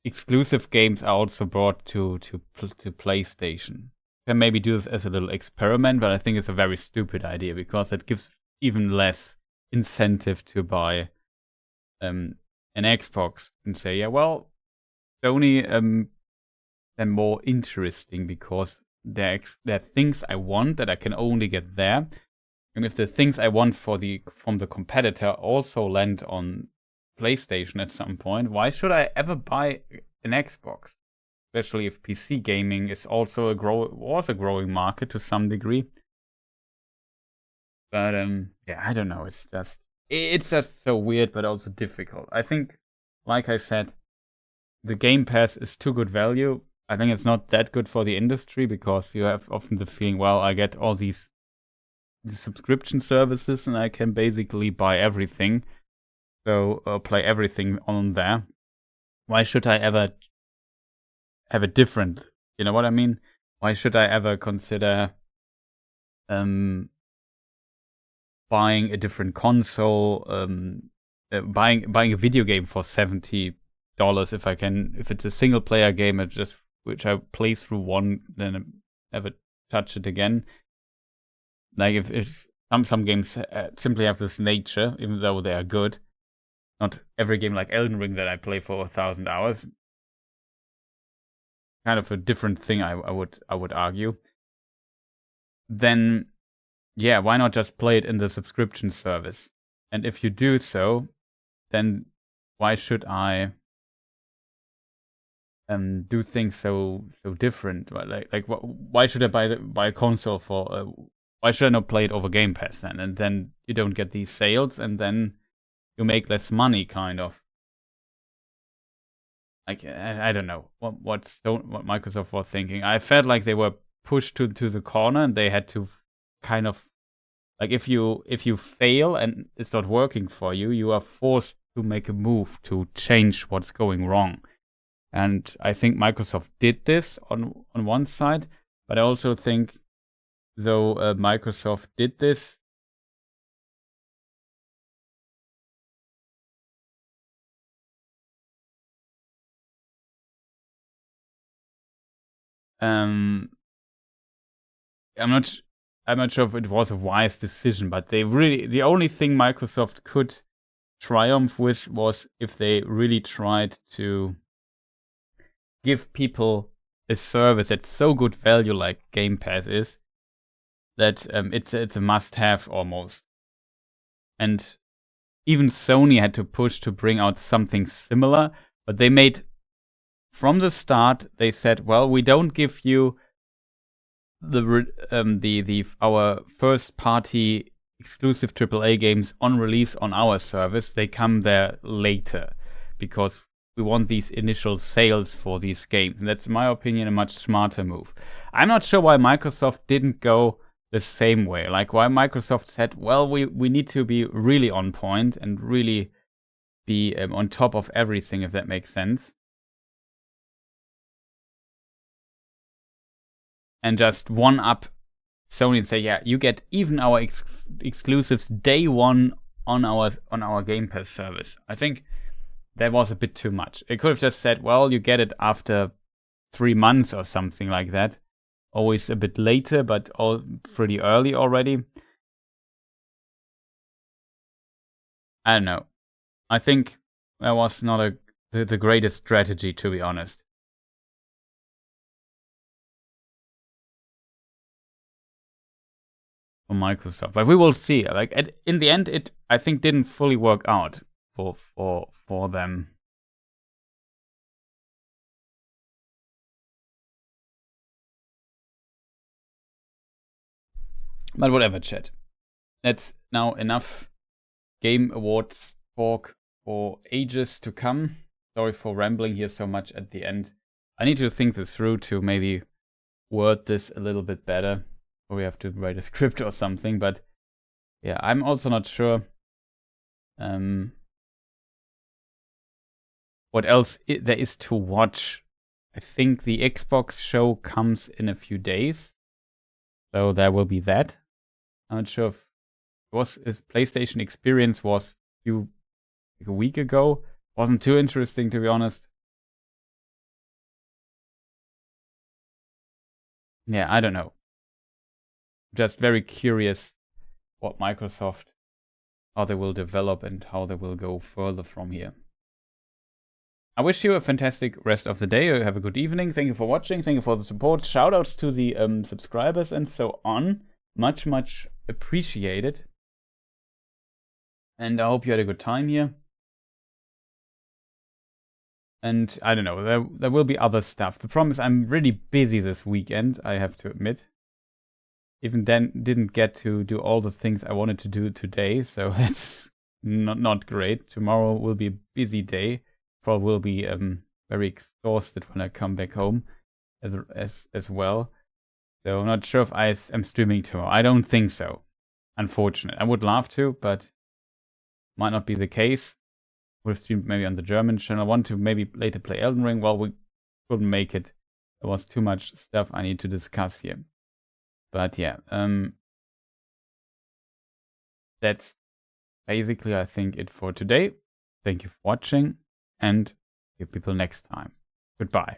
exclusive games are also brought to PlayStation. Can maybe do this as a little experiment, but I think it's a very stupid idea because it gives even less incentive to buy an Xbox and say, yeah, well, Sony, they're more interesting because there are things I want that I can only get there. And if the things I want from the competitor also land on PlayStation at some point, why should I ever buy an Xbox? Especially if PC gaming is also was a growing market to some degree. But yeah, I don't know. It's just so weird, but also difficult. I think, like I said, the Game Pass is too good value. I think it's not that good for the industry because you have often the feeling, well, I get all these subscription services and I can basically buy everything. So play everything on there. Why should I ever have a different? You know what I mean? Why should I ever consider buying a different console, buying a video game for $70 if it's a single player game, which I play through one, then never touch it again. Like if some games simply have this nature, even though they are good. Not every game like Elden Ring that I play for 1,000 hours. Kind of a different thing, I would argue. Then, yeah, why not just play it in the subscription service? And if you do so, then why should I do things so different? Like why should I buy a console for? Why should I not play it over Game Pass then? And then you don't get these sales, and then you make less money, kind of. Like I don't know what Microsoft was thinking. I felt like they were pushed to the corner, and they had to kind of, like, if you fail and it's not working for you, you are forced to make a move to change what's going wrong. And I think Microsoft did this on one side, but I also think though Microsoft did this, I'm not sure if it was a wise decision, but the only thing Microsoft could triumph with was if they really tried to give people a service that's so good value like Game Pass is, that it's a must-have almost. And even Sony had to push to bring out something similar, but they made, from the start, they said, well, we don't give you our first party exclusive AAA games on release on our service. They come there later because we want these initial sales for these games. And that's, in my opinion, a much smarter move. I'm not sure why Microsoft didn't go the same way. Like why Microsoft said, well, we need to be really on point and really be on top of everything, if that makes sense. And just one up Sony and say, yeah, you get even our exclusives day one on our Game Pass service. I think that was a bit too much. It could have just said, well, you get it after 3 months or something like that. Always a bit later, but all pretty early already. I don't know. I think that was not the greatest strategy, to be honest. For Microsoft, but we will see. Like in the end, it I think didn't fully work out for them. But whatever, chat. That's now enough Game Awards talk for ages to come. Sorry for rambling here so much at the end. I need to think this through to maybe word this a little bit better. Or we have to write a script or something, but yeah, I'm also not sure what else there is to watch. I think the Xbox show comes in a few days, so there will be that. I'm not sure if his PlayStation experience was like a week ago. Wasn't too interesting, to be honest. Yeah, I don't know. Just very curious what Microsoft, how they will develop and how they will go further from here. I wish you a fantastic rest of the day. Have a good evening. Thank you for watching. Thank you for the support. Shoutouts to the subscribers and so on. Much, much appreciated. And I hope you had a good time here. And I don't know, there will be other stuff. The problem is I'm really busy this weekend, I have to admit. Even then, didn't get to do all the things I wanted to do today, so that's not great. Tomorrow will be a busy day. Probably will be very exhausted when I come back home as well. So I'm not sure if I am streaming tomorrow. I don't think so. Unfortunate. I would love to, but might not be the case. Would have streamed maybe on the German channel. I want to maybe later play Elden Ring. Well, we couldn't make it. There was too much stuff I need to discuss here. But yeah, that's basically, I think, it for today. Thank you for watching, and see you people next time. Goodbye.